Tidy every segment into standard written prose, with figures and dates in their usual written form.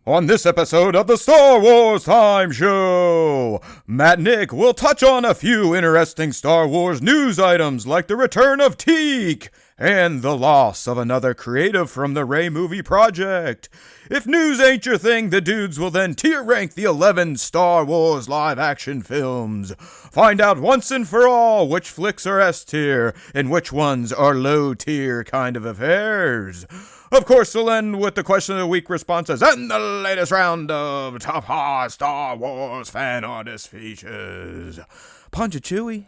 On this episode of the Star Wars Time Show, Matt and Nick will touch on a few interesting Star Wars news items like the return of Teek and the loss of another creative from the Rey Movie project. If news ain't your thing, the dudes will then tier rank the 11 Star Wars live-action films. Find out once and for all which flicks are S-tier and which ones are low-tier kind of affairs. Of course, we'll end with the question of the week responses and the latest round of top hot Star Wars fan artist features. Punch it, Chewie.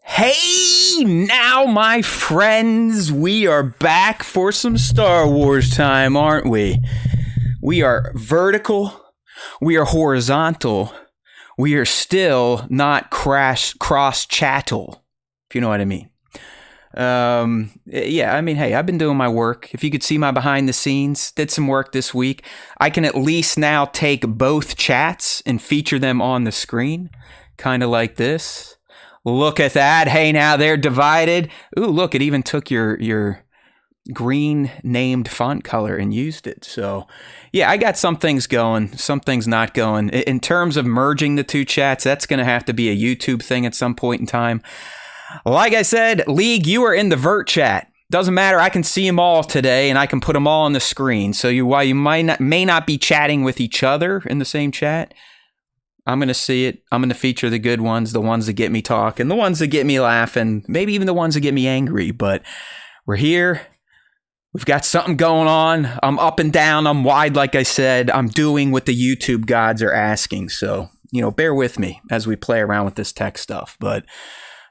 Hey, now, my friends, we are back for some Star Wars time, aren't we? We are vertical, we are horizontal, we are still not cross-chattel, if you know what I mean. Hey, I've been doing my work. If you could see my behind the scenes, did some work this week. I can at least now take both chats and feature them on the screen, kind of like this. Look at that. Hey, now they're divided. Ooh, look, it even took your green named font color and used it. So, yeah, I got some things going, some things not going. In terms of merging the two chats, that's going to have to be a YouTube thing at some point in time. Like I said, League, you are in the vert chat. Doesn't matter. I can see them all today, and I can put them all on the screen. So while you may not be chatting with each other in the same chat, I'm going to see it. I'm going to feature the good ones, the ones that get me talking, the ones that get me laughing, maybe even the ones that get me angry. But we're here. We've got something going on. I'm up and down. I'm wide, like I said. I'm doing what the YouTube gods are asking. So, bear with me as we play around with this tech stuff. But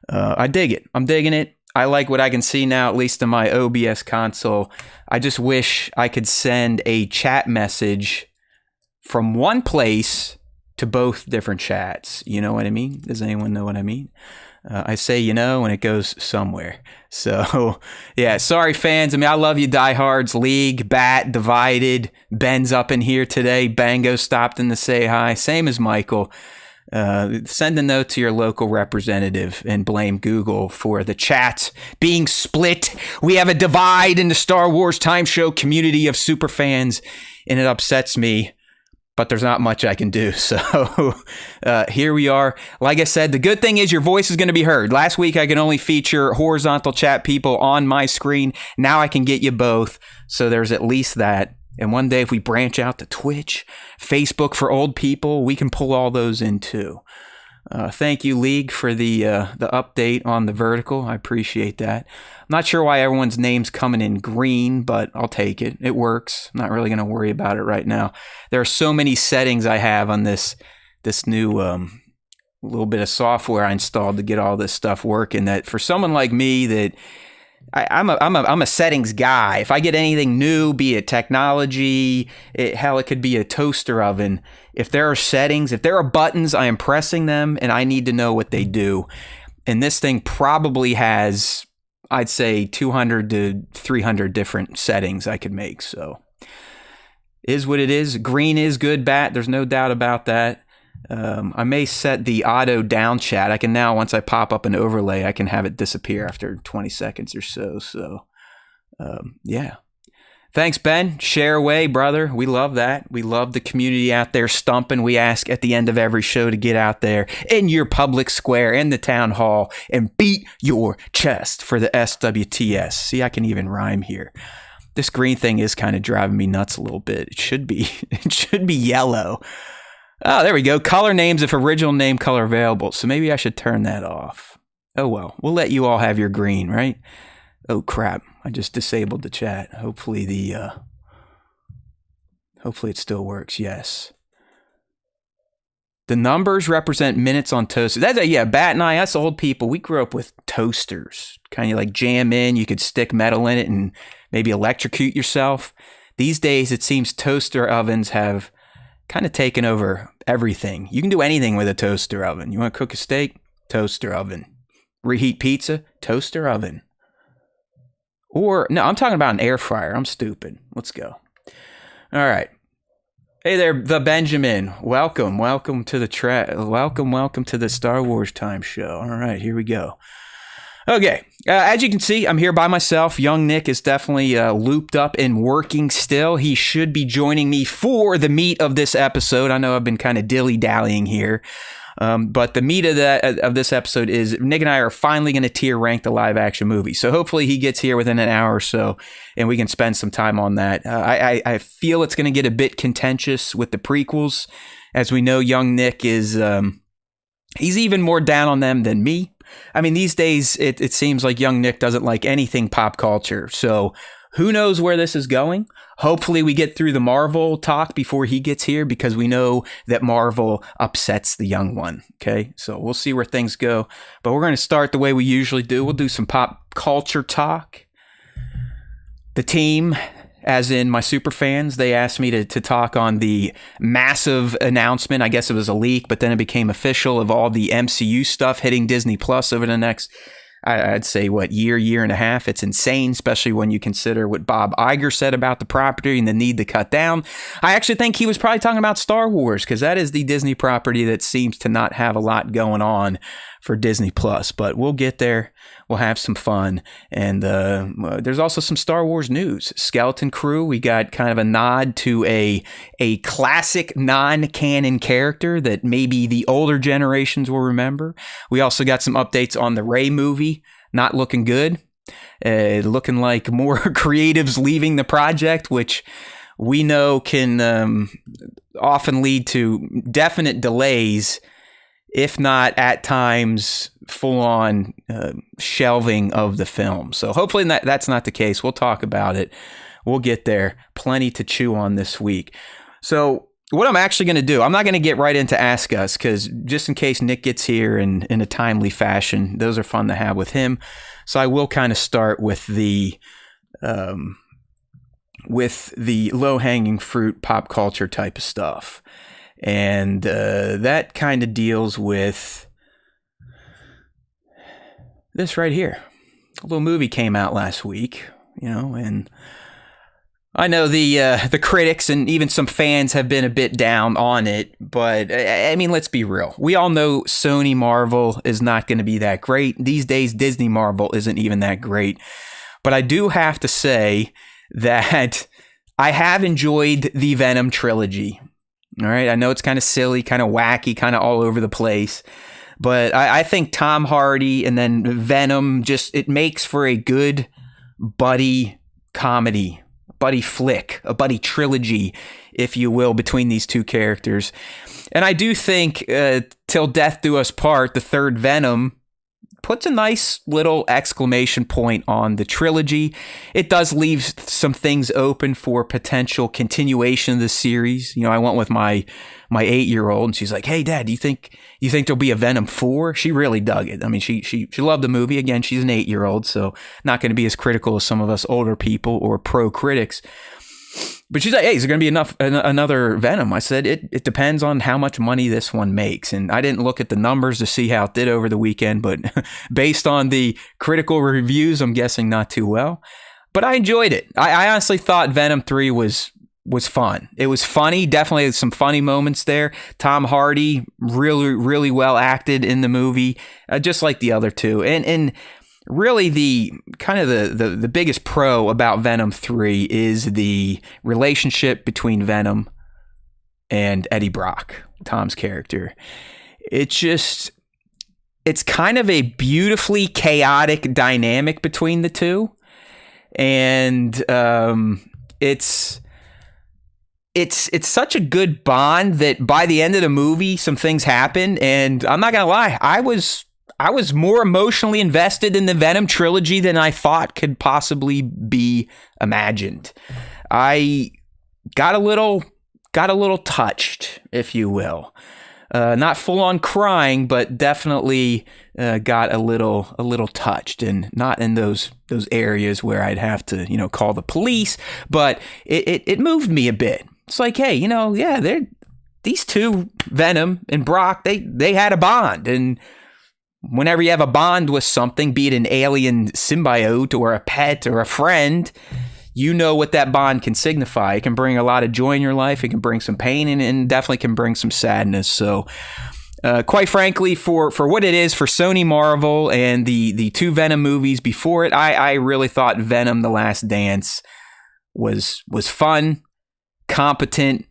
I dig it. I'm digging it. I like what I can see now, at least in my OBS console. I just wish I could send a chat message from one place to both different chats. You know what I mean? Does anyone know what I mean? I say, and it goes somewhere. So, yeah, sorry, fans. I mean, I love you, diehards. League, Bat, Divided. Ben's up in here today. Bango stopped in to say hi. Same as Michael. Send a note to your local representative and blame Google for the chat being split. We have a divide in the Star Wars Time Show community of super fans, and it upsets me. But there's not much I can do. So here we are. Like I said, the good thing is your voice is going to be heard. Last week, I could only feature horizontal chat people on my screen. Now I can get you both. So there's at least that. And one day, if we branch out to Twitch, Facebook for old people, we can pull all those in too. Thank you, League, for the update on the vertical. I appreciate that. I'm not sure why everyone's name's coming in green, but I'll take it. It works. I'm not really going to worry about it right now. There are so many settings I have on this new little bit of software I installed to get all this stuff working that for someone like me that I'm a settings guy. If I get anything new, be it technology, it could be a toaster oven. If there are settings, if there are buttons, I am pressing them and I need to know what they do. And this thing probably has, I'd say, 200 to 300 different settings I could make. So, is what it is. Green is good, Bat. There's no doubt about that. I may set the auto down chat. I can now, once I pop up an overlay, I can have it disappear after 20 seconds or so. So, yeah. Thanks, Ben. Share away, brother. We love that. We love the community out there stumping. We ask at the end of every show to get out there in your public square, in the town hall, and beat your chest for the SWTS. See, I can even rhyme here. This green thing is kind of driving me nuts a little bit. It should be yellow. Oh, there we go. Color names if original name color available. So maybe I should turn that off. Oh, well. We'll let you all have your green, right? Oh, crap. I just disabled the chat. Hopefully it still works. Yes. The numbers represent minutes on toasters. Bat and I, us old people, we grew up with toasters. Kind of like jam in. You could stick metal in it and maybe electrocute yourself. These days, it seems toaster ovens have kind of taken over everything. You can do anything with a toaster oven. You want to cook a steak? toaster oven. Reheat pizza, toaster oven. Or, no, I'm talking about an air fryer. I'm stupid. Let's go. All right. Hey there, the Benjamin. Welcome to the welcome to the Star Wars Time Show. All right, here we go. Okay, as you can see, I'm here by myself. Young Nick is definitely looped up and working still. He should be joining me for the meat of this episode. I know I've been kind of dilly-dallying here. But the meat of this episode is Nick and I are finally going to tier rank the live action movie. So hopefully he gets here within an hour or so and we can spend some time on that. I feel it's going to get a bit contentious with the prequels. As we know, young Nick is, he's even more down on them than me. I mean, these days it seems like young Nick doesn't like anything pop culture. So who knows where this is going? Hopefully we get through the Marvel talk before he gets here because we know that Marvel upsets the young one. Okay, so we'll see where things go. But we're going to start the way we usually do. We'll do some pop culture talk. The team, as in my super fans, they asked me to talk on the massive announcement. I guess it was a leak, but then it became official of all the MCU stuff hitting Disney Plus over the next, I'd say, year and a half. It's insane, especially when you consider what Bob Iger said about the property and the need to cut down. I actually think he was probably talking about Star Wars because that is the Disney property that seems to not have a lot going on for Disney Plus. But we'll get there. We'll have some fun. And there's also some Star Wars news. Skeleton Crew, we got kind of a nod to a classic non-canon character that maybe the older generations will remember. We also got some updates on the Rey movie. Not looking good. Looking like more creatives leaving the project, which we know can often lead to definite delays, if not at times full-on shelving of the film. So hopefully that's not the case. We'll talk about it. We'll get there. Plenty to chew on this week. So what I'm actually going to do, I'm not going to get right into Ask Us because just in case Nick gets here in a timely fashion, those are fun to have with him. So I will kind of start with the low-hanging fruit pop culture type of stuff. And that kind of deals with this right here. A little movie came out last week, and I know the critics and even some fans have been a bit down on it, but I mean, let's be real. We all know Sony Marvel is not going to be that great. These days, Disney Marvel isn't even that great. But I do have to say that I have enjoyed the Venom trilogy. All right, I know it's kind of silly, kind of wacky, kind of all over the place. But I think Tom Hardy and then Venom, it makes for a good buddy comedy, buddy flick, a buddy trilogy, if you will, between these two characters. And I do think Till Death Do Us Part, the third Venom, puts a nice little exclamation point on the trilogy. It does leave some things open for potential continuation of the series. I went with my 8-year-old and she's like, "Hey Dad, do you think there'll be a Venom 4? She really dug it. I mean, she loved the movie. Again, she's an 8-year-old, so not going to be as critical as some of us older people or pro critics. But she's like, "Hey, is there going to be another Venom?" I said, it depends on how much money this one makes. And I didn't look at the numbers to see how it did over the weekend, but based on the critical reviews, I'm guessing not too well. But I enjoyed it. I honestly thought Venom 3 was fun. It was funny. Definitely some funny moments there. Tom Hardy, really, really well acted in the movie, just like the other two. And really, the kind of the biggest pro about Venom 3 is the relationship between Venom and Eddie Brock, Tom's character. It's kind of a beautifully chaotic dynamic between the two. And it's such a good bond that by the end of the movie, some things happen. And I'm not going to lie, I was more emotionally invested in the Venom trilogy than I thought could possibly be imagined. I got a little touched, if you will. Not full on crying, but definitely got a little touched, and not in those areas where I'd have to call the police. But it moved me a bit. It's like, hey, these two, Venom and Brock, they had a bond, and whenever you have a bond with something, be it an alien symbiote or a pet or a friend, you know what that bond can signify. It can bring a lot of joy in your life. It can bring some pain, and definitely can bring some sadness. So, quite frankly, for what it is, for Sony Marvel and the two Venom movies before it, I really thought Venom: The Last Dance was fun, competent,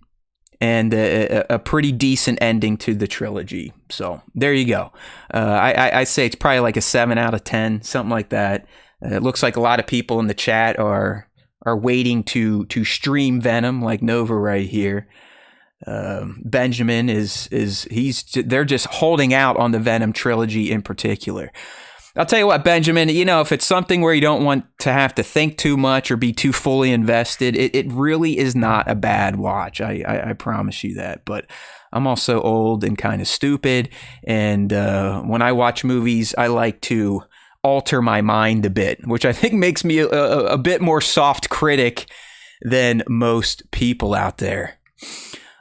and a pretty decent ending to the trilogy. So there you go. I say it's probably like a 7 out of 10, something like that. It looks like a lot of people in the chat are waiting to stream Venom, like Nova right here. Benjamin they're just holding out on the Venom trilogy in particular. I'll tell you what, Benjamin, if it's something where you don't want to have to think too much or be too fully invested, it really is not a bad watch. I promise you that. But I'm also old and kind of stupid. And when I watch movies, I like to alter my mind a bit, which I think makes me a bit more soft critic than most people out there.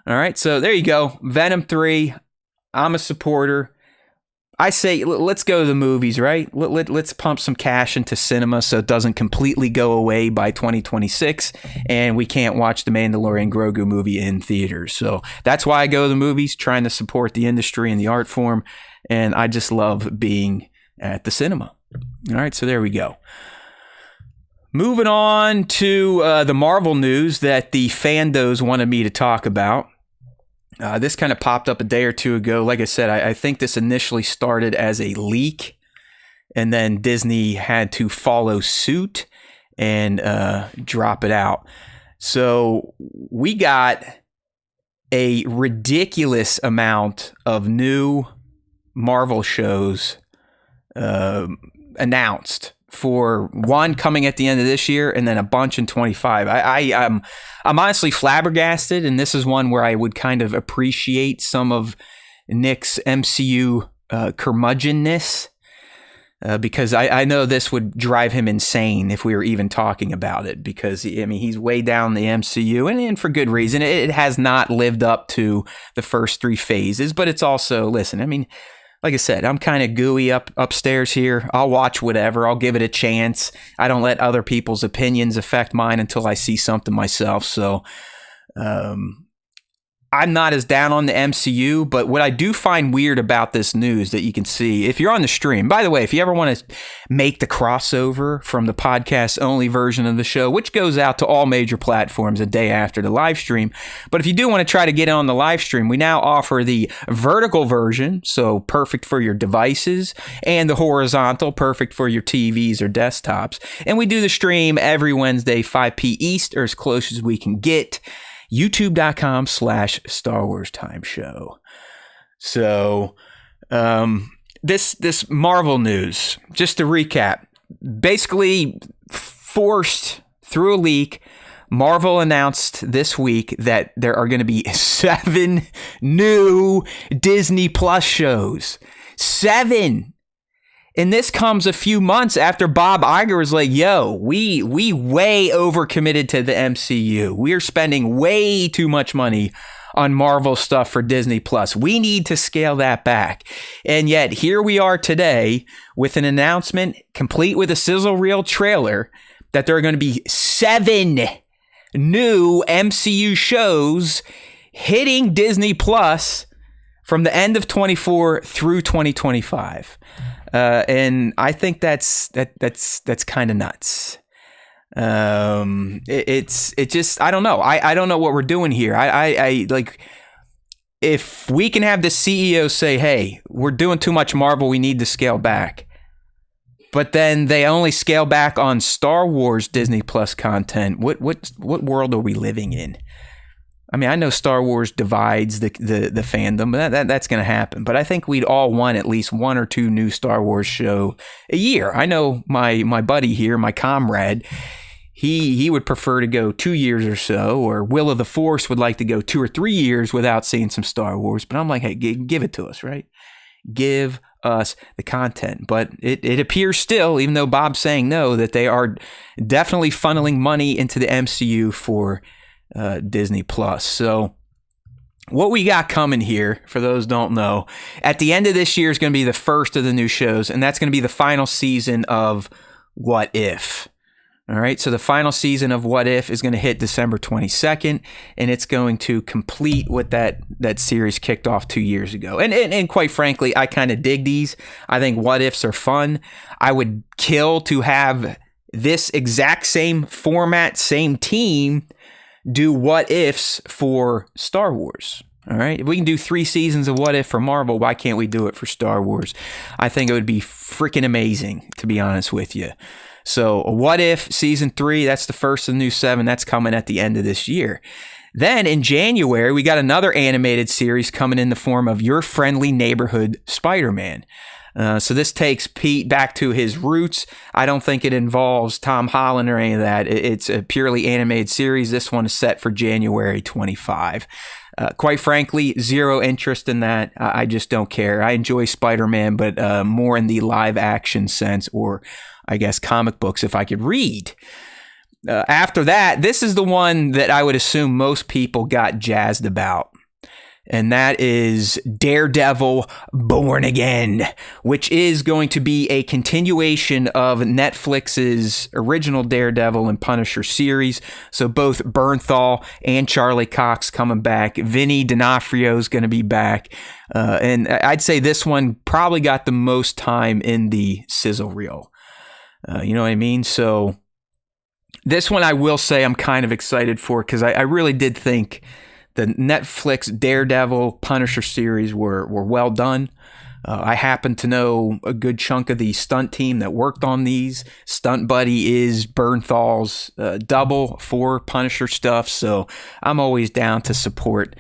All right, so there you go. Venom 3, I'm a supporter. I say let's go to the movies, right? Let's pump some cash into cinema so it doesn't completely go away by 2026 and we can't watch the Mandalorian Grogu movie in theaters. So that's why I go to the movies, trying to support the industry and the art form, and I just love being at the cinema. All right, so there we go. Moving on to the Marvel news that the fandos wanted me to talk about. This kind of popped up a day or two ago. Like I said, I think this initially started as a leak, and then Disney had to follow suit and drop it out. So we got a ridiculous amount of new Marvel shows announced, for one coming at the end of this year and then a bunch in 25. I'm honestly flabbergasted, and this is one where I would kind of appreciate some of Nick's MCU curmudgeonness, because I know this would drive him insane if we were even talking about it, because he's way down the MCU, and for good reason. It has not lived up to the first 3 phases, but it's also, listen, like I said, I'm kind of gooey upstairs here. I'll watch whatever. I'll give it a chance. I don't let other people's opinions affect mine until I see something myself. So I'm not as down on the MCU, but what I do find weird about this news that you can see, if you're on the stream, by the way, if you ever want to make the crossover from the podcast only version of the show, which goes out to all major platforms a day after the live stream, but if you do want to try to get on the live stream, we now offer the vertical version, so perfect for your devices, and the horizontal, perfect for your TVs or desktops. And we do the stream every Wednesday, 5 p. East, or as close as we can get. YouTube.com/Star Wars Time Show. So, this Marvel news, just to recap, basically forced through a leak, Marvel announced this week that there are going to be 7 new Disney Plus shows. 7! And this comes a few months after Bob Iger was like, yo, we way overcommitted to the MCU. We're spending way too much money on Marvel stuff for Disney Plus. We need to scale that back. And yet here we are today with an announcement complete with a sizzle reel trailer that there are going to be 7 new MCU shows hitting Disney Plus from the end of 24 through 2025. And I think that's kind of nuts. It's just, I don't know. I don't know what we're doing here. I like, if we can have the CEO say, hey, we're doing too much Marvel, we need to scale back. But then they only scale back on Star Wars Disney Plus content. What world are we living in? I know Star Wars divides the fandom, but that's going to happen. But I think we'd all want at least 1 or 2 new Star Wars show a year. I know my buddy here, my comrade, he would prefer to go 2 years or so, or Will of the Force would like to go 2 or 3 years without seeing some Star Wars. But I'm like, hey, give it to us, right? Give us the content. But it appears still, even though Bob's saying no, that they are definitely funneling money into the MCU for Disney Plus. So what we got coming here, for those who don't know, at the end of this year is going to be the first of the new shows, and that's going to be the final season of What If. All right, so the final season of What If is going to hit December 22nd, and it's going to complete what that series kicked off 2 years ago. And quite frankly, I kind of dig these. I think What Ifs are fun. I would kill to have this exact same format, same team, do What Ifs for Star Wars. All right, if we can do 3 seasons of What If for Marvel, why can't we do it for Star Wars? I think it would be freaking amazing, to be honest with you. So What If season 3, that's the first of the new 7. That's coming at the end of this year. Then in January, we got another animated series coming in the form of Your Friendly Neighborhood Spider-Man. So this takes Pete back to his roots. I don't think it involves Tom Holland or any of that. It's a purely animated series. This one is set for January 25. Quite frankly, zero interest in that. I just don't care. I enjoy Spider-Man, but more in the live action sense, or I guess comic books if I could read. After that, this is the one that I would assume most people got jazzed about. And that is Daredevil Born Again, which is going to be a continuation of Netflix's original Daredevil and Punisher series. So both Bernthal and Charlie Cox coming back. Vinny D'Onofrio is going to be back. And I'd say this one probably got the most time in the sizzle reel. You know what I mean? So this one I will say I'm kind of excited for, because I really did think the Netflix Daredevil Punisher series were well done. I happen to know a good chunk of the stunt team that worked on these. Stunt Buddy is Bernthal's double for Punisher stuff, so I'm always down to support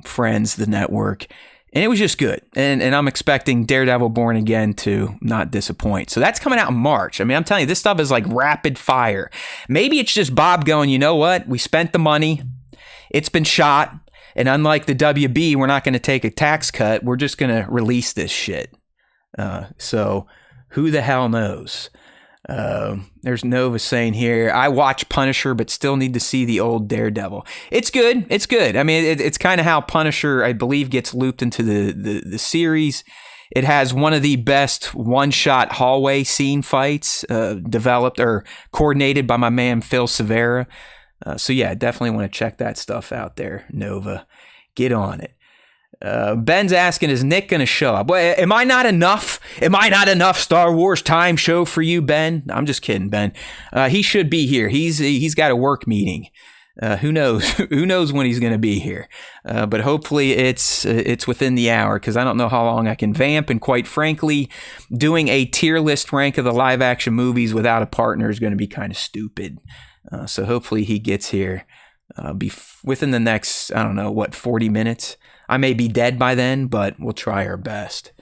friends, the network. And it was just good. And I'm expecting Daredevil Born Again to not disappoint. So that's coming out in March. I mean, I'm telling you, this stuff is like rapid fire. Maybe it's just Bob going, you know what? We spent the money. It's been shot. And unlike the WB, we're not going to take a tax cut. We're just going to release this shit. So who the hell knows? There's Nova saying here, I watch Punisher, but still need to see the old Daredevil. It's good. It's good. I mean, it's kind of how Punisher, I believe, gets looped into the series. It has one of the best one-shot hallway scene fights developed or coordinated by my man Phil Severa. So yeah, definitely want to check that stuff out there, Nova. Get on it. Ben's asking, is Nick going to show up? Well, am I not enough? Am I not enough Star Wars time show for you, Ben? I'm just kidding, Ben. He should be here. He's got a work meeting. Who knows? Who knows when he's going to be here? But hopefully it's within the hour, because I don't know how long I can vamp. And quite frankly, doing a tier list rank of the live action movies without a partner is going to be kind of stupid. So hopefully he gets here within the next, 40 minutes. I may be dead by then, but we'll try our best.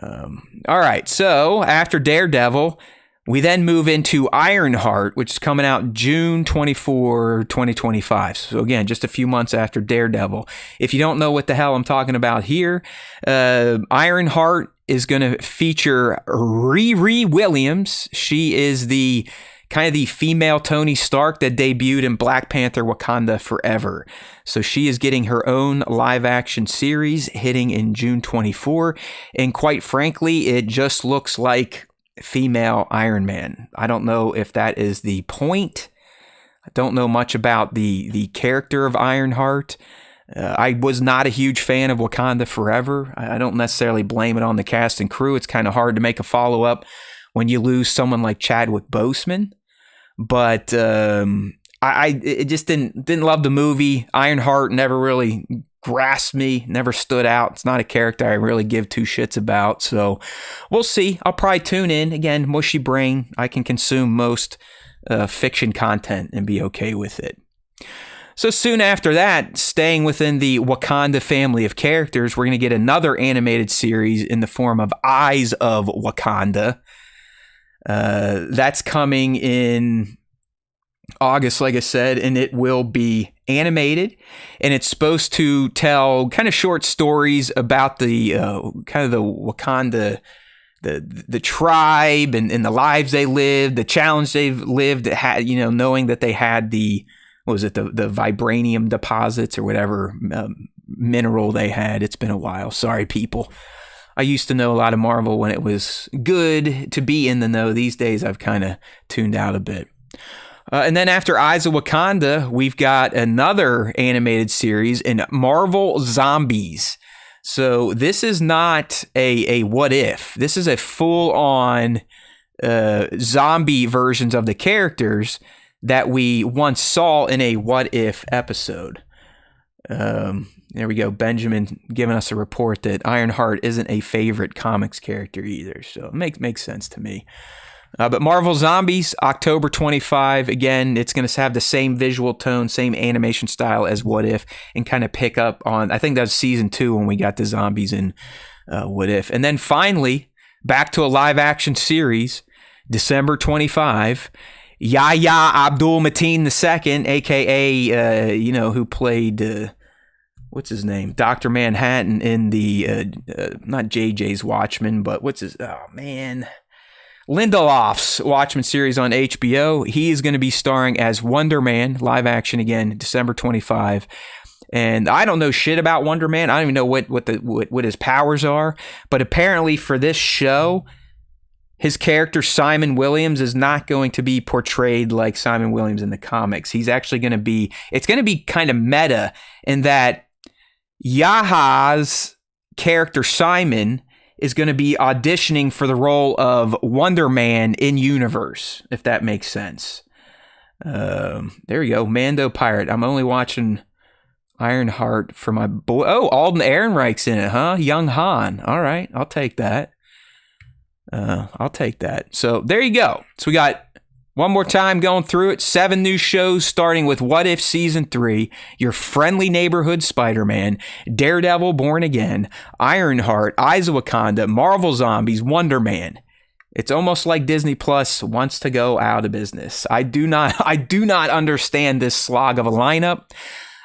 All right, so after Daredevil, we then move into Ironheart, which is coming out June 24, 2025. So again, just a few months after Daredevil. If you don't know what the hell I'm talking about here, Ironheart is going to feature Riri Williams. She is the kind of the female Tony Stark that debuted in Black Panther Wakanda Forever. So she is getting her own live action series hitting in June 24. And quite frankly, it just looks like female Iron Man. I don't know if that is the point. I don't know much about the character of Ironheart. I was not a huge fan of Wakanda Forever. I don't necessarily blame it on the cast and crew. It's kind of hard to make a follow-up when you lose someone like Chadwick Boseman. But I just didn't love the movie. Ironheart never really grasped me, never stood out. It's not a character I really give two shits about. So we'll see. I'll probably tune in. Again, mushy brain. I can consume most fiction content and be okay with it. So soon after that, staying within the Wakanda family of characters, we're going to get another animated series in the form of Eyes of Wakanda. That's coming in August, like I said, and it will be animated, and it's supposed to tell kind of short stories about the kind of the Wakanda, the tribe and the lives they lived, the challenge they've lived, knowing that they had the what was it, the vibranium deposits or whatever mineral they had. It's been a while. Sorry, people. I used to know a lot of Marvel when it was good to be in the know. These days, I've kind of tuned out a bit. And then after Eyes of Wakanda, we've got another animated series in Marvel Zombies. So this is not a what if. This is a full-on zombie versions of the characters that we once saw in a what if episode. There we go. Benjamin giving us a report that Ironheart isn't a favorite comics character either. So it makes sense to me. But Marvel Zombies, October 25. Again, it's going to have the same visual tone, same animation style as What If, and kind of pick up on, I think that was season 2 when we got the zombies in What If. And then finally, back to a live action series, December 25. Yahya Abdul-Mateen II, a.k.a., who played, what's his name? Dr. Manhattan in the, not JJ's Watchmen, but Lindelof's Watchmen series on HBO. He is going to be starring as Wonder Man, live action again, December 25. And I don't know shit about Wonder Man. I don't even know what his powers are. But apparently for this show, his character Simon Williams is not going to be portrayed like Simon Williams in the comics. He's actually going to be, it's going to be kind of meta in that Yaha's character Simon is going to be auditioning for the role of Wonder Man in universe, if that makes sense. There you go, Mando Pirate. I'm only watching Ironheart for my boy. Oh, Alden Ehrenreich's in it, huh? Young Han. All right, I'll take that. So there you go. So we got one more time going through it. 7 new shows starting with What If Season 3, Your Friendly Neighborhood Spider-Man, Daredevil Born Again, Ironheart, Eyes of Wakanda, Marvel Zombies, Wonder Man. It's almost like Disney Plus wants to go out of business. I do not understand this slog of a lineup.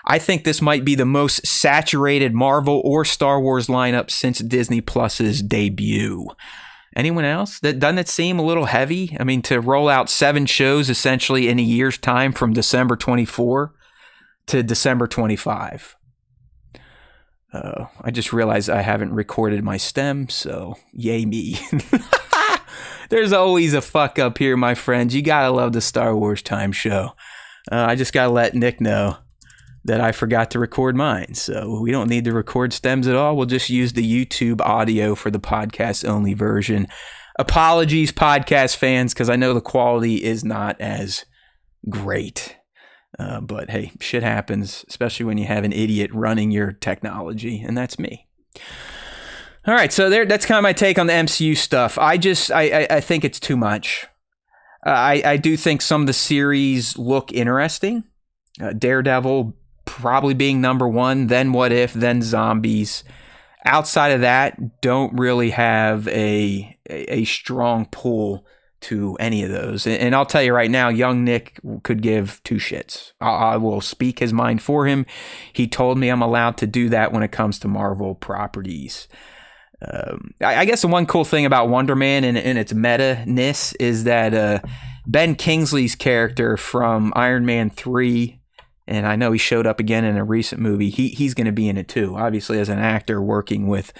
I think this might be the most saturated Marvel or Star Wars lineup since Disney Plus's debut. Anyone else? Doesn't it seem a little heavy? I mean, to roll out 7 shows essentially in a year's time from December 24 to December 25. I just realized I haven't recorded my stem, so yay me. There's always a fuck up here, my friends. You gotta love the Star Wars Time Show. I just gotta let Nick know that I forgot to record mine. So we don't need to record stems at all. We'll just use the YouTube audio for the podcast only version. Apologies, podcast fans, because I know the quality is not as great. But hey, shit happens, especially when you have an idiot running your technology, and that's me. All right, so that's kind of my take on the MCU stuff. I think it's too much. I do think some of the series look interesting. Daredevil probably being number 1, then What If, then Zombies. Outside of that, don't really have a strong pull to any of those. And I'll tell you right now, young Nick could give 2 shits. I will speak his mind for him. He told me I'm allowed to do that when it comes to Marvel properties. I guess the one cool thing about Wonder Man and its meta-ness is that Ben Kingsley's character from Iron Man 3, and I know he showed up again in a recent movie, he's going to be in it too, obviously as an actor working with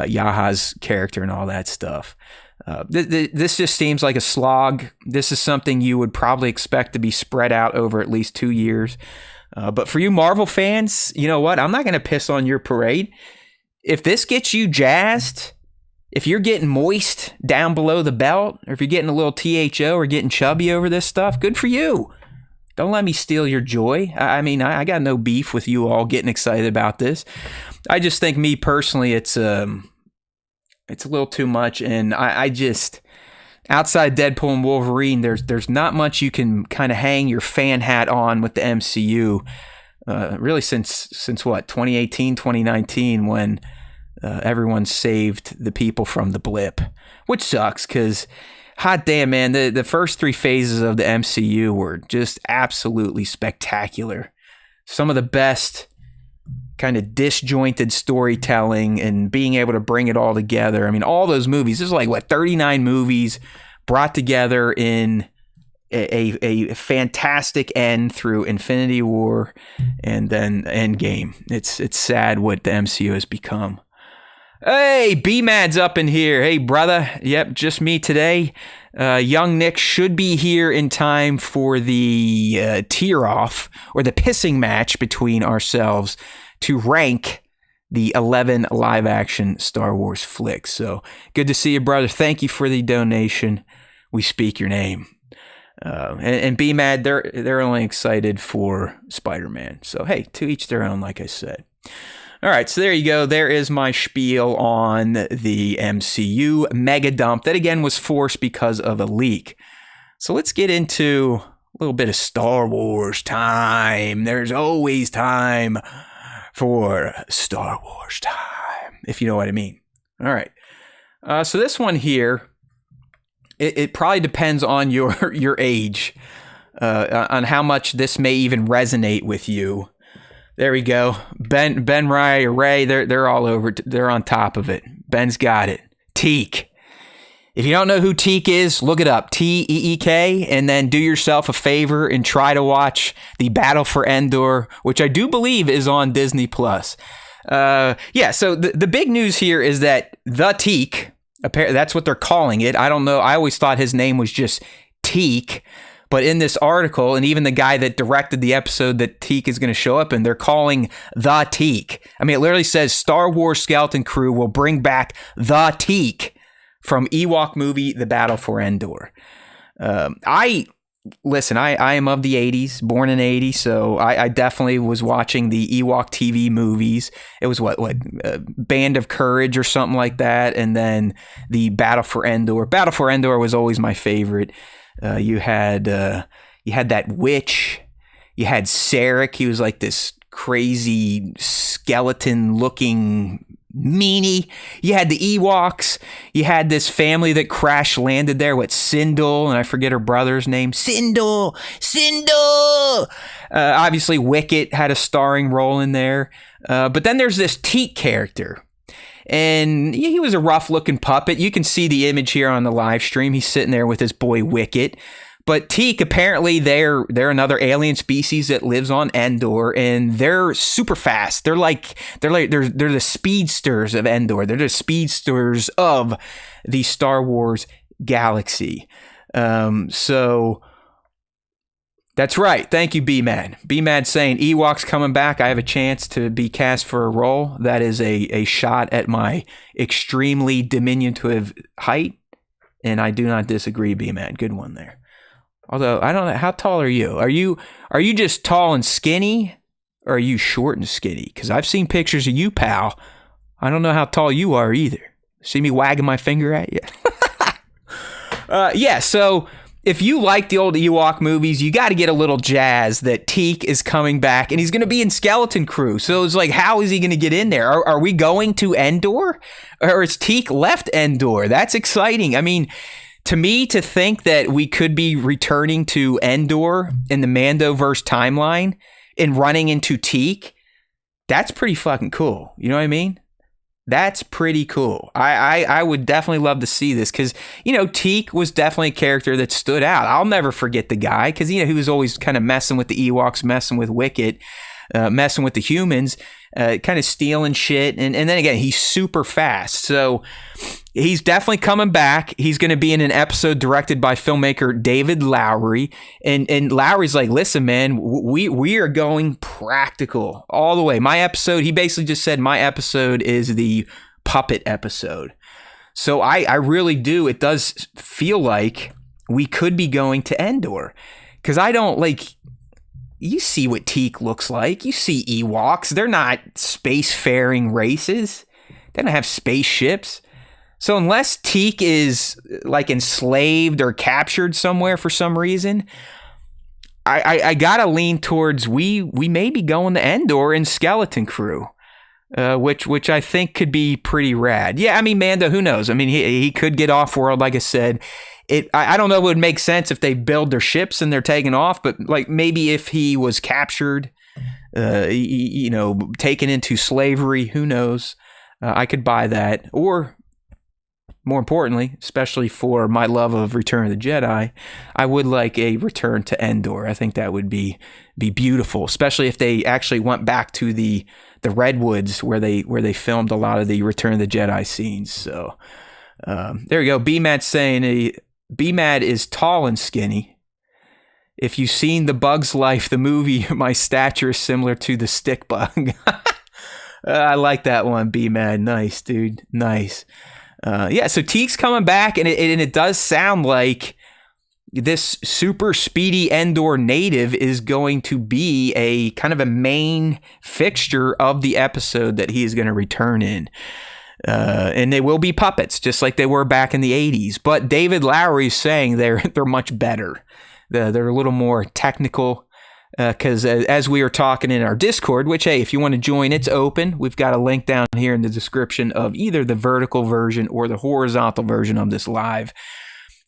Yaha's character and all that stuff. This just seems like a slog. This is something you would probably expect to be spread out over at least 2 years. But for you Marvel fans, you know what? I'm not going to piss on your parade. If this gets you jazzed, if you're getting moist down below the belt, or if you're getting a little THO or getting chubby over this stuff, good for you. Don't let me steal your joy. I mean, I got no beef with you all getting excited about this. I just think, me personally, it's a little too much, and I just, outside Deadpool and Wolverine, there's not much you can kind of hang your fan hat on with the MCU. Really since what, 2018, 2019, when everyone saved the people from the blip, which sucks because, hot damn, man, the first 3 phases of the MCU were just absolutely spectacular. Some of the best kind of disjointed storytelling and being able to bring it all together. I mean, all those movies, there's like, 39 movies brought together in a fantastic end through Infinity War and then Endgame. It's sad what the MCU has become. Hey, B-Mad's up in here. Hey, brother. Yep, just me today. Young Nick should be here in time for the tear-off or the pissing match between ourselves to rank the 11 live-action Star Wars flicks. So, good to see you, brother. Thank you for the donation. We speak your name. And B-Mad, they're only excited for Spider-Man. So, hey, to each their own, like I said. All right, so there you go. There is my spiel on the MCU mega dump that, again, was forced because of a leak. So let's get into a little bit of Star Wars time. There's always time for Star Wars time, if you know what I mean. All right. So this one here, it probably depends on your age, on how much this may even resonate with you. There we go. Ben, Ray, they're all over. They're on top of it. Ben's got it. Teek. If you don't know who Teek is, look it up. Teek, and then do yourself a favor and try to watch the Battle for Endor, which I do believe is on Disney+. So the big news here is that the Teek, that's what they're calling it. I don't know. I always thought his name was just Teek. But in this article, and even the guy that directed the episode that Teek is going to show up in, they're calling the Teek. I mean, it literally says Star Wars Skeleton Crew will bring back the Teek from Ewok movie, The Battle for Endor. I am of the 80s, born in 80, so I definitely was watching the Ewok TV movies. It was what Band of Courage or something like that, and then the Battle for Endor. Battle for Endor was always my favorite. You had that witch. You had Sarek. He was like this crazy skeleton-looking meanie. You had the Ewoks. You had this family that crash landed there with Sindel, and I forget her brother's name. Sindel. Obviously, Wicket had a starring role in there. But then there's this Teek character. And he was a rough-looking puppet. You can see the image here on the live stream. He's sitting there with his boy Wicket. But Teek, apparently, they're another alien species that lives on Endor, and they're super fast. They're the speedsters of Endor. They're the speedsters of the Star Wars galaxy. So that's right. Thank you, B-Mad. B-Mad saying Ewoks coming back. I have a chance to be cast for a role. That is a shot at my extremely diminutive height, and I do not disagree, B-Mad. Good one there. Although, I don't know, how tall are you? Are you just tall and skinny, or are you short and skinny? Because I've seen pictures of you, pal. I don't know how tall you are either. See me wagging my finger at you? So if you like the old Ewok movies, you got to get a little jazz that Teek is coming back, and he's going to be in Skeleton Crew. So it's like, how is he going to get in there? Are we going to Endor? Or is Teek left Endor? That's exciting. I mean, to me, to think that we could be returning to Endor in the Mandoverse timeline and running into Teek, that's pretty fucking cool. You know what I mean? That's pretty cool. I would definitely love to see this because, Teek was definitely a character that stood out. I'll never forget the guy because, he was always kind of messing with the Ewoks, messing with Wicket, messing with the humans, kind of stealing shit. And then again, he's super fast. So he's definitely coming back. He's going to be in an episode directed by filmmaker David Lowery. And Lowery's like, listen, man, we are going practical all the way. My episode, he basically just said my episode is the puppet episode. So I really do. It does feel like we could be going to Endor. Because I don't you see what Teek looks like. You see Ewoks. They're not spacefaring races. They don't have spaceships. So unless Teek is enslaved or captured somewhere for some reason, I gotta lean towards we may be going to Endor in Skeleton Crew, which I think could be pretty rad. Yeah, I mean, Mando, who knows? I mean, he could get off world, like I said. I don't know if it would make sense if they build their ships and they're taking off, but maybe if he was captured, taken into slavery, who knows? I could buy that. Or more importantly, especially for my love of Return of the Jedi, I would like a return to Endor. I think that would be beautiful, especially if they actually went back to the redwoods where they filmed a lot of the Return of the Jedi scenes. So there you go. B-Mad's saying B-Mad is tall and skinny. If you've seen The Bug's Life, the movie, my stature is similar to the stick bug. I like that one, B-Mad. Nice, dude. Nice. Yeah, so Teek's coming back, and it does sound like this super speedy Endor native is going to be a kind of a main fixture of the episode that he is going to return in. And they will be puppets, just like they were back in the 80s. But David Lowery's saying they're much better. They're a little more technical. Because as we were talking in our Discord, which, hey, if you want to join, it's open. We've got a link down here in the description of either the vertical version or the horizontal version of this live.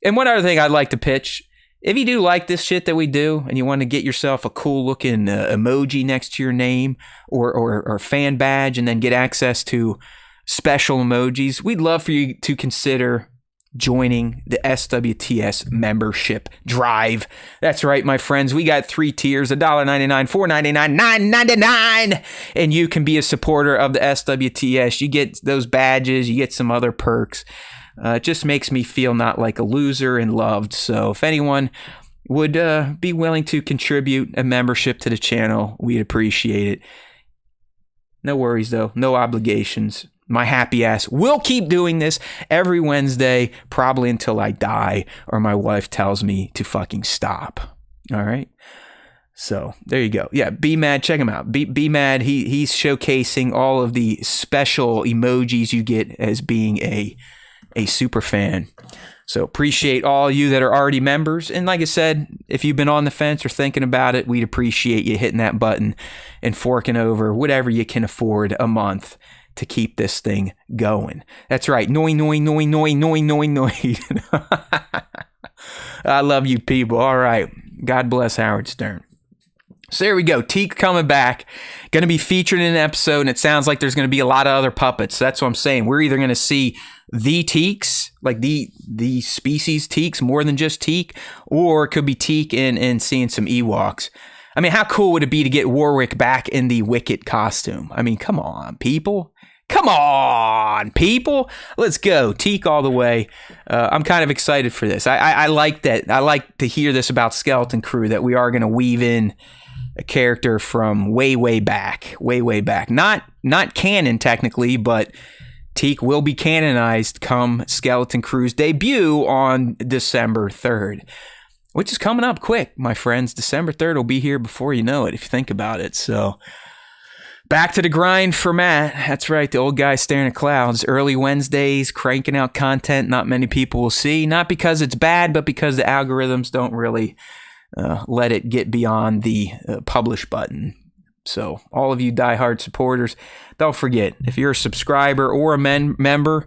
And one other thing I'd like to pitch, if you do like this shit that we do and you want to get yourself a cool looking emoji next to your name or fan badge and then get access to special emojis, we'd love for you to consider joining the SWTS membership drive. That's right, my friends. We got 3 tiers, $1.99, $4.99, $9.99, and you can be a supporter of the SWTS. You get those badges, you get some other perks. It just makes me feel not like a loser and loved. So if anyone would be willing to contribute a membership to the channel, we'd appreciate it. No worries, though. No obligations. My happy ass will keep doing this every Wednesday, probably until I die or my wife tells me to fucking stop. All right. So there you go. Yeah, B-Mad, check him out. B-Mad, he's showcasing all of the special emojis you get as being a super fan. So appreciate all you that are already members. And like I said, if you've been on the fence or thinking about it, we'd appreciate you hitting that button and forking over whatever you can afford a month to keep this thing going. That's right. Noi. I love you people. All right. God bless Howard Stern. So there we go. Teek coming back. Going to be featured in an episode, and it sounds like there's going to be a lot of other puppets. So that's what I'm saying. We're either going to see the Teeks, like the species Teeks, more than just Teek, or it could be Teek and seeing some Ewoks. I mean, how cool would it be to get Warwick back in the Wicket costume? I mean, come on, people. Come on, people. Let's go. Teek all the way. I'm kind of excited for this. I like that. I like to hear this about Skeleton Crew, that we are going to weave in a character from way back. Not canon technically, but Teek will be canonized come Skeleton Crew's debut on December 3rd. Which is coming up quick, my friends. December 3rd will be here before you know it, if you think about it. So back to the grind for Matt. That's right, the old guy staring at clouds. Early Wednesdays, cranking out content not many people will see. Not because it's bad, but because the algorithms don't really let it get beyond the publish button. So all of you diehard supporters, don't forget, if you're a subscriber or a member,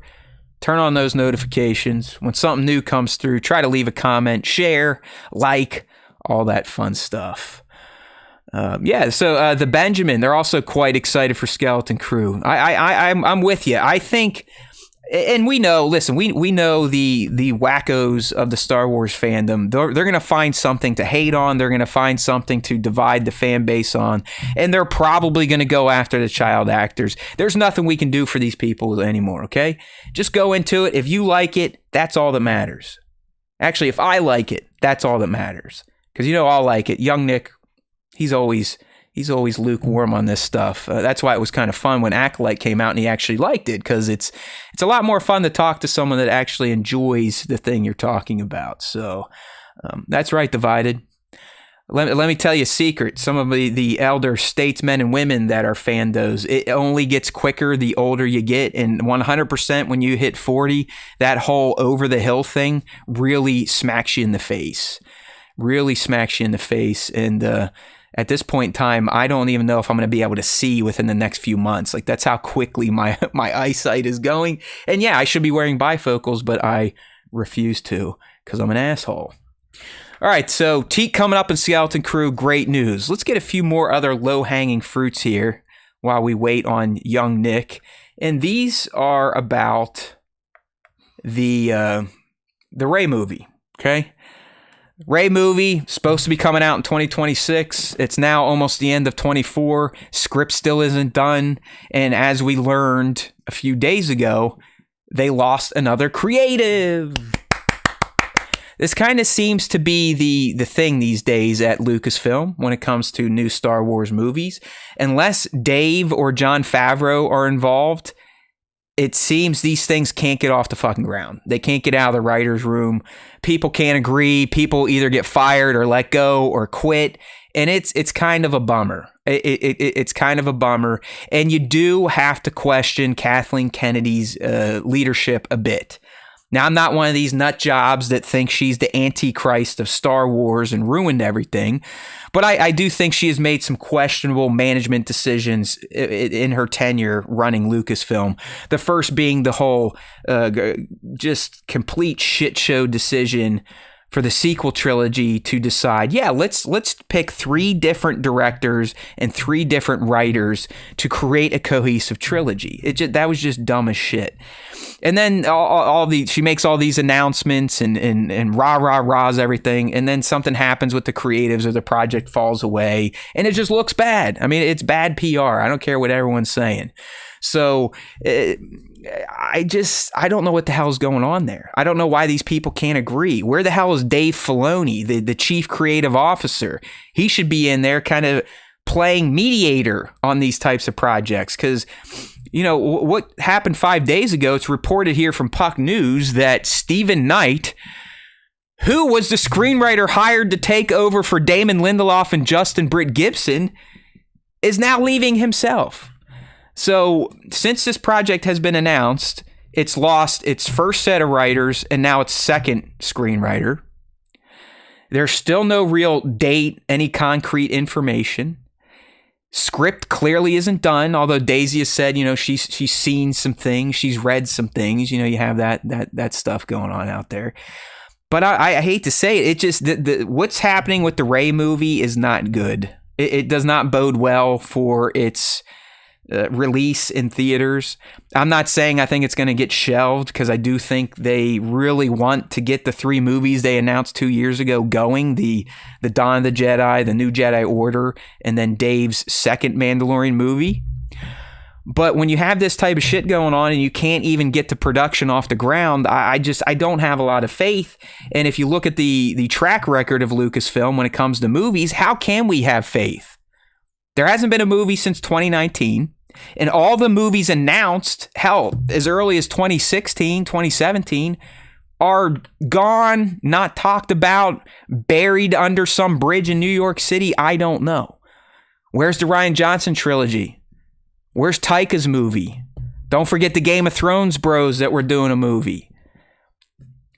turn on those notifications. When something new comes through, try to leave a comment, share, like, all that fun stuff. So the Benjamin, they're also quite excited for Skeleton Crew. I'm with you. I think, and we know, listen, we know the wackos of the Star Wars fandom. They're going to find something to hate on. They're going to find something to divide the fan base on. And they're probably going to go after the child actors. There's nothing we can do for these people anymore, okay? Just go into it. If you like it, that's all that matters. Actually, if I like it, that's all that matters. Because I'll like it. Young Nick, he's always lukewarm on this stuff. That's why it was kind of fun when Acolyte came out and he actually liked it, because it's a lot more fun to talk to someone that actually enjoys the thing you're talking about. So that's right, Divided. Let me tell you a secret. Some of the elder statesmen and women that are fandos, it only gets quicker the older you get. And 100% when you hit 40, that whole over the hill thing really smacks you in the face. And at this point in time, I don't even know if I'm going to be able to see within the next few months. Like, that's how quickly my eyesight is going. And yeah, I should be wearing bifocals, but I refuse to because I'm an asshole. All right, so Teek coming up in Skeleton Crew, great news. Let's get a few more other low-hanging fruits here while we wait on young Nick. And these are about the Rey movie. Okay, Rey movie supposed to be coming out in 2026. It's now almost the end of 24. Script still isn't done, and as we learned a few days ago, they lost another creative. This kind of seems to be the thing these days at Lucasfilm when it comes to new Star Wars movies. Unless Dave or Jon Favreau are involved, it seems these things can't get off the fucking ground. They can't get out of the writer's room. People can't agree. People either get fired or let go or quit. And it's kind of a bummer. It's kind of a bummer. And you do have to question Kathleen Kennedy's leadership a bit. Now, I'm not one of these nut jobs that think she's the Antichrist of Star Wars and ruined everything, but I do think she has made some questionable management decisions in her tenure running Lucasfilm. The first being the whole just complete shit show decision for the sequel trilogy to decide, yeah, let's pick 3 different directors and 3 different writers to create a cohesive trilogy. That was just dumb as shit. And then she makes all these announcements and rah-rah-rahs everything, and then something happens with the creatives or the project falls away, and it just looks bad. I mean, it's bad PR. I don't care what everyone's saying. So I don't know what the hell's going on there. I don't know why these people can't agree. Where the hell is Dave Filoni, the chief creative officer? He should be in there kind of playing mediator on these types of projects, because you know what happened 5 days ago. It's reported here from Puck News that Stephen Knight, who was the screenwriter hired to take over for Damon Lindelof and Justin Britt Gibson, is now leaving himself. So since this project has been announced, it's lost its first set of writers and now its second screenwriter. There's still no real date, any concrete information. Script clearly isn't done, although Daisy has said, you know, she's seen some things, she's read some things. You know, you have that stuff going on out there. But I hate to say it, just what's happening with the Rey movie is not good. It does not bode well for its release in theaters. I'm not saying I think it's going to get shelved, because I do think they really want to get the 3 movies they announced 2 years ago going, the Dawn of the Jedi, the New Jedi Order, and then Dave's second Mandalorian movie. But when you have this type of shit going on and you can't even get the production off the ground, I don't have a lot of faith. And if you look at the track record of Lucasfilm when it comes to movies, how can we have faith? There hasn't been a movie since 2019. And all the movies announced, hell, as early as 2016, 2017, are gone, not talked about, buried under some bridge in New York City. I don't know. Where's the Rian Johnson trilogy? Where's Taika's movie? Don't forget the Game of Thrones bros that were doing a movie.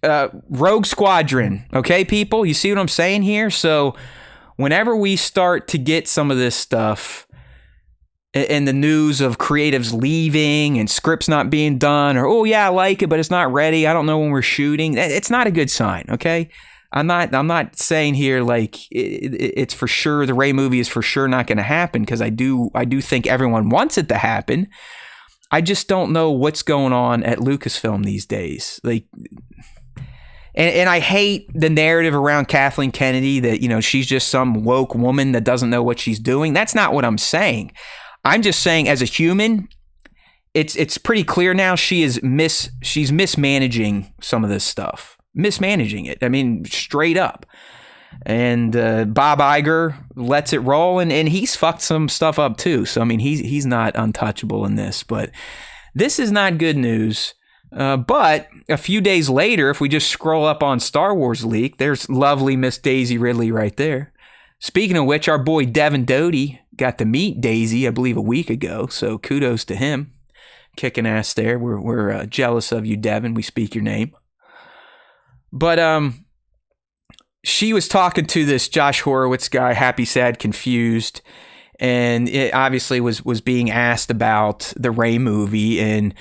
Rogue Squadron. Okay, people? You see what I'm saying here? So whenever we start to get some of this stuff and the news of creatives leaving and scripts not being done, or, oh yeah, I like it, but it's not ready, I don't know when we're shooting, it's not a good sign, okay? I'm not saying here like it's for sure, the Rey movie is for sure not going to happen, because I do think everyone wants it to happen. I just don't know what's going on at Lucasfilm these days. Like, and I hate the narrative around Kathleen Kennedy that, you know, she's just some woke woman that doesn't know what she's doing. That's not what I'm saying. I'm just saying, as a human, it's pretty clear now she's mismanaging some of this stuff. Mismanaging it. I mean, straight up. And Bob Iger lets it roll, and he's fucked some stuff up too. So, I mean, he's not untouchable in this. But this is not good news. But a few days later, if we just scroll up on Star Wars Leak, there's lovely Miss Daisy Ridley right there. Speaking of which, our boy Devin Doty got to meet Daisy, I believe, a week ago. So kudos to him. Kicking ass there. We're jealous of you, Devin. We speak your name. But she was talking to this Josh Horowitz guy, Happy, Sad, Confused. And it obviously was being asked about the Rey movie, and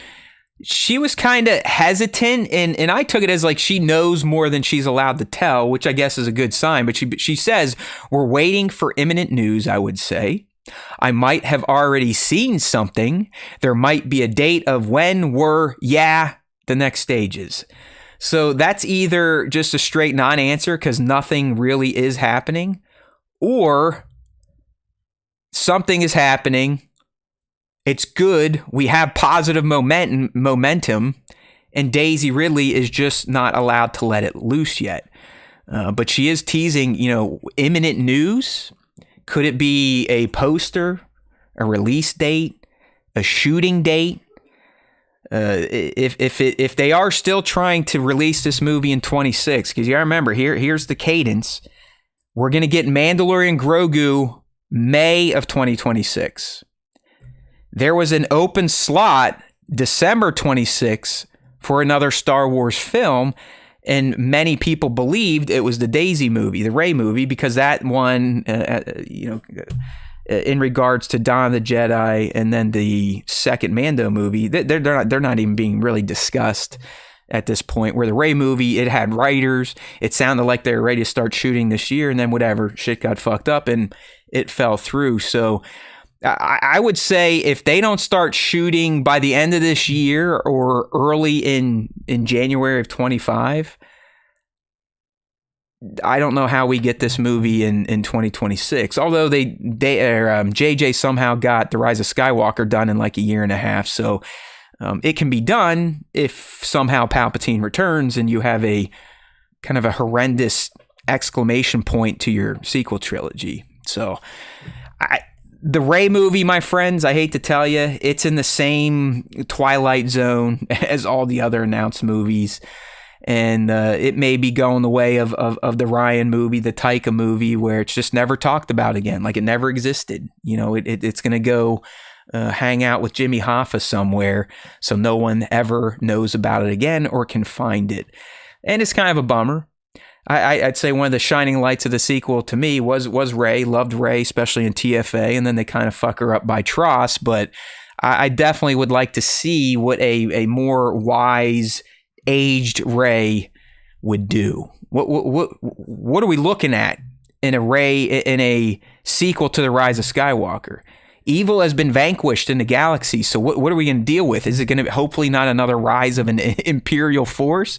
she was kind of hesitant, and I took it as like she knows more than she's allowed to tell, which I guess is a good sign. But she says, we're waiting for imminent news, I would say. I might have already seen something. There might be a date of when we're, the next stages. So that's either just a straight non-answer because nothing really is happening, or something is happening. It's good. We have positive momentum, and Daisy Ridley is just not allowed to let it loose yet. But she is teasing, imminent news. Could it be a poster, a release date, a shooting date? If they are still trying to release this movie in 26, because you gotta remember, here's the cadence. We're gonna get Mandalorian Grogu May of 2026. There was an open slot December 26 for another Star Wars film, and many people believed it was the Daisy movie, the Rey movie, because that one, in regards to Dawn of the Jedi and then the second Mando movie, they're not even being really discussed at this point. Where the Rey movie, it had writers, it sounded like they were ready to start shooting this year, and then whatever, shit got fucked up and it fell through. So I would say if they don't start shooting by the end of this year or early in January of 25, I don't know how we get this movie in 2026. Although JJ somehow got The Rise of Skywalker done in like a year and a half. So it can be done if somehow Palpatine returns and you have a kind of a horrendous exclamation point to your sequel trilogy. So the Rey movie, my friends, I hate to tell you, it's in the same Twilight Zone as all the other announced movies. And it may be going the way of the Ryan movie, the Taika movie, where it's just never talked about again, like it never existed. It's going to go hang out with Jimmy Hoffa somewhere, so no one ever knows about it again or can find it. And it's kind of a bummer. I'd say one of the shining lights of the sequel to me was Rey. Loved Rey, especially in TFA, and then they kind of fuck her up by Tross. But I definitely would like to see what a more wise, aged Rey would do. What are we looking at in a sequel to The Rise of Skywalker? Evil has been vanquished in the galaxy, so what are we going to deal with? Is it going to hopefully not another rise of an imperial force?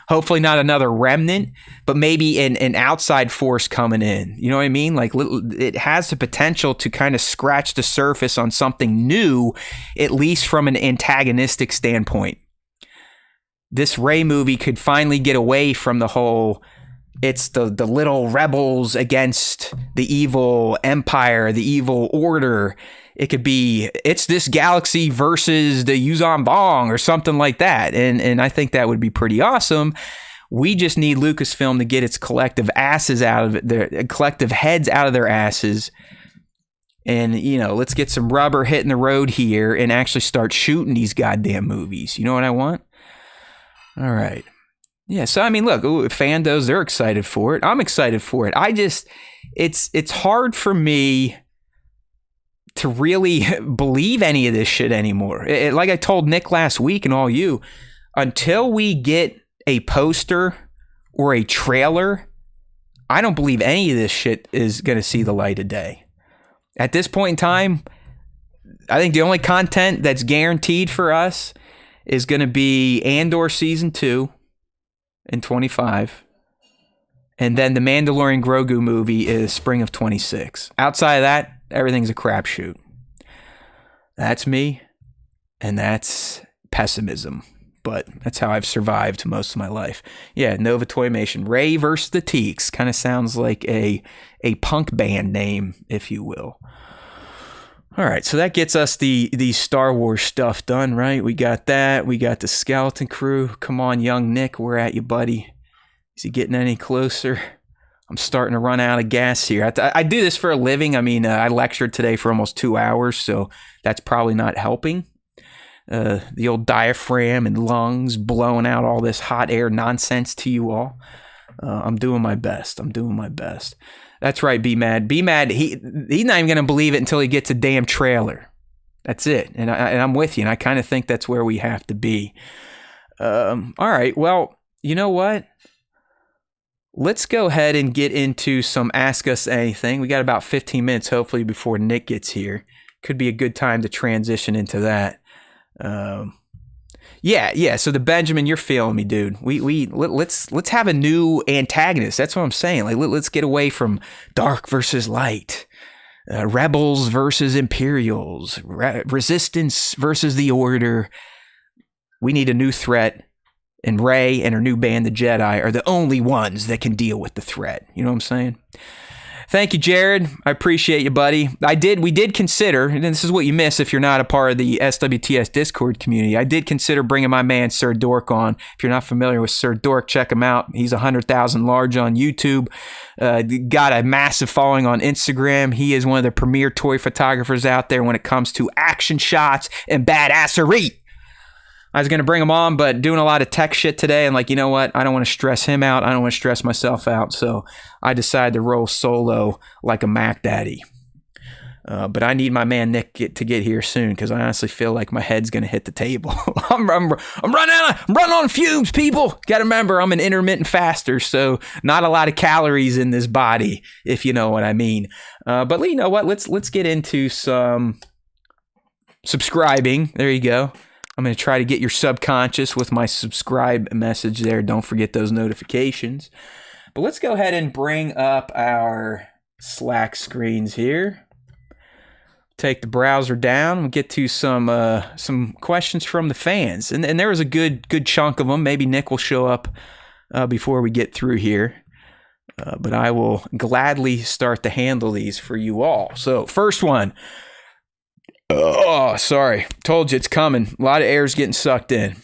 Hopefully not another remnant, but maybe an outside force coming in. You know what I mean? Like it has the potential to kind of scratch the surface on something new, at least from an antagonistic standpoint. This Rey movie could finally get away from the whole, it's the little rebels against the evil empire, the evil order. It could be, it's this galaxy versus the Yuuzhan Vong or something like that. And I think that would be pretty awesome. We just need Lucasfilm to get its collective asses out of it, their collective heads out of their asses. And, let's get some rubber hitting the road here and actually start shooting these goddamn movies. You know what I want? All right. Yeah, so I mean, look, fandos, they're excited for it. I'm excited for it. It's hard for me to really believe any of this shit anymore. Like I told Nick last week and all you, until we get a poster or a trailer, I don't believe any of this shit is going to see the light of day. At this point in time, I think the only content that's guaranteed for us is going to be Andor Season 2 in 25. And then the Mandalorian Grogu movie is spring of 26. Outside of that, everything's a crapshoot. That's me, and that's pessimism. But that's how I've survived most of my life. Yeah, Nova Toymation. Rey versus the Teeks. Kind of sounds like a punk band name, if you will. All right, so that gets us the Star Wars stuff done, right? We got that. We got the Skeleton Crew. Come on, young Nick, we're at you, buddy. Is he getting any closer? I'm starting to run out of gas here. I do this for a living. I mean, I lectured today for almost 2 hours, so that's probably not helping. The old diaphragm and lungs blowing out all this hot air nonsense to you all. I'm doing my best. That's right, B-Mad. B-Mad, he's not even going to believe it until he gets a damn trailer. That's it. And I'm with you, and I kind of think that's where we have to be. All right, well, you know what? Let's go ahead and get into some Ask Us Anything. We got about 15 minutes, hopefully, before Nick gets here. Could be a good time to transition into that. Yeah. So the Benjamin, you're feeling me, dude. Let's have a new antagonist. That's what I'm saying. Like, let's get away from dark versus light, rebels versus Imperials, resistance versus the Order. We need a new threat, and Rey and her new band, the Jedi, are the only ones that can deal with the threat. You know what I'm saying? Thank you, Jared. I appreciate you, buddy. We did consider, and this is what you miss if you're not a part of the SWTS Discord community, I did consider bringing my man Sir Dork on. If you're not familiar with Sir Dork, check him out. He's 100,000 large on YouTube. Got a massive following on Instagram. He is one of the premier toy photographers out there when it comes to action shots and badassery. I was going to bring him on, but doing a lot of tech shit today. And like, you know what? I don't want to stress him out. I don't want to stress myself out. So I decided to roll solo like a Mac Daddy. But I need my man Nick to get here soon because I honestly feel like my head's going to hit the table. I'm running on fumes, people. Got to remember, I'm an intermittent faster, so not a lot of calories in this body, if you know what I mean. But you know what? Let's get into some subscribing. There you go. I'm going to try to get your subconscious with my subscribe message there. Don't forget those notifications. But let's go ahead and bring up our Slack screens here. Take the browser down and get to some questions from the fans. And there was a good chunk of them. Maybe Nick will show up before we get through here. But I will gladly start to handle these for you all. So first one. Oh, sorry. Told you it's coming. A lot of air's getting sucked in.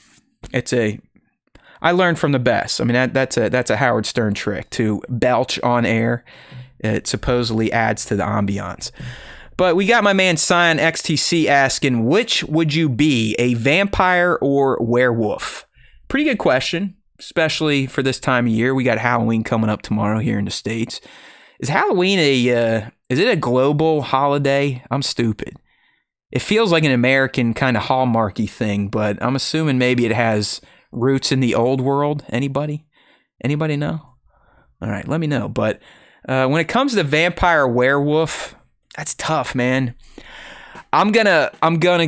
I learned from the best. I mean, that's a Howard Stern trick to belch on air. It supposedly adds to the ambiance. But we got my man Cyan XTC asking, which would you be, a vampire or werewolf? Pretty good question, especially for this time of year. We got Halloween coming up tomorrow here in the States. Is Halloween is it a global holiday? I'm stupid. It feels like an American kind of hallmarky thing, but I'm assuming maybe it has roots in the old world. Anybody know? All right, let me know. But when it comes to vampire werewolf, that's tough, man. I'm gonna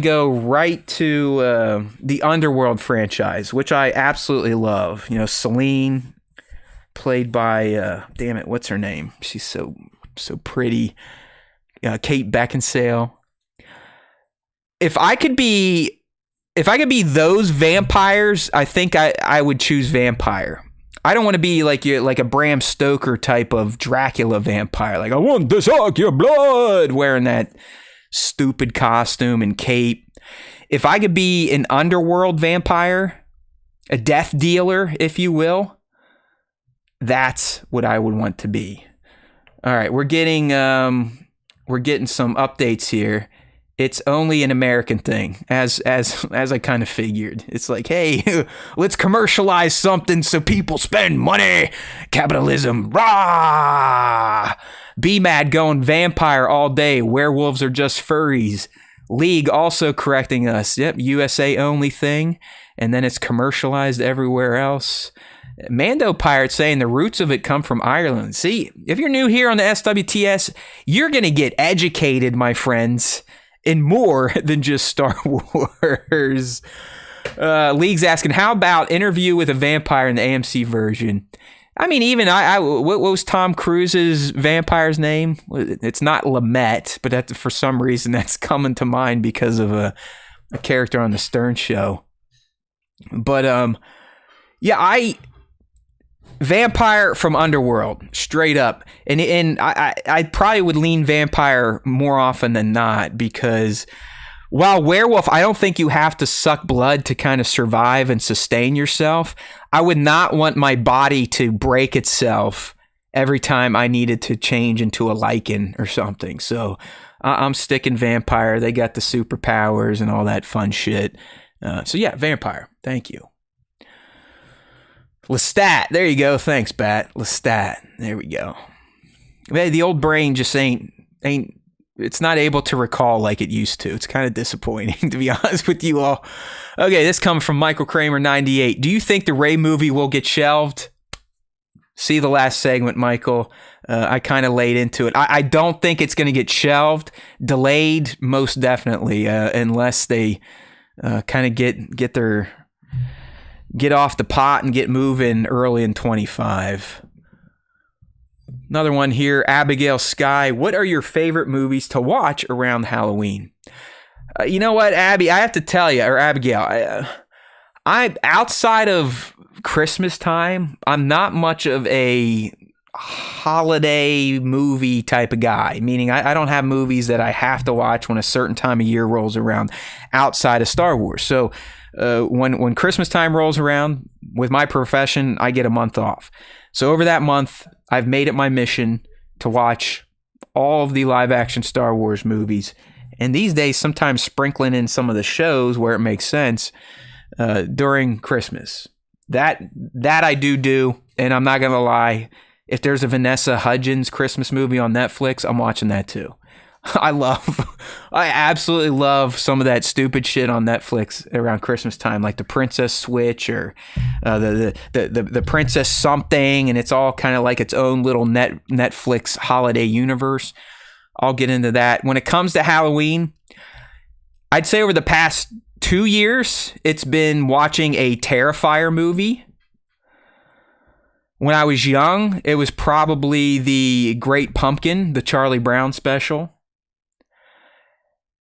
go right to the Underworld franchise, which I absolutely love. You know, Selene, played by damn it, what's her name? She's so pretty. Kate Beckinsale. If I could be those vampires, I think I would choose vampire. I don't want to be like a Bram Stoker type of Dracula vampire. Like, I want to suck your blood, wearing that stupid costume and cape. If I could be an underworld vampire, a death dealer, if you will, that's what I would want to be. All right, we're getting some updates here. It's only an American thing, as I kind of figured. It's like, hey, let's commercialize something so people spend money. Capitalism, rah! B-Mad going vampire all day. Werewolves are just furries. League also correcting us. Yep, USA only thing. And then it's commercialized everywhere else. Mando Pirate saying the roots of it come from Ireland. See, if you're new here on the SWTS, you're going to get educated, my friends. In more than just Star Wars. League's asking, how about Interview with a Vampire in the AMC version? I mean, even what was Tom Cruise's vampire's name? It's not Lamette, but for some reason that's coming to mind because of a character on the Stern Show. But vampire from Underworld, straight up. And I probably would lean vampire more often than not, because while werewolf, I don't think you have to suck blood to kind of survive and sustain yourself. I would not want my body to break itself every time I needed to change into a lichen or something. So I'm sticking vampire. They got the superpowers and all that fun shit. So yeah, vampire. Thank you. Lestat, there you go. Thanks, Bat. Lestat, there we go. Man, the old brain just ain't. It's not able to recall like it used to. It's kind of disappointing, to be honest with you all. Okay, this comes from Michael Kramer 98. Do you think the Rey movie will get shelved? See the last segment, Michael. I kind of laid into it. I don't think it's going to get shelved. Delayed, most definitely, unless they kind of get their get off the pot and get moving early in 25. Another one here, Abigail Sky. What are your favorite movies to watch around Halloween? You know what, Abby? I have to tell you, or Abigail, I outside of Christmas time, I'm not much of a holiday movie type of guy, meaning I don't have movies that I have to watch when a certain time of year rolls around outside of Star Wars. So when Christmas time rolls around, with my profession, I get a month off. So over that month, I've made it my mission to watch all of the live action Star Wars movies. And these days, sometimes sprinkling in some of the shows where it makes sense during Christmas. That I do. And I'm not going to lie. If there's a Vanessa Hudgens Christmas movie on Netflix, I'm watching that too. I absolutely love some of that stupid shit on Netflix around Christmas time, like the Princess Switch or the Princess something, and it's all kind of like its own little Netflix holiday universe. I'll get into that. When it comes to Halloween, I'd say over the past 2 years, it's been watching a Terrifier movie. When I was young, it was probably The Great Pumpkin, the Charlie Brown special.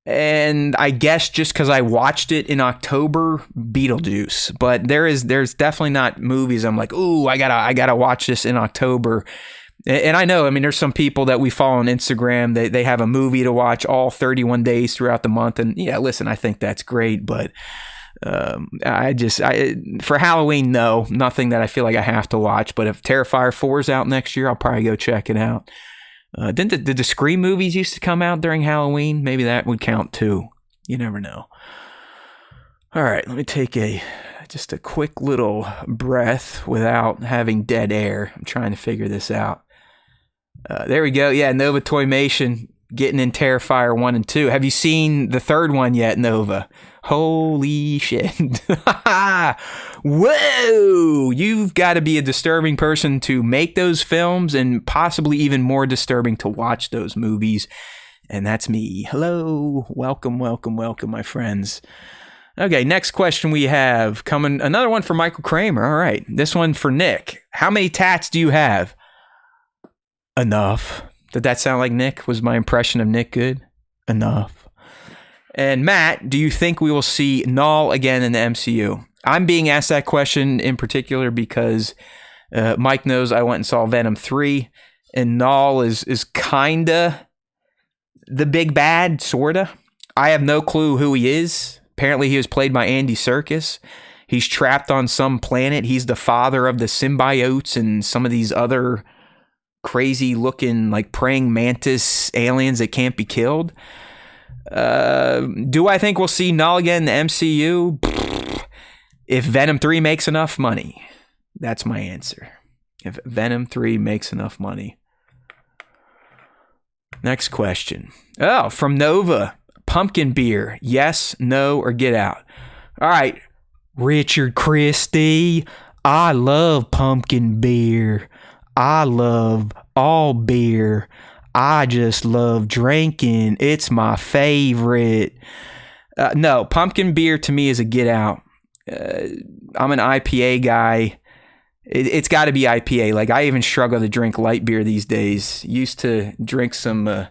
And I guess just because I watched it in October, Beetlejuice. But there's definitely not movies I'm like, ooh, I gotta watch this in October. And I know, I mean, there's some people that we follow on Instagram, they have a movie to watch all 31 days throughout the month. And yeah, listen, I think that's great. But for Halloween, no, nothing that I feel like I have to watch. But if Terrifier 4 is out next year, I'll probably go check it out. Did the Scream movies used to come out during Halloween? Maybe that would count too. You never know. All right, let me take just a quick little breath without having dead air. I'm trying to figure this out. There we go. Yeah, Nova Toymation getting in Terrifier 1 and 2. Have you seen the third one yet, Nova? Holy shit. Whoa! You've got to be a disturbing person to make those films and possibly even more disturbing to watch those movies. And that's me. Hello. Welcome, my friends. Okay, next question we have coming. Another one for Michael Kramer. All right. This one for Nick. How many tats do you have? Enough. Did that sound like Nick? Was my impression of Nick good? Enough. And Matt, do you think we will see Null again in the MCU? I'm being asked that question in particular because Mike knows I went and saw Venom 3, and Null is kinda the big bad, sorta. I have no clue who he is. Apparently he was played by Andy Serkis. He's trapped on some planet. He's the father of the symbiotes and some of these other crazy looking like praying mantis aliens that can't be killed. Do I think we'll see Null again in the MCU? If Venom 3 makes enough money. That's my answer. If Venom 3 makes enough money. Next question. Oh, from Nova. Pumpkin beer. Yes, no, or get out. All right. Richard Christie. I love pumpkin beer. I love all beer. I just love drinking. It's my favorite. No, pumpkin beer to me is a get out. I'm an IPA guy. It's got to be IPA. Like, I even struggle to drink light beer these days. Used to drink some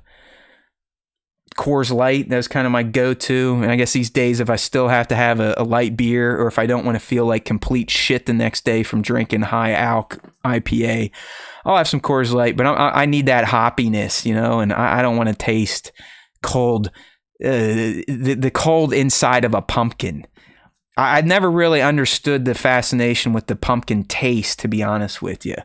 Coors Light. That was kind of my go-to. And I guess these days, if I still have to have a light beer, or if I don't want to feel like complete shit the next day from drinking high alc IPA, I'll have some Coors Light. But I need that hoppiness, you know, and I don't want to taste cold, the cold inside of a pumpkin. I've never really understood the fascination with the pumpkin taste, to be honest with you.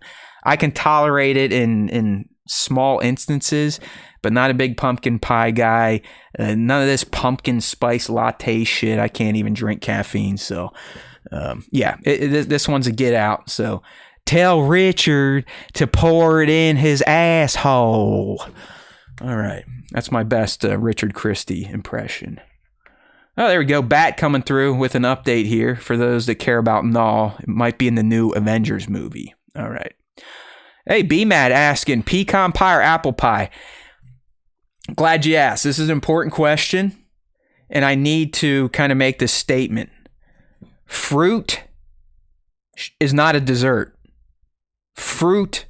I can tolerate it in small instances, but not a big pumpkin pie guy. None of this pumpkin spice latte shit. I can't even drink caffeine. So, this one's a get out. So, tell Richard to pour it in his asshole. All right. That's my best Richard Christie impression. Oh, there we go. Bat coming through with an update here for those that care about Null. It might be in the new Avengers movie. All right. Hey, B-Mad asking, pecan pie or apple pie? Glad you asked. This is an important question, and I need to kind of make this statement. Fruit is not a dessert. Fruit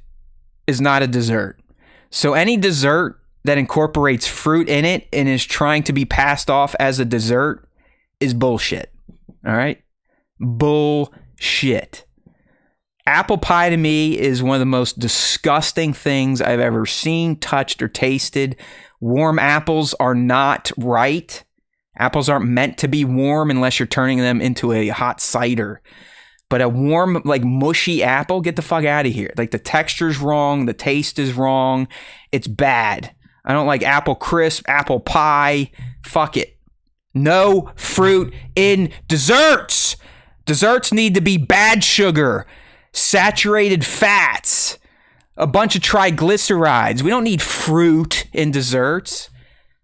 is not a dessert. So any dessert that incorporates fruit in it and is trying to be passed off as a dessert is bullshit. All right? Bullshit. Apple pie to me is one of the most disgusting things I've ever seen, touched, or tasted. Warm apples are not right. Apples aren't meant to be warm unless you're turning them into a hot cider. But a warm, like mushy apple, get the fuck out of here. Like the texture's wrong, the taste is wrong. It's bad. I don't like apple crisp, apple pie. Fuck it. No fruit in desserts. Desserts need to be bad sugar, saturated fats, a bunch of triglycerides. We don't need fruit in desserts.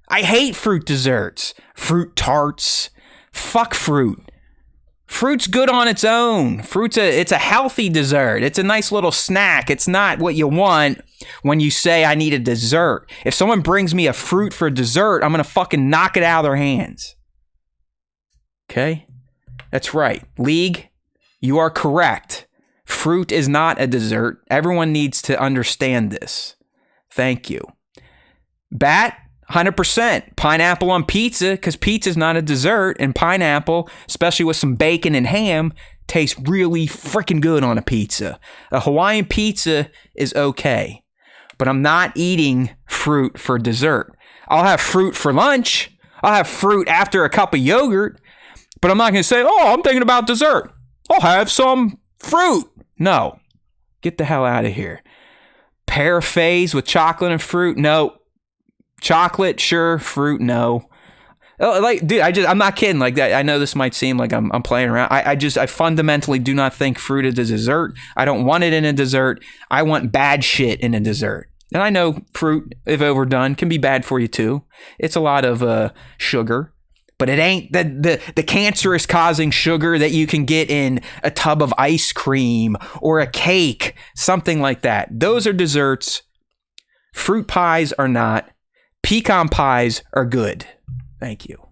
I hate fruit desserts. Fruit tarts. Fuck fruit. Fruit's good on its own. It's a healthy dessert. It's a nice little snack. It's not what you want when you say I need a dessert. If someone brings me a fruit for dessert, I'm going to fucking knock it out of their hands. Okay? That's right. League, you are correct. Fruit is not a dessert. Everyone needs to understand this. Thank you. Bat, 100%. Pineapple on pizza, because pizza's not a dessert, and pineapple, especially with some bacon and ham, tastes really freaking good on a pizza. A Hawaiian pizza is okay, but I'm not eating fruit for dessert. I'll have fruit for lunch. I'll have fruit after a cup of yogurt, but I'm not going to say, oh, I'm thinking about dessert. I'll have some fruit. No. Get the hell out of here. Parfaits with chocolate and fruit? No. Chocolate, sure. Fruit, no. Like, dude, I'm not kidding. Like that, I know this might seem like I'm playing around. I fundamentally do not think fruit is a dessert. I don't want it in a dessert. I want bad shit in a dessert. And I know fruit, if overdone, can be bad for you too. It's a lot of sugar, but it ain't the cancerous causing sugar that you can get in a tub of ice cream or a cake, something like that. Those are desserts. Fruit pies are not. Pecan pies are good. Thank you.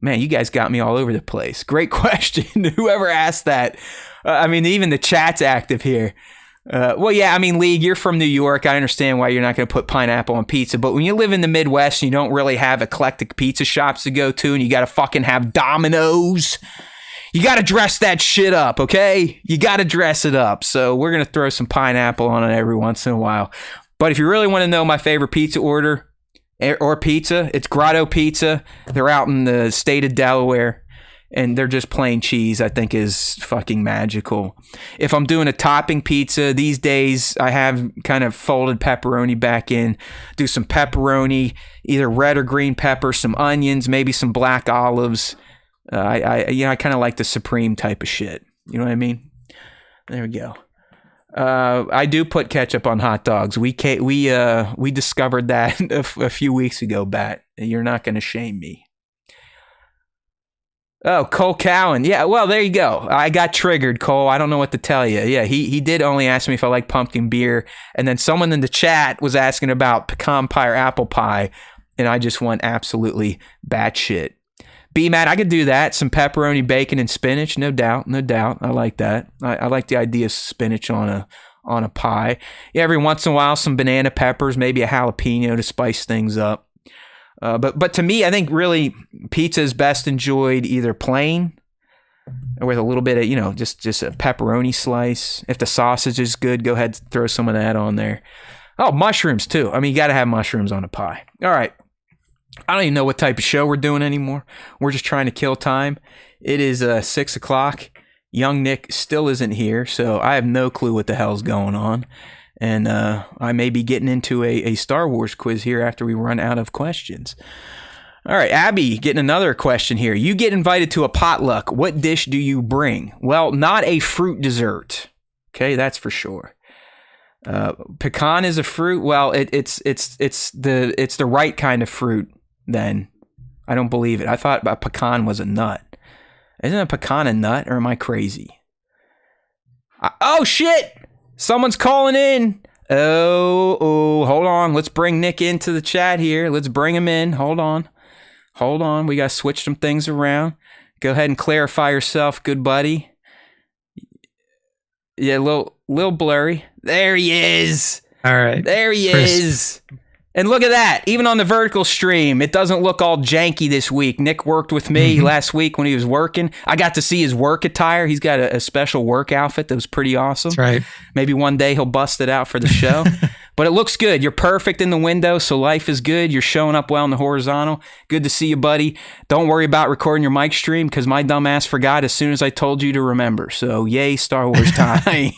Man, you guys got me all over the place. Great question. Whoever asked that. I mean, even the chat's active here. Well, yeah, I mean, League, you're from New York. I understand why you're not going to put pineapple on pizza. But when you live in the Midwest and you don't really have eclectic pizza shops to go to and you got to fucking have Domino's, you got to dress that shit up, okay? You got to dress it up. So we're going to throw some pineapple on it every once in a while. But if you really want to know my favorite pizza order, or pizza, it's Grotto Pizza. They're out in the state of Delaware, and they're just plain cheese. I think is fucking magical. If I'm doing a topping pizza these days, I have kind of folded pepperoni back in. Do some pepperoni, either red or green pepper, some onions, maybe some black olives. I kind of like the supreme type of shit. You know what I mean? There we go. I do put ketchup on hot dogs. We discovered that a few weeks ago, Bat. You're not going to shame me. Oh, Cole Cowan. Yeah, well, there you go. I got triggered, Cole. I don't know what to tell you. Yeah, he did only ask me if I like pumpkin beer. And then someone in the chat was asking about pecan pie or apple pie. And I just went absolutely batshit. B-Matt, I could do that. Some pepperoni, bacon, and spinach. No doubt. I like that. I like the idea of spinach on a pie. Yeah, every once in a while, some banana peppers, maybe a jalapeno to spice things up. But to me, I think really pizza is best enjoyed either plain or with a little bit of, just a pepperoni slice. If the sausage is good, go ahead and throw some of that on there. Oh, mushrooms too. I mean, you got to have mushrooms on a pie. All right. I don't even know what type of show we're doing anymore. We're just trying to kill time. It is 6 o'clock. Young Nick still isn't here, so I have no clue what the hell's going on. And I may be getting into a Star Wars quiz here after we run out of questions. All right, Abby, getting another question here. You get invited to a potluck. What dish do you bring? Well, not a fruit dessert. Okay, that's for sure. Pecan is a fruit. Well, it's the right kind of fruit. Then I don't believe it. I thought a pecan was a nut. Isn't a pecan a nut, or am I crazy? Oh shit! Someone's calling in. Oh, hold on. Let's bring Nick into the chat here. Let's bring him in. Hold on. We gotta switch some things around. Go ahead and clarify yourself, good buddy. Yeah, little blurry. There he is. All right. There he is. And look at that. Even on the vertical stream, it doesn't look all janky this week. Nick worked with me last week when he was working. I got to see his work attire. He's got a special work outfit that was pretty awesome. That's right. Maybe one day he'll bust it out for the show. But it looks good. You're perfect in the window, so life is good. You're showing up well in the horizontal. Good to see you, buddy. Don't worry about recording your mic stream because my dumb ass forgot as soon as I told you to remember. So yay, Star Wars time.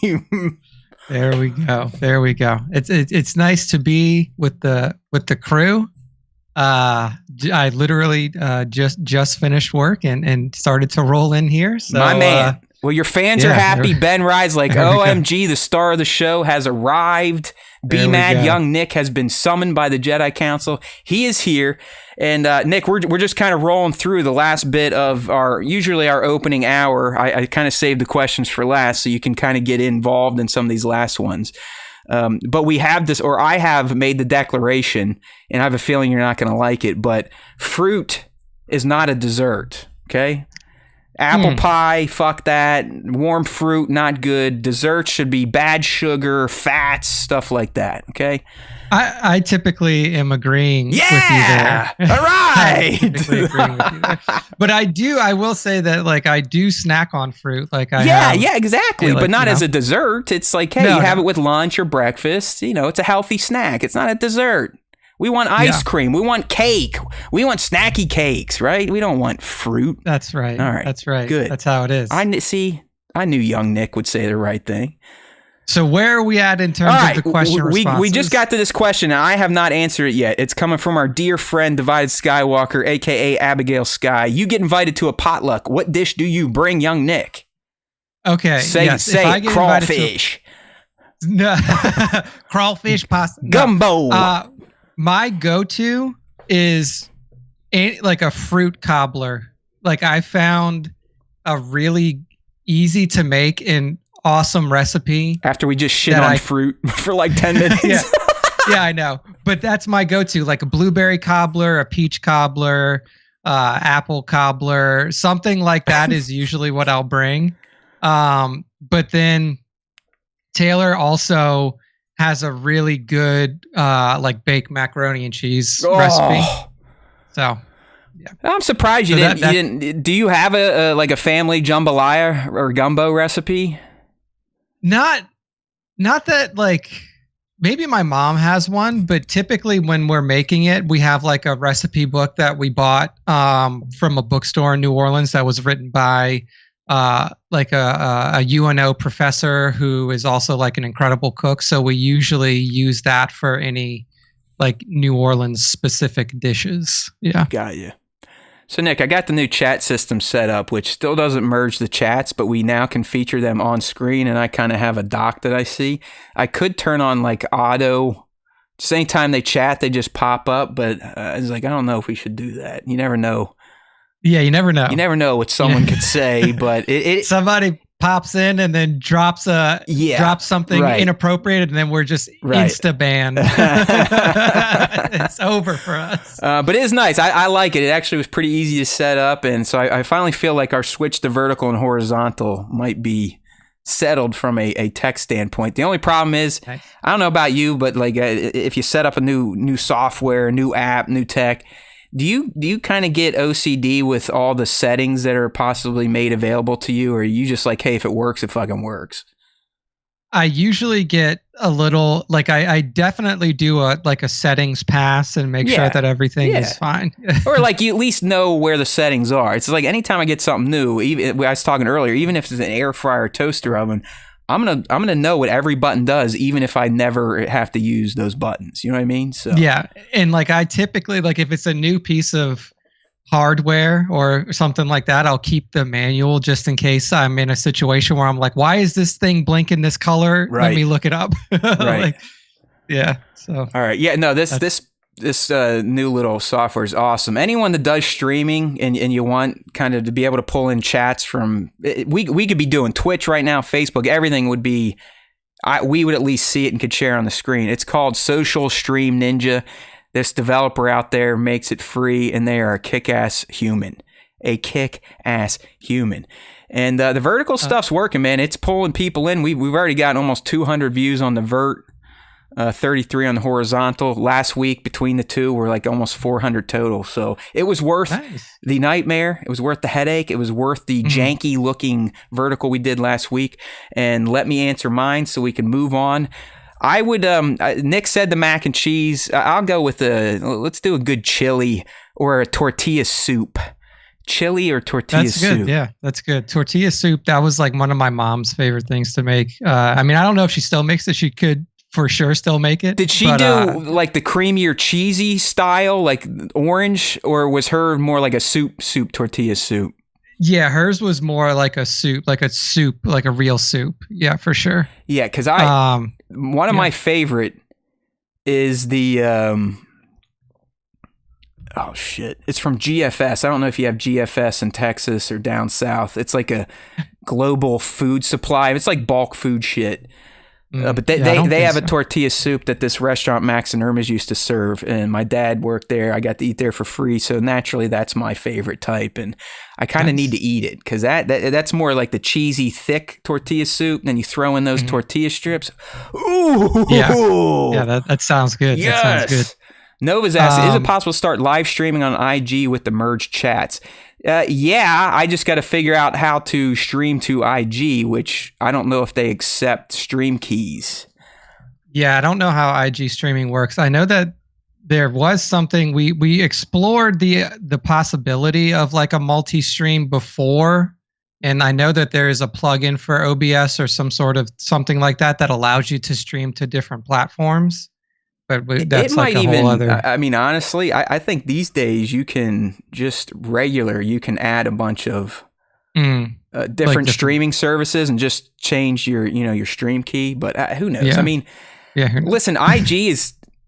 There we go. There we go. It's nice to be with the crew. I literally just finished work and started to roll in here. So, my man. Well, your fans are happy. Ben Ride's like, OMG, the star of the show has arrived. Be mad, young Nick has been summoned by the Jedi Council. He is here. And Nick, we're just kind of rolling through the last bit of usually our opening hour. I kind of saved the questions for last so you can kind of get involved in some of these last ones. But we have this, or I have made the declaration, and I have a feeling you're not going to like it, but fruit is not a dessert, okay? Apple pie, fuck that. Warm fruit, not good. Desserts should be bad sugar, fats, stuff like that, okay? I typically am agreeing with you there. All right. Typically agreeing with you there. But I will say that like I do snack on fruit. Like exactly. But not as a dessert. It's like, hey, you have it with lunch or breakfast. You know, it's a healthy snack. It's not a dessert. We want ice cream. We want cake. We want snacky cakes, right? We don't want fruit. That's right. All right. That's right. Good. That's how it is. I knew young Nick would say the right thing. So where are we at in terms of the question responses? We just got to this question, and I have not answered it yet. It's coming from our dear friend, Divided Skywalker, a.k.a. Abigail Sky. You get invited to a potluck. What dish do you bring young Nick? Okay. Say it, crawfish. Crawfish pasta. Gumbo. My go-to is like a fruit cobbler. Like I found a really easy to make and awesome recipe. After we just shit on fruit for like 10 minutes. Yeah, I know. But that's my go-to, like a blueberry cobbler, a peach cobbler, apple cobbler, something like that is usually what I'll bring. But then Taylor also has a really good like baked macaroni and cheese recipe. So yeah. I'm surprised you didn't. Do you have a family jambalaya or gumbo recipe? Not that like maybe my mom has one, but typically when we're making it, we have like a recipe book that we bought from a bookstore in New Orleans that was written by like a UNO professor who is also like an incredible cook. So we usually use that for any like New Orleans specific dishes. Yeah. Got you. So Nick, I got the new chat system set up, which still doesn't merge the chats, but we now can feature them on screen, and I kind of have a doc that I see. I could turn on like auto, just anytime they chat, they just pop up, but I was like, I don't know if we should do that. You never know. Yeah, you never know. You never know what someone could say, but it somebody pops in and then drops something inappropriate, and then we're just insta banned. It's over for us. But it is nice. I like it. It actually was pretty easy to set up, and so I finally feel like our switch to vertical and horizontal might be settled from a tech standpoint. The only problem is, I don't know about you, but like if you set up a new software, new app, new tech, do you kind of get OCD with all the settings that are possibly made available to you, or are you just like, hey, if it works, it fucking works? I usually get a little like I definitely do a settings pass and make sure that everything is fine. Or like you at least know where the settings are. It's like anytime I get something new, even I was talking earlier, even if it's an air fryer or toaster oven, I'm gonna know what every button does, even if I never have to use those buttons. You know what I mean? So yeah, and like I typically like if it's a new piece of hardware or something like that, I'll keep the manual just in case I'm in a situation where I'm like, why is this thing blinking this color? Right. Let me look it up. Right. Yeah. So all right. Yeah. No. This new little software is awesome. Anyone that does streaming and you want kind of to be able to pull in chats from, we could be doing Twitch right now, Facebook, everything would be, we would at least see it and could share on the screen. It's called Social Stream Ninja. This developer out there makes it free, and they are a kick-ass human. a kick-ass human. And the vertical stuff's working, man. It's pulling people in. We've already gotten almost 200 views on the vert, 33 on the horizontal. Last week between the two, we're like almost 400 total. So it was worth the nightmare. It was worth the headache. It was worth the janky looking vertical we did last week. And let me answer mine so we can move on. I would, Nick said the mac and cheese. I'll go with let's do a good chili or a tortilla soup. Chili or tortilla soup. That's good. Yeah, that's good. Tortilla soup. That was like one of my mom's favorite things to make. I mean, I don't know if she still makes it. She could for sure still make it. Did she do like the creamier cheesy style, like orange, or was her more like a soup tortilla soup? Yeah, hers was more like a soup, like a real soup. Yeah, for sure. Yeah, because one of my favorite is the oh shit, it's from GFS. I don't know if you have GFS in Texas or down south. It's like a global food supply. It's like bulk food shit. But they have a tortilla soup that this restaurant Max and Irma's used to serve, and my dad worked there. I got to eat there for free, so naturally that's my favorite type, and I kind of need to eat it because that's more like the cheesy, thick tortilla soup. Then you throw in those tortilla strips. Ooh, yeah, that sounds good. Yes. That sounds good. Nova's asking, is it possible to start live streaming on IG with the merged chats? Yeah, I just got to figure out how to stream to IG, which I don't know if they accept stream keys. Yeah, I don't know how IG streaming works. I know that there was something we explored the possibility of like a multi-stream before, and I know that there is a plugin for OBS or some sort of something like that allows you to stream to different platforms. But that's like a whole other. I mean, honestly, I think these days you can you can add a bunch of different streaming services and just change your stream key. But who knows? Yeah. I mean, listen, IG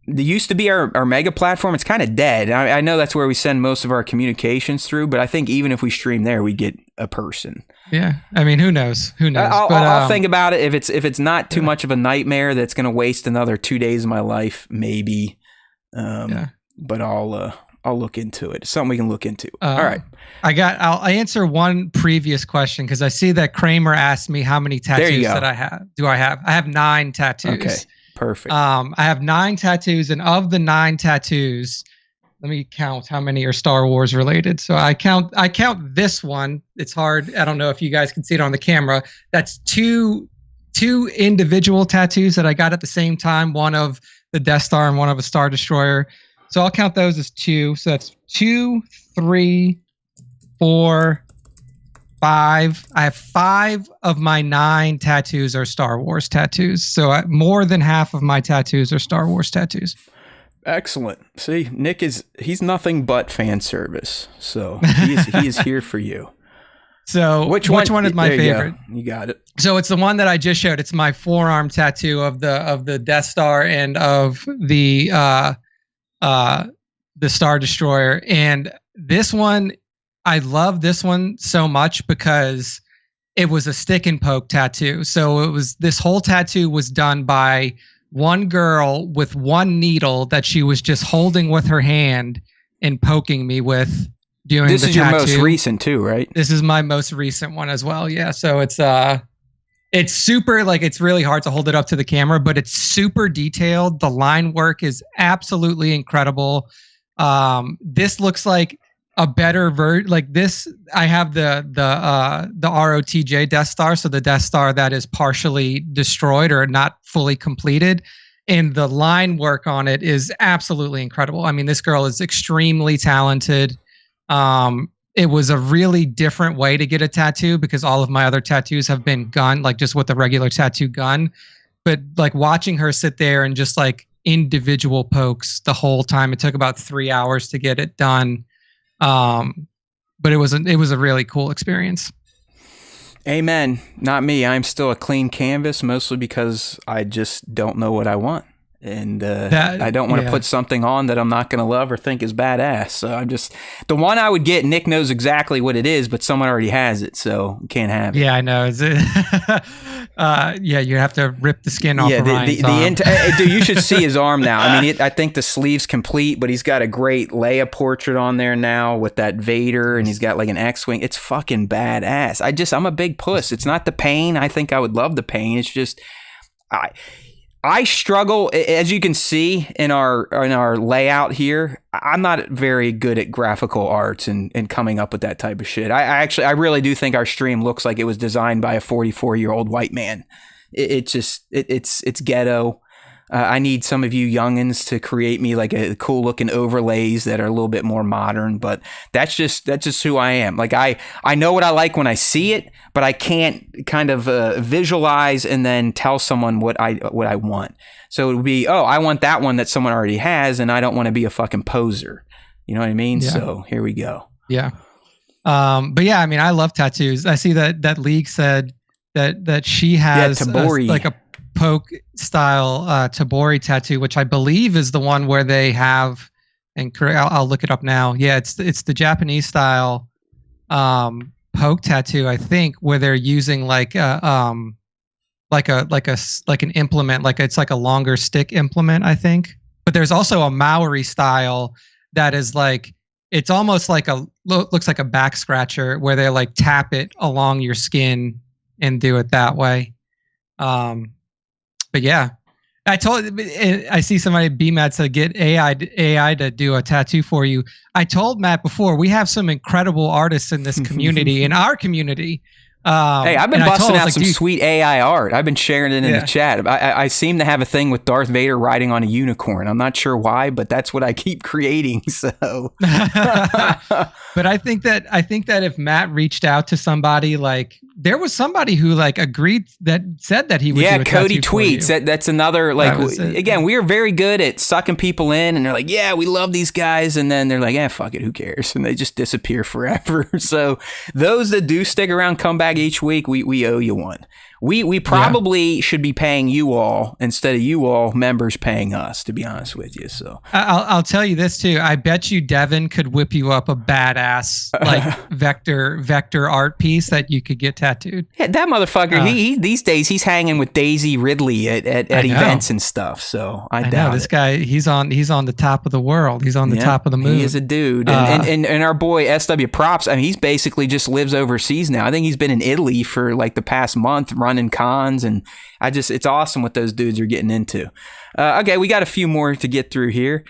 used to be our mega platform. It's kind of dead. I know that's where we send most of our communications through, but I think even if we stream there, we get a person. Yeah, I mean, who knows? I'll think about it. If it's not too much of a nightmare that's going to waste another 2 days of my life, maybe. But I'll look into it. It's something we can look into. All right. I'll answer one previous question because I see that Kramer asked me how many tattoos that I have. I have 9 tattoos. Okay, perfect. I have 9 tattoos, and of the 9 tattoos, let me count how many are Star Wars related. So I count this one. It's hard. I don't know if you guys can see it on the camera. That's two individual tattoos that I got at the same time. One of the Death Star and one of a Star Destroyer. So I'll count those as 2. So that's 2, 3, 4, 5. I have 5 of my 9 tattoos are Star Wars tattoos. So more than half of my tattoos are Star Wars tattoos. Excellent. See, Nick he's nothing but fan service. So he is here for you. So which one is my favorite? You got it. So it's the one that I just showed. It's my forearm tattoo of the Death Star and of the Star Destroyer. And this one, I love this one so much because it was a stick and poke tattoo. So this whole tattoo was done by one girl with one needle that she was just holding with her hand and poking me with doing the tattoo. This is your most recent too, right? This is my most recent one as well. Yeah. So it's super, like, it's really hard to hold it up to the camera, but it's super detailed. The line work is absolutely incredible. This looks like a better like this. I have the ROTJ Death Star, so the Death Star that is partially destroyed or not fully completed, and the line work on it is absolutely incredible. I mean, this girl is extremely talented. It was a really different way to get a tattoo because all of my other tattoos have been gun, like just with the regular tattoo gun, but like watching her sit there and just like individual pokes the whole time. It took about 3 hours to get it done. But it was a really cool experience. Amen. Not me. I'm still a clean canvas, mostly because I just don't know what I want. And I don't want to put something on that I'm not going to love or think is badass. So I'm just, the one I would get, Nick knows exactly what it is, but someone already has it, so you can't have it. Yeah, I know. Is it? You have to rip the skin off of Ryan's arm. Dude, you should see his arm now. I mean, I think the sleeve's complete, but he's got a great Leia portrait on there now with that Vader, and he's got like an X-Wing. It's fucking badass. I'm a big puss. It's not the pain. I think I would love the pain. It's just, I struggle, as you can see in our layout here. I'm not very good at graphical arts and coming up with that type of shit. I really do think our stream looks like it was designed by a 44-year-old white man. It's ghetto. I need some of you youngins to create me like a cool looking overlays that are a little bit more modern, but that's just who I am. Like I know what I like when I see it, but I can't kind of visualize and then tell someone what I want. So it would be, I want that one that someone already has, and I don't want to be a fucking poser. You know what I mean? Yeah. So here we go. Yeah. But yeah, I mean, I love tattoos. I see that League said that she has like a poke style Tabori tattoo, which I believe is the one where they have, and I'll look it up now. Yeah, it's the Japanese style poke tattoo, I think, where they're using like an implement, it's like a longer stick implement, I think. But there's also a Maori style that is like, it's almost like looks like a back scratcher where they like tap it along your skin and do it that way. But yeah, I see somebody, BMAT said, get AI to do a tattoo for you. I told Matt before, we have some incredible artists in this community, in our community. Hey, I've been busting out some sweet AI art. I've been sharing it in the chat. I seem to have a thing with Darth Vader riding on a unicorn. I'm not sure why, but that's what I keep creating. So, but I think that if Matt reached out to somebody, like there was somebody who like agreed that said that he would. Yeah, do a Cody tattoo tweets. for you. That's another like. Again, we are very good at sucking people in, and they're like, "Yeah, we love these guys," and then they're like, "Yeah, fuck it, who cares?" And they just disappear forever. So those that do stick around, come back each week, we owe you one. We probably should be paying you all instead of you all members paying us, to be honest with you. So I'll tell you this too. I bet you Devin could whip you up a badass like vector art piece that you could get tattooed. Yeah, that motherfucker. He these days he's hanging with Daisy Ridley at events and stuff. So I doubt this guy. He's on the top of the world. He's on the top of the moon. He is a dude. And our boy SW Props. I mean, he's basically just lives overseas now. I think he's been in Italy for like the past month running cons, and it's awesome what those dudes are getting into. Okay, we got a few more to get through here.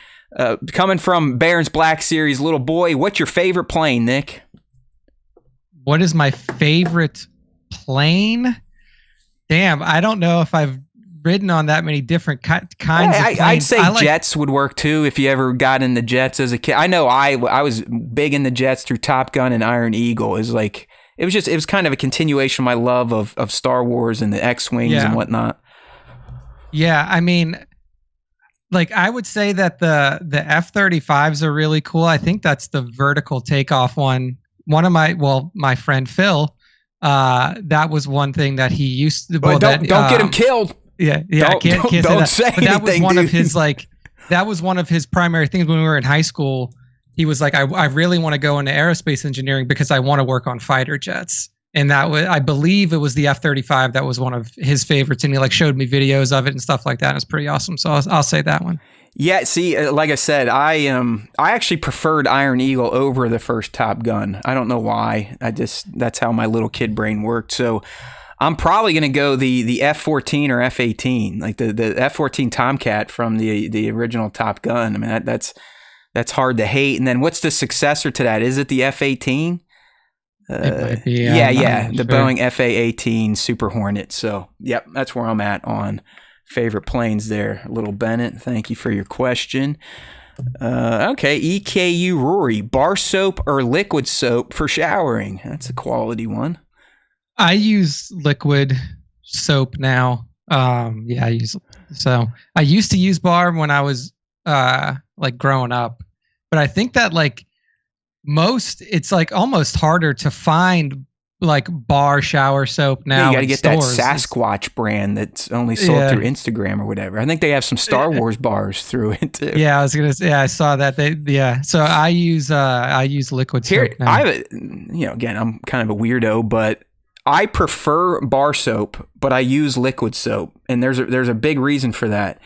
Coming from Baron's Black Series, little boy, what's your favorite plane, Nick? What is my favorite plane? Damn, I don't know if I've ridden on that many different kinds of planes. I'd say jets would work too if you ever got in the jets as a kid. I know I was big in the jets through Top Gun and Iron Eagle. It was kind of a continuation of my love of Star Wars and the X-Wings and whatnot. Yeah, I mean, like I would say that the F-35s are really cool. I think that's the vertical takeoff one. One of my friend Phil, that was one thing that he used to. Well, don't get him killed. Yeah, I can't say that. But that was one of his that was one of his primary things when we were in high school. He was like, I really want to go into aerospace engineering because I want to work on fighter jets. And that was, I believe it was the F-35 that was one of his favorites. And he showed me videos of it and stuff like that. And it's pretty awesome. So I'll say that one. Yeah, see, like I said, I actually preferred Iron Eagle over the first Top Gun. I don't know why. That's how my little kid brain worked. So I'm probably going to go the F-14 or F-18, like the F-14 Tomcat from the original Top Gun. I mean, that's hard to hate. And then what's the successor to that? Is it the F-18? It might be, the Boeing FA-18 Super Hornet. So, yep, that's where I'm at on favorite planes there. Little Bennett, thank you for your question. Okay, EKU Rory, bar soap or liquid soap for showering? That's a quality one. I use liquid soap now. I used to use bar when I was growing up, but I think that it's almost harder to find like bar shower soap now. Yeah, you got to in get that stores. Sasquatch brand that's only sold through Instagram or whatever. I think they have some Star Wars bars through it too. Yeah, I was gonna say. Yeah, I saw that. So I use liquid soap Here, now. again, I'm kind of a weirdo, but I prefer bar soap, but I use liquid soap, and there's a big reason for that.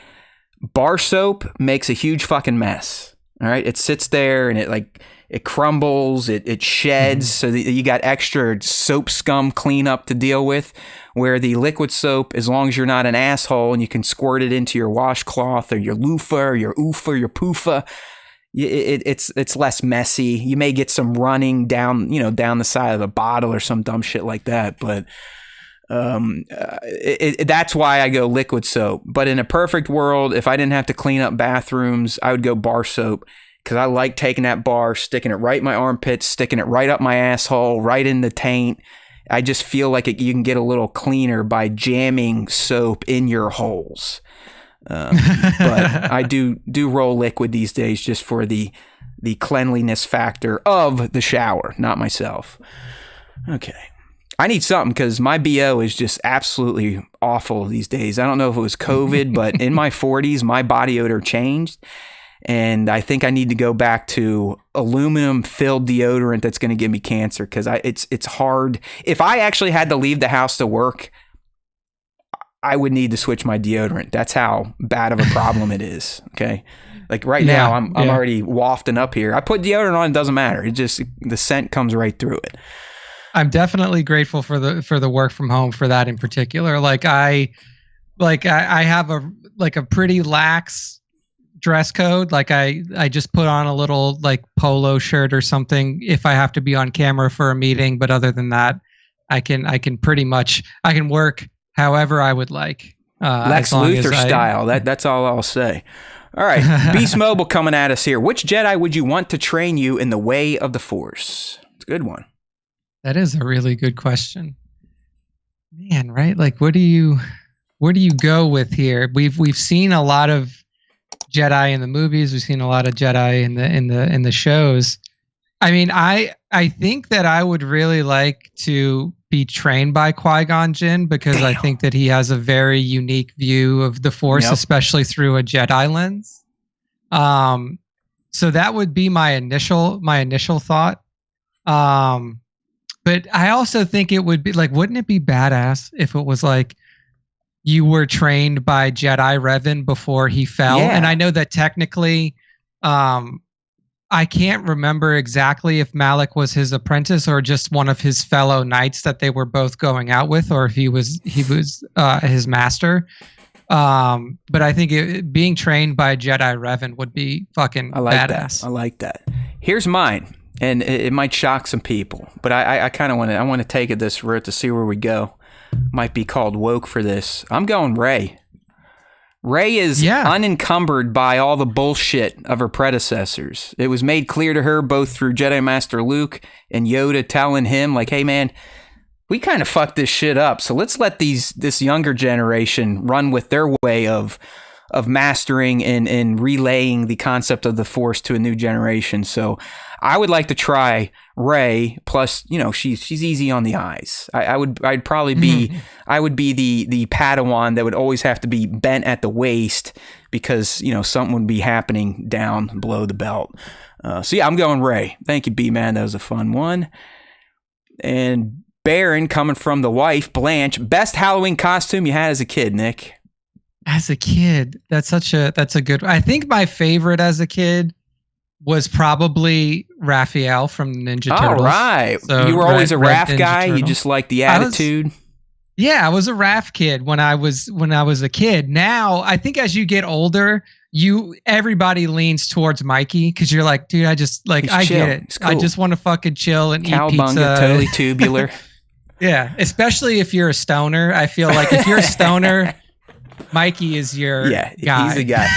Bar soap makes a huge fucking mess. All right, it sits there and it crumbles, it sheds, so that you got extra soap scum cleanup to deal with. Where the liquid soap, as long as you're not an asshole and you can squirt it into your washcloth or your loofah or your oofa or your poofa, it's less messy. You may get some running down the side of the bottle or some dumb shit like that, but that's why I go liquid soap. But in a perfect world, if I didn't have to clean up bathrooms, I would go bar soap, because I like taking that bar, sticking it right in my armpits, sticking it right up my asshole, right in the taint. I just feel like you can get a little cleaner by jamming soap in your holes. But I do roll liquid these days just for the cleanliness factor of the shower, not myself. Okay. I need something because my BO is just absolutely awful these days. I don't know if it was COVID, but in my 40s, my body odor changed. And I think I need to go back to aluminum filled deodorant that's going to give me cancer, because it's hard. If I actually had to leave the house to work, I would need to switch my deodorant. That's how bad of a problem it is. Okay. Like right now, I'm already wafting up here. I put deodorant on, it doesn't matter. It just, the scent comes right through it. I'm definitely grateful for the work from home for that in particular. I have a pretty lax dress code. Like I just put on a little like polo shirt or something if I have to be on camera for a meeting. But other than that, I can pretty much, I can work however I would like. Lex Luthor style. That's all I'll say. All right. Beast Mobile coming at us here. Which Jedi would you want to train you in the way of the Force? It's a good one. That is a really good question. Man, right? Like where do you go with here? We've seen a lot of Jedi in the movies. We've seen a lot of Jedi in the shows. I mean, I think that I would really like to be trained by Qui-Gon Jinn, because I think that he has a very unique view of the Force, especially through a Jedi lens. So that would be my initial thought. But I also think it would be like, wouldn't it be badass if it was like you were trained by Jedi Revan before he fell? Yeah. And I know that technically, I can't remember exactly if Malik was his apprentice or just one of his fellow knights that they were both going out with, or if he was his master. But I think being trained by Jedi Revan would be fucking badass. I like that. Here's mine, and it might shock some people, but I kind of want to take it this route to see where we go. Might be called woke for this. I'm going Rey. Rey is unencumbered by all the bullshit of her predecessors. It was made clear to her both through Jedi Master Luke and Yoda telling him, like, hey, man, we kind of fucked this shit up, so let's let this younger generation run with their way of mastering and relaying the concept of the Force to a new generation. So I would like to try Rey. Plus, she's easy on the eyes. I'd probably be I would be the Padawan that would always have to be bent at the waist because something would be happening down below the belt. So yeah, I'm going Rey. Thank you, B-Man. That was a fun one. And Baron, coming from the wife Blanche, best Halloween costume you had as a kid, Nick? As a kid, that's a good. I think my favorite as a kid was probably Raphael from Ninja Turtles. All right. So you were always a Raph guy? You just like the attitude? I was a Raph kid when I was a kid. Now, I think as you get older, everybody leans towards Mikey because you're like, dude, I get it. Cool. I just want to fucking chill and eat pizza. Totally tubular. Yeah, especially if you're a stoner. I feel like if you're a stoner, Mikey is your guy. He's the guy.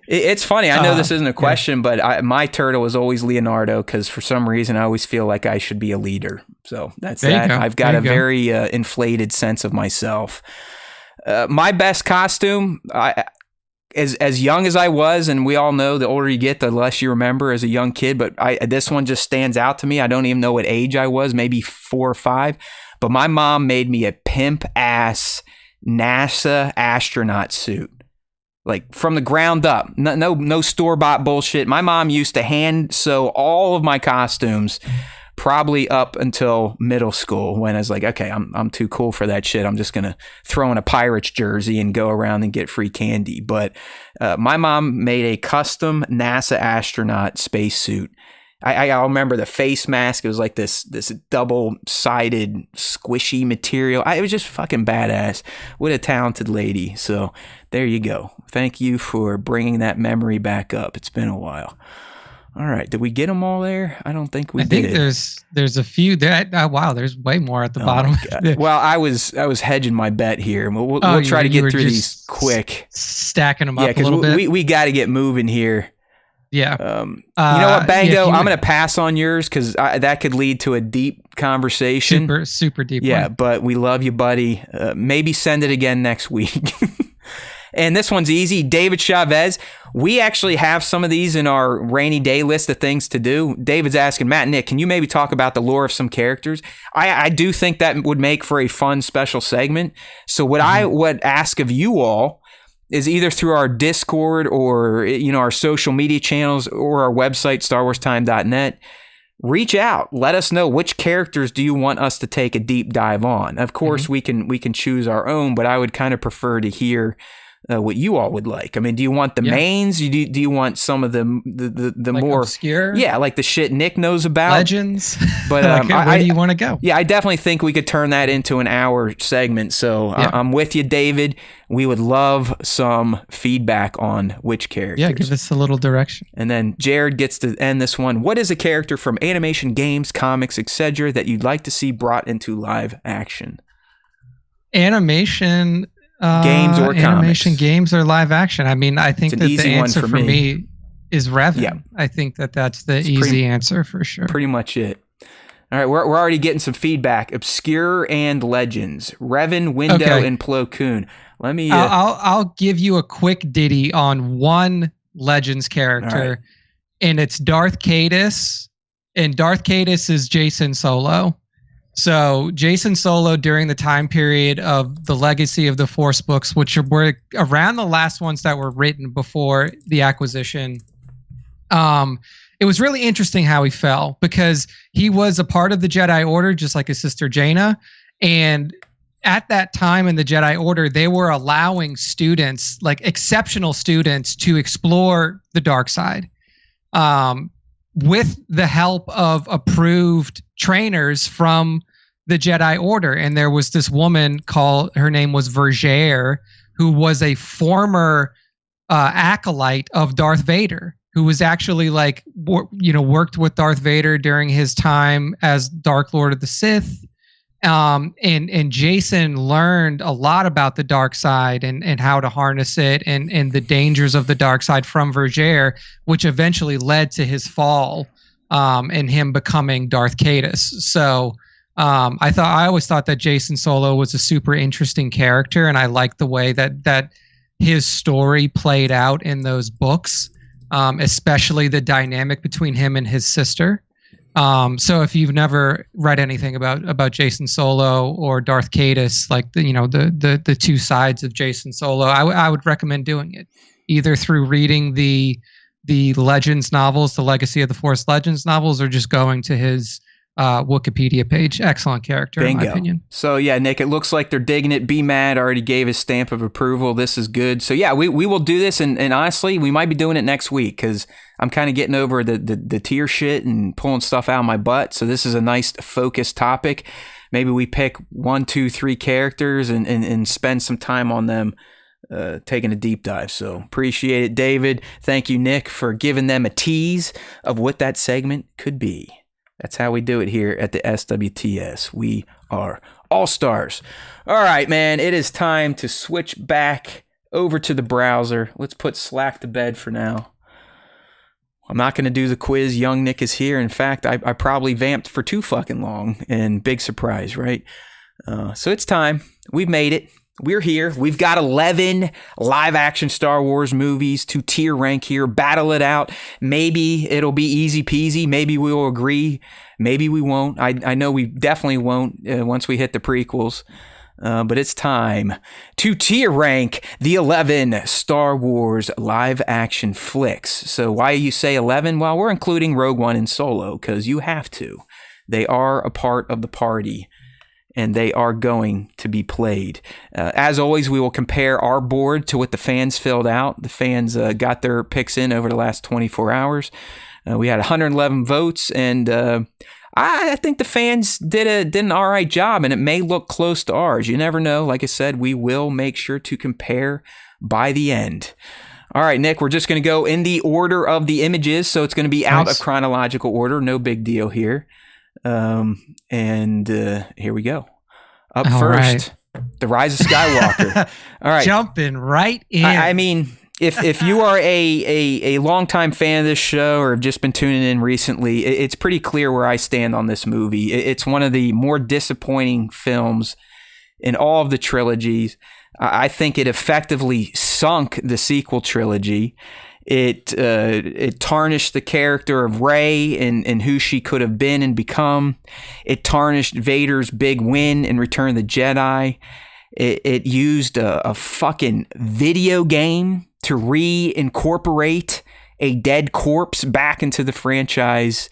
It's funny. I know this isn't a question, but my turtle is always Leonardo because for some reason I always feel like I should be a leader. So that's that. I've got a very inflated sense of myself. My best costume, as young as I was, and we all know the older you get, the less you remember as a young kid. But this one just stands out to me. I don't even know what age I was, maybe 4 or 5. But my mom made me a pimp ass NASA astronaut suit, like from the ground up. No store bought bullshit. My mom used to hand sew all of my costumes, probably up until middle school, when I was like, okay, I'm too cool for that shit. I'm just gonna throw in a Pirates jersey and go around and get free candy. But my mom made a custom NASA astronaut spacesuit. I remember the face mask. It was like this double-sided squishy material. It was just fucking badass. What a talented lady. So there you go. Thank you for bringing that memory back up. It's been a while. All right, did we get them all there? I don't think we did. I think there's a few there. Wow, there's way more at the bottom. Well, I was hedging my bet here. We'll try to get through these quick, stacking them up a little bit. We got to get moving here. Yeah. You know what, Bango? I'm going to pass on yours because that could lead to a deep conversation. Super deep. Yeah, one. but we love you, buddy. Maybe send it again next week. And this one's easy. David Chavez. We actually have some of these in our rainy day list of things to do. David's asking, Matt and Nick, can you maybe talk about the lore of some characters? I do think that would make for a fun special segment. So what I would ask of you all is either through our Discord or our social media channels or our website, StarWarsTime.net, reach out. Let us know which characters do you want us to take a deep dive on. Of course, we can choose our own, but I would kind of prefer to hear what you all would like. I mean, do you want the mains? Do you want some of the like more obscure? Yeah, like the shit Nick knows about. Legends. But where do you want to go? Yeah, I definitely think we could turn that into an hour segment. So I'm with you, David. We would love some feedback on which characters. Yeah, give us a little direction. And then Jared gets to end this one. What is a character from animation, games, comics, etc. that you'd like to see brought into live action? Animation. Games or animation, comics. games or live action. I mean, I think that the answer for me is Revan. Yeah. I think that's the easy answer for sure. Pretty much it. All right, we're already getting some feedback. Obscure and Legends. Revan, Window, and Plo Koon. Let me. I'll give you a quick ditty on one Legends character, and it's Darth Caedus. And Darth Caedus is Jason Solo. So Jason Solo, during the time period of the Legacy of the Force books, which were around the last ones that were written before the acquisition, it was really interesting how he fell, because he was a part of the Jedi Order, just like his sister Jaina. And at that time in the Jedi Order, they were allowing students, like exceptional students, to explore the dark side. With the help of approved trainers from the Jedi Order. And there was this woman her name was Vergere, who was a former acolyte of Darth Vader, who was actually worked with Darth Vader during his time as Dark Lord of the Sith. And Jason learned a lot about the dark side and how to harness it and the dangers of the dark side from Vergere, which eventually led to his fall and him becoming Darth Caedus. So I always thought that Jason Solo was a super interesting character, and I liked the way that his story played out in those books, especially the dynamic between him and his sister. So if you've never read anything about Jason Solo or Darth Caedus, like the two sides of Jason Solo, I would recommend doing it either through reading the Legends novels, the Legacy of the Force Legends novels, or just going to his Wikipedia page. Excellent character, Bingo. in my opinion. So yeah, Nick, it looks like they're digging it. Be Mad already gave his stamp of approval. This is good. So yeah, we will do this, and honestly, we might be doing it next week because I'm kind of getting over the tier shit and pulling stuff out of my butt. So this is a nice focused topic. Maybe we pick 1, 2, 3 characters and spend some time on them, taking a deep dive. So appreciate it, David. Thank you, Nick, for giving them a tease of what that segment could be. That's how we do it here at the SWTS. We are all-stars. All right, man, it is time to switch back over to the browser. Let's put Slack to bed for now. I'm not going to do the quiz. Young Nick is here. In fact, I probably vamped for too fucking long, and big surprise, right? So it's time. We've made it. we're here. We've got 11 live-action Star Wars movies to tier rank here. Battle it out. Maybe it'll be easy peasy. Maybe we'll agree. Maybe we won't. I know we definitely won't once we hit the prequels. But it's time to tier rank the 11 Star Wars live-action flicks. So why you say 11? Well, we're including Rogue One and Solo because you have to. They are a part of the party, and they are going to be played. As always, we will compare our board to what the fans filled out. The fans got their picks in over the last 24 hours. We had 111 votes, and I think the fans did an all right job, and it may look close to ours. You never know. Like I said, we will make sure to compare by the end. All right, Nick, we're just going to go in the order of the images, so it's going to be out of chronological order. No big deal here. And here we go. Up all first, right. The Rise of Skywalker. All right. Jumping right in. I mean, if you are a longtime fan of this show or have just been tuning in recently, it's pretty clear where I stand on this movie. It's one of the more disappointing films in all of the trilogies. I think it effectively sunk the sequel trilogy. It tarnished the character of Rey and who she could have been and become. It tarnished Vader's big win in Return of the Jedi. It used a fucking video game to reincorporate a dead corpse back into the franchise.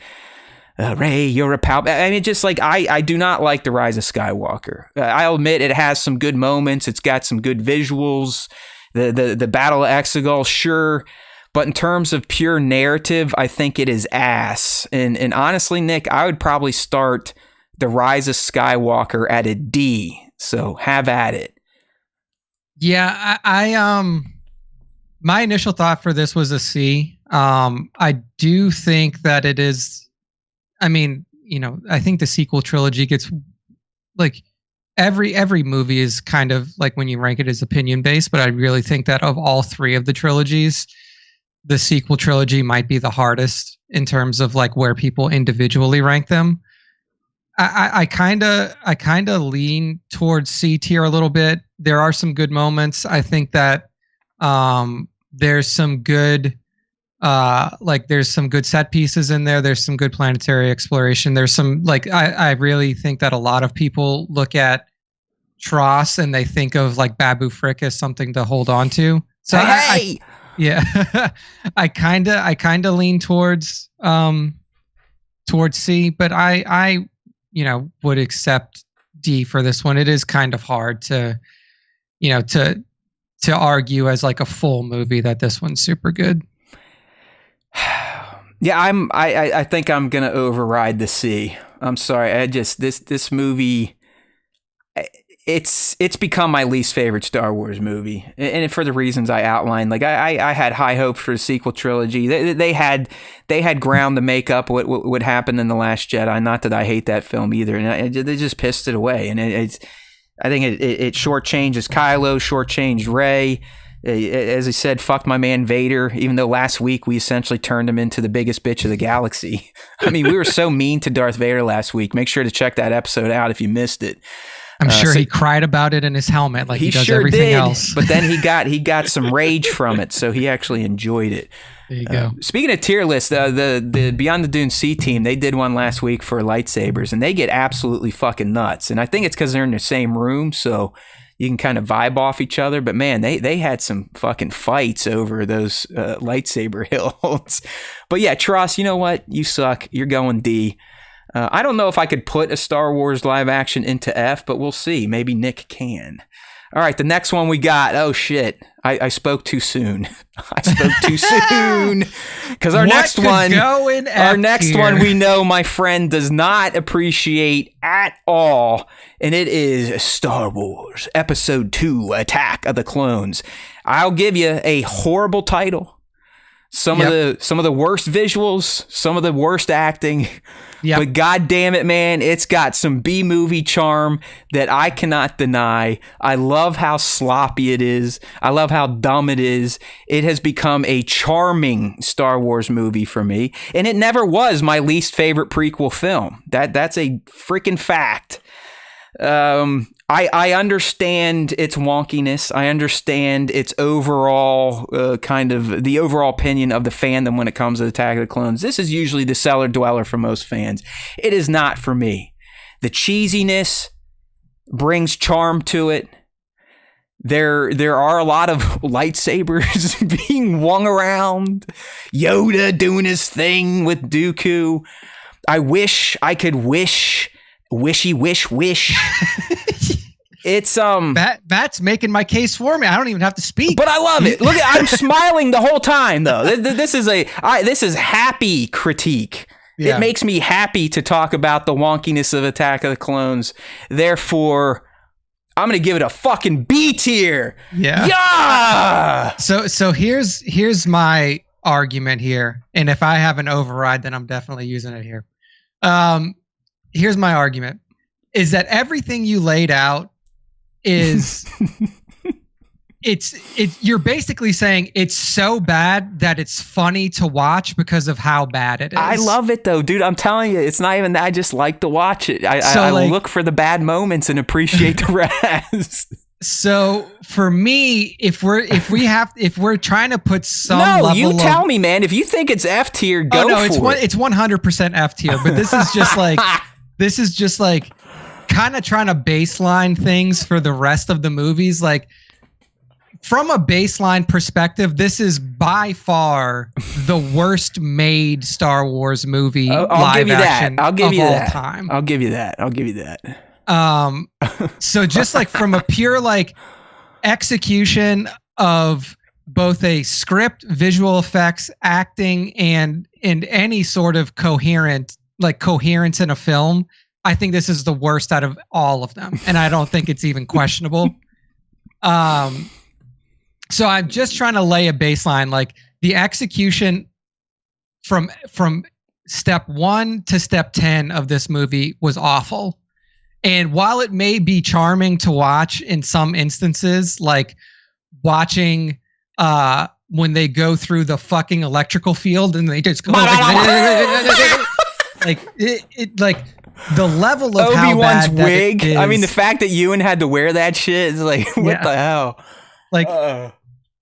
Rey, you're a pal. I mean, just like I do not like The Rise of Skywalker. I'll admit it has some good moments. It's got some good visuals. The Battle of Exegol, sure. But in terms of pure narrative, I think it is ass. And honestly, Nick, I would probably start The Rise of Skywalker at a D. So have at it. Yeah, I my initial thought for this was a C. I do think that it is. I mean, I think the sequel trilogy gets like every movie is kind of like when you rank it as opinion based, but I really think that of all three of the trilogies, the sequel trilogy might be the hardest in terms of like where people individually rank them. I kind of lean towards C tier a little bit. There are some good moments. I think that there's some good there's some good set pieces in there. There's some good planetary exploration. There's some I really think that a lot of people look at Tross and they think of like Babu Frick as something to hold on to. So hey! I kind of lean towards C, but I would accept D for this one. It is kind of hard to argue as like a full movie that this one's super good. Yeah, I think I'm gonna override the C. I'm sorry. I just this movie. It's become my least favorite Star Wars movie, and for the reasons I outlined. Like I had high hopes for the sequel trilogy. They had ground to make up what would happen in The Last Jedi. Not that I hate that film either, and they just pissed it away. And I think it shortchanges Kylo, shortchanged Rey. As I said, fucked my man Vader, even though last week we essentially turned him into the biggest bitch of the galaxy. I mean, we were so mean to Darth Vader last week. Make sure to check that episode out if you missed it. I'm sure he cried about it in his helmet like he does sure everything did, else. But then he got some rage from it, so he actually enjoyed it. There you go. Speaking of tier lists, the Beyond the Dune C team, they did one last week for lightsabers, and they get absolutely fucking nuts. And I think it's because they're in the same room, so you can kind of vibe off each other. But man, they had some fucking fights over those lightsaber hilts. But yeah, Tross, you know what? You suck. You're going D. I don't know if I could put a Star Wars live action into F, but we'll see. Maybe Nick can. All right, the next one we got. Oh, shit. I spoke too soon. I spoke too soon. Because our next one we know my friend does not appreciate at all. And it is Star Wars Episode 2, Attack of the Clones. I'll give you a horrible title. Some of the worst visuals, some of the worst acting. Yep. But God damn it, man, it's got some B-movie charm that I cannot deny. I love how sloppy it is. I love how dumb it is. It has become a charming Star Wars movie for me. And it never was my least favorite prequel film. That's a freaking fact. I understand its wonkiness. I understand its overall kind of the overall opinion of the fandom when it comes to Attack of the Clones. This is usually the cellar dweller for most fans. It is not for me. The cheesiness brings charm to it. There are a lot of lightsabers being wung around. Yoda doing his thing with Dooku. I wish I could wish. It's Matt's making my case for me. I don't even have to speak. But I love it. Look, I'm smiling the whole time though. This is happy critique. Yeah. It makes me happy to talk about the wonkiness of Attack of the Clones. Therefore, I'm gonna give it a fucking B tier. Yeah. So here's my argument here, and if I have an override, then I'm definitely using it here. Here's my argument: is that everything you laid out is you're basically saying it's so bad that it's funny to watch because of how bad it is. I love it though, dude. I'm telling you, it's not even that. I just like to watch it. I look for the bad moments and appreciate the rest. So for me, if we're trying to put some level you tell me, man. If you think it's F tier, go for it. It's 100% F tier. But this is just like kind of trying to baseline things for the rest of the movies. Like from a baseline perspective, this is by far the worst made Star Wars movie live action of all time. I'll give you that. So just like from a pure like execution of both a script, visual effects, acting, and any sort of coherence in a film, I think this is the worst out of all of them, and I don't think it's even questionable. So I'm just trying to lay a baseline, like the execution from step 1 to step 10 of this movie was awful. And while it may be charming to watch in some instances, like watching when they go through the fucking electrical field and they just go like the level of Obi-Wan's how bad wig. That it is, I mean, the fact that Ewan had to wear that shit is like, what the hell? Like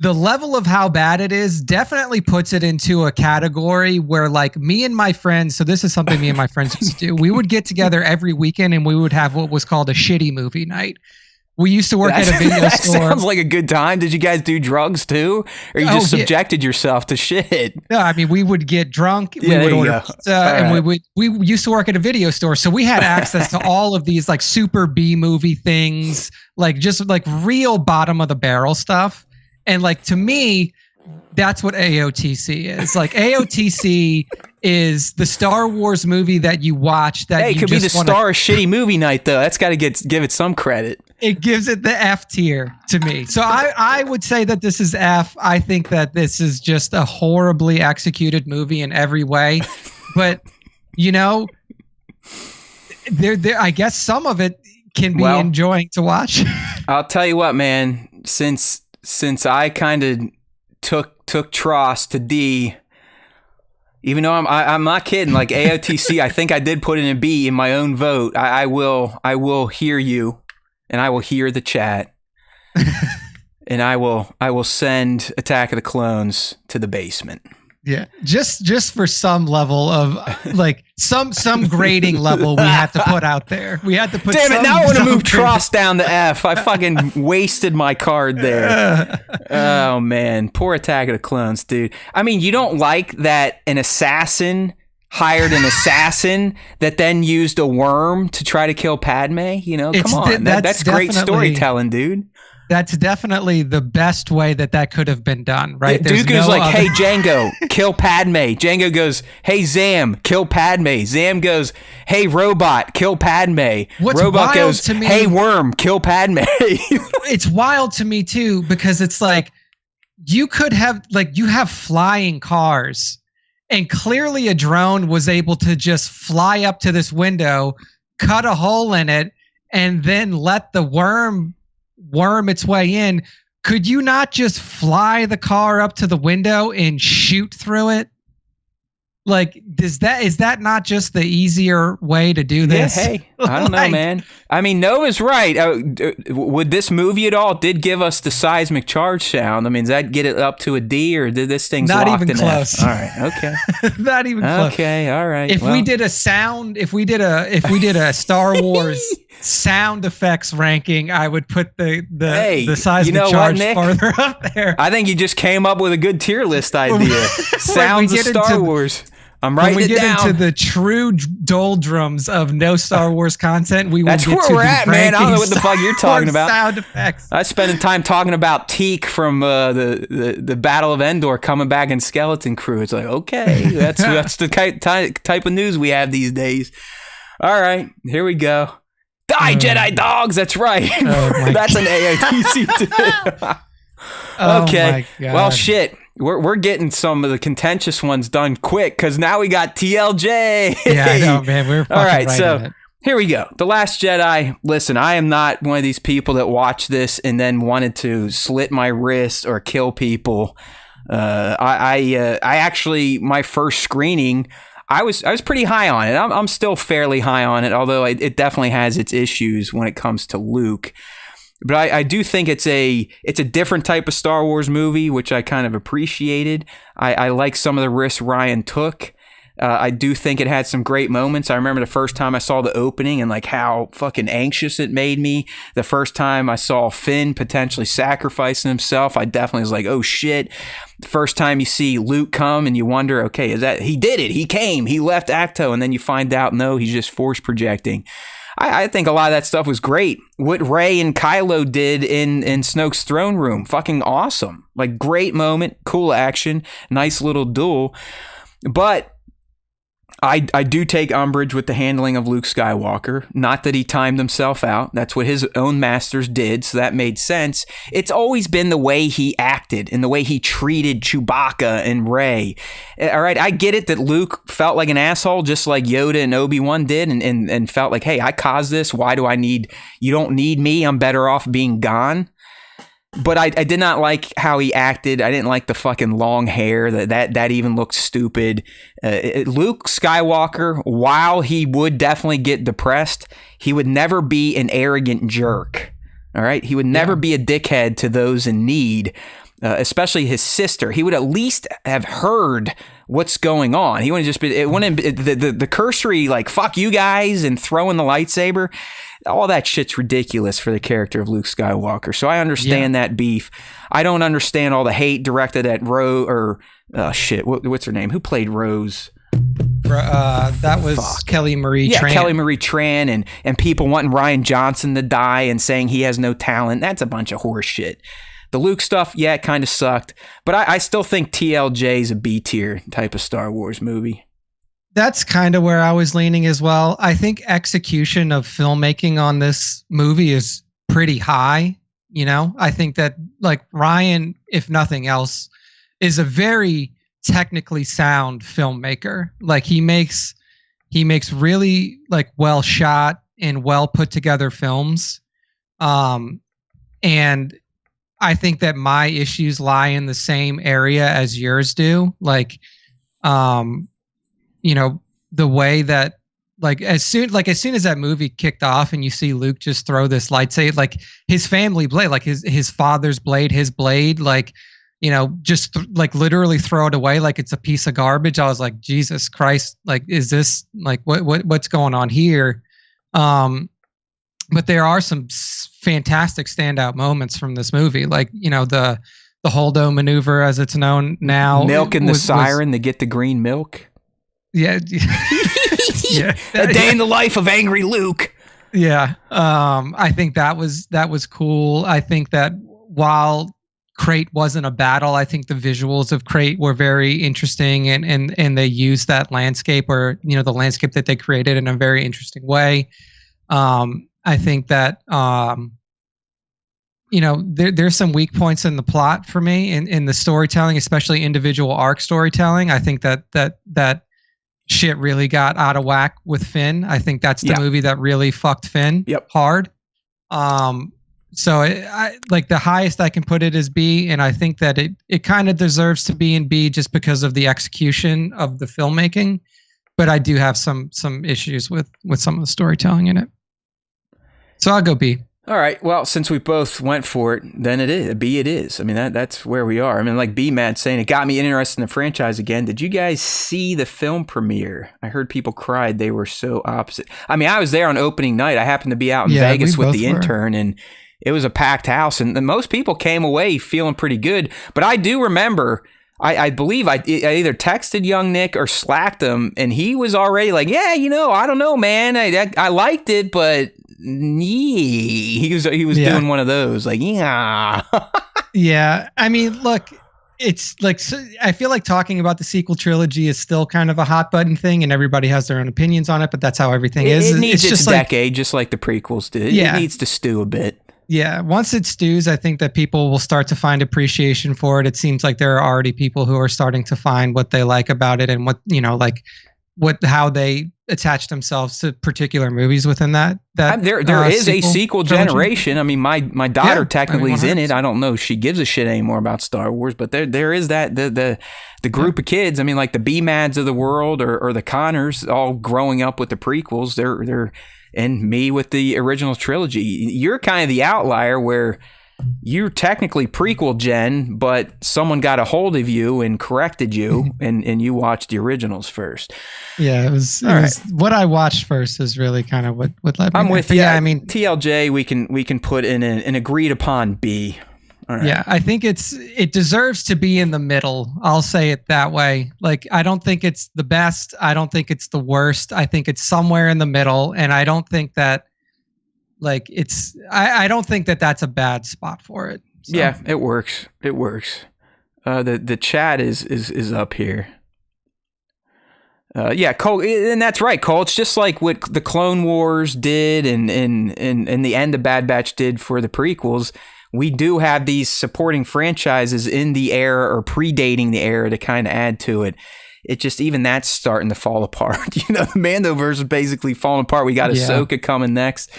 the level of how bad it is definitely puts it into a category where like me and my friends, so this is something me and my friends used to do. We would get together every weekend and we would have what was called a shitty movie night. We used to work at a video store. Sounds like a good time. Did you guys do drugs too? Or you just subjected yourself to shit? No, I mean, we would get drunk. We would order pizza, and we used to work at a video store. So we had access to all of these like super B movie things, like just like real bottom of the barrel stuff. And like, to me, that's what AOTC is. Like AOTC is the Star Wars movie that you watch that it could be the star of shitty movie night though. That's got to give it some credit. It gives it the F tier to me. So I would say that this is F. I think that this is just a horribly executed movie in every way. But you know, there I guess some of it can be enjoying to watch. I'll tell you what, man, since I kind of took Tross to D, even though I'm not kidding, like AOTC, I think I did put in a B in my own vote. I will hear you, and I will hear the chat, and I will send Attack of the Clones to the basement. Yeah, just for some level of like some grading level we had to put out there. We had to put. Damn it! Now I want to move Tross down to F. I fucking wasted my card there. Oh man, poor Attack of the Clones, dude. I mean, you don't like that an assassin hired an assassin that then used a worm to try to kill Padme? You know, come on, that's great storytelling, dude. That's definitely the best way that could have been done, right? Dooku's like, hey, Django, kill Padme. Django goes, hey, Zam, kill Padme. Zam goes, hey, Robot, kill Padme. Robot goes, hey, Worm, kill Padme. It's wild to me, too, because it's like, you could have, like, you have flying cars, and clearly a drone was able to just fly up to this window, cut a hole in it, and then let the worm its way in. Could you not just fly the car up to the window and shoot through it? Like, is that not just the easier way to do Yeah, this? hey, I don't know, Like, man. I mean, Noah's right. Would this movie at all did give us the seismic charge sound? I mean, does that get it up to a D, or did this thing's Not locked even in close. F? All right, okay, Not even close. okay, all right. If we did a Star Wars sound effects ranking, I would put the seismic charge farther up there. I think you just came up with a good tier list idea. Sounds of Star Wars. I'm writing it down. When we get into the true doldrums of no Star Wars content, we will That's get where to we're at, man. I don't know what the fuck you're talking about. Sound effects. I spent time talking about Teek from the Battle of Endor coming back in Skeleton Crew. It's like, okay, that's the type of news we have these days. All right, here we go. Die, Jedi dogs. That's right. That's an AITC too. Okay. Well, shit. We're getting some of the contentious ones done quick because now we got TLJ. Yeah, I know, man. We're fucking all right. So it. Here we go. The Last Jedi. Listen, I am not one of these people that watch this and then wanted to slit my wrist or kill people. I actually, my first screening, I was pretty high on it. I'm still fairly high on it, although it definitely has its issues when it comes to Luke. But I do think it's a different type of Star Wars movie, which I kind of appreciated. I like some of the risks Ryan took. I do think it had some great moments. I remember the first time I saw the opening and like how fucking anxious it made me. The first time I saw Finn potentially sacrificing himself, I definitely was like, oh shit. The first time you see Luke come and you wonder, okay, is that he did it? He came, he left Acto, and then you find out, no, he's just force projecting. I think a lot of that stuff was great. What Rey and Kylo did in Snoke's throne room, fucking awesome. Like, great moment, cool action, nice little duel. But I do take umbrage with the handling of Luke Skywalker. Not that he timed himself out. That's what his own masters did, so that made sense. It's always been the way he acted and the way he treated Chewbacca and Rey. All right, I get it that Luke felt like an asshole just like Yoda and Obi-Wan did and felt like, hey, I caused this. Why do I need... You don't need me. I'm better off being gone. But I did not like how he acted. I didn't like the fucking long hair. That even looked stupid. Luke Skywalker, while he would definitely get depressed, he would never be an arrogant jerk. All right? He would never be a dickhead to those in need, especially his sister. He would at least have heard what's going on. He wouldn't just be... It wouldn't the cursory, like, fuck you guys and throwing the lightsaber... All that shit's ridiculous for the character of Luke Skywalker. So I understand that beef. I don't understand all the hate directed at Rose or what's her name? Who played Rose? That was Kelly Marie Tran. Yeah, Kelly Marie Tran and people wanting Rian Johnson to die and saying he has no talent. That's a bunch of horse shit. The Luke stuff, yeah, it kind of sucked. But I still think TLJ is a B tier type of Star Wars movie. That's kind of where I was leaning as well. I think execution of filmmaking on this movie is pretty high. You know, I think that like Ryan, if nothing else, is a very technically sound filmmaker. Like he makes really like well shot and well put together films. And I think that my issues lie in the same area as yours do. Like, you know, the way that as soon as that movie kicked off and you see Luke just throw this lightsaber, like his family blade, like his father's blade, his blade, like, you know, just like literally throw it away like it's a piece of garbage. I was like, Jesus Christ, like, is this like what's going on here? But there are some fantastic standout moments from this movie, like, you know, the Holdo maneuver as it's known now, milking the siren to get the green milk. Yeah. Yeah. A day in the life of angry Luke. Yeah. I think that was cool. I think that while Crate wasn't a battle, I think the visuals of Crate were very interesting and they used that landscape, or, you know, the landscape that they created in a very interesting way. I think that, you know, there's some weak points in the plot for me in the storytelling, especially individual arc storytelling. I think that shit really got out of whack with Finn. I think that's the movie that really fucked Finn hard. So I like the highest I can put it is B, and I think that it kind of deserves to be in B just because of the execution of the filmmaking. But I do have some issues with some of the storytelling in it. So I'll go B. All right. Well, since we both went for it, then it is B. It is. I mean, that's where we are. I mean, like B Matt saying, it got me interested in the franchise again. Did you guys see the film premiere? I heard people cried. They were so opposite. I mean, I was there on opening night. I happened to be out in Vegas with the intern, and it was a packed house, and most people came away feeling pretty good. But I do remember, I believe I either texted young Nick or slacked him, and he was already like, yeah, I don't know, man. I liked it, but he was doing one of those, like, yeah. Yeah. I mean, look, it's like, I feel like talking about the sequel trilogy is still kind of a hot button thing, and everybody has their own opinions on it, but that's how everything is. It needs its decade, just like the prequels did. Yeah. It needs to stew a bit. Yeah, once it stews, I think that people will start to find appreciation for it. It seems like there are already people who are starting to find what they like about it, and how they attach themselves to particular movies within that. There is a sequel generation. I mean, my daughter technically is in it. I don't know if she gives a shit anymore about Star Wars, but there is that the group of kids. I mean, like the B-Mads of the world or the Connors, all growing up with the prequels. They're and me with the original trilogy. You're kind of the outlier where you're technically prequel gen, but someone got a hold of you and corrected you, and you watched the originals first. Yeah, it was what I watched first is really kind of what led me. I'm with you. Yeah, I mean, TLJ, we can put in an agreed upon B. All right. Yeah, I think it deserves to be in the middle. I'll say it that way. Like, I don't think it's the best. I don't think it's the worst. I think it's somewhere in the middle, and I don't think that I don't think that that's a bad spot for it. So. Yeah, it works. It works. The chat is up here. Yeah, Cole, and that's right, Cole. It's just like what the Clone Wars did and the end of Bad Batch did for the prequels. We do have these supporting franchises in the era or predating the era to kind of add to it. It just, even that's starting to fall apart. The Mandoverse is basically falling apart. We got Ahsoka coming next.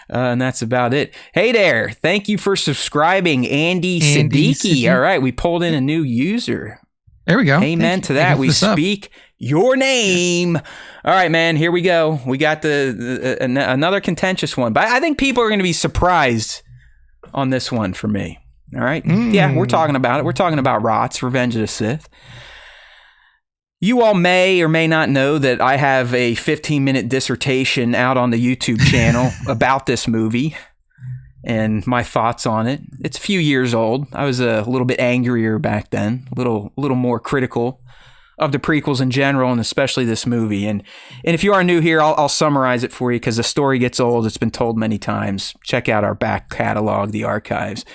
And that's about it. Hey there. Thank you for subscribing, Andy Siddiqui. All right. We pulled in a new user. There we go. Amen to that. We speak your name. All right, man. Here we go. We got another contentious one. But I think people are going to be surprised on this one for me. All right. Yeah, we're talking about it. We're talking about ROTS, Revenge of the Sith. You all may or may not know that I have a 15-minute dissertation out on the YouTube channel about this movie and my thoughts on it. It's a few years old. I was a little bit angrier back then, a little more critical of the prequels in general, and especially this movie. And if you are new here, I'll summarize it for you because the story gets old. It's been told many times. Check out our back catalog, the archives.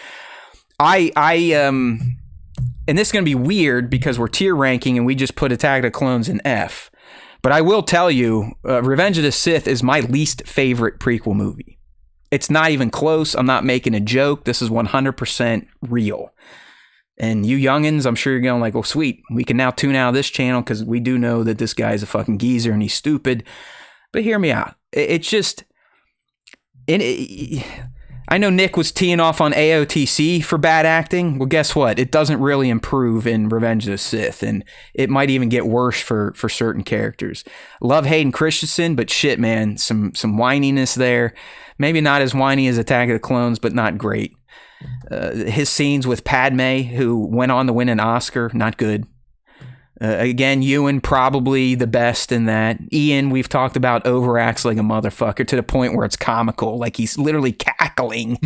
And this is going to be weird because we're tier ranking and we just put Attack of the Clones in F. But I will tell you, Revenge of the Sith is my least favorite prequel movie. It's not even close. I'm not making a joke. This is 100% real. And you youngins, I'm sure you're going like, oh, sweet. We can now tune out of this channel because we do know that this guy's a fucking geezer and he's stupid. But hear me out. It's just... I know Nick was teeing off on AOTC for bad acting. Well, guess what? It doesn't really improve in Revenge of the Sith, and it might even get worse for certain characters. Love Hayden Christensen, but shit, man, some whininess there. Maybe not as whiny as Attack of the Clones, but not great. His scenes with Padme, who went on to win an Oscar, not good. Again, Ewan probably the best in that. Ian, we've talked about, overacts like a motherfucker to the point where it's comical, like he's literally cackling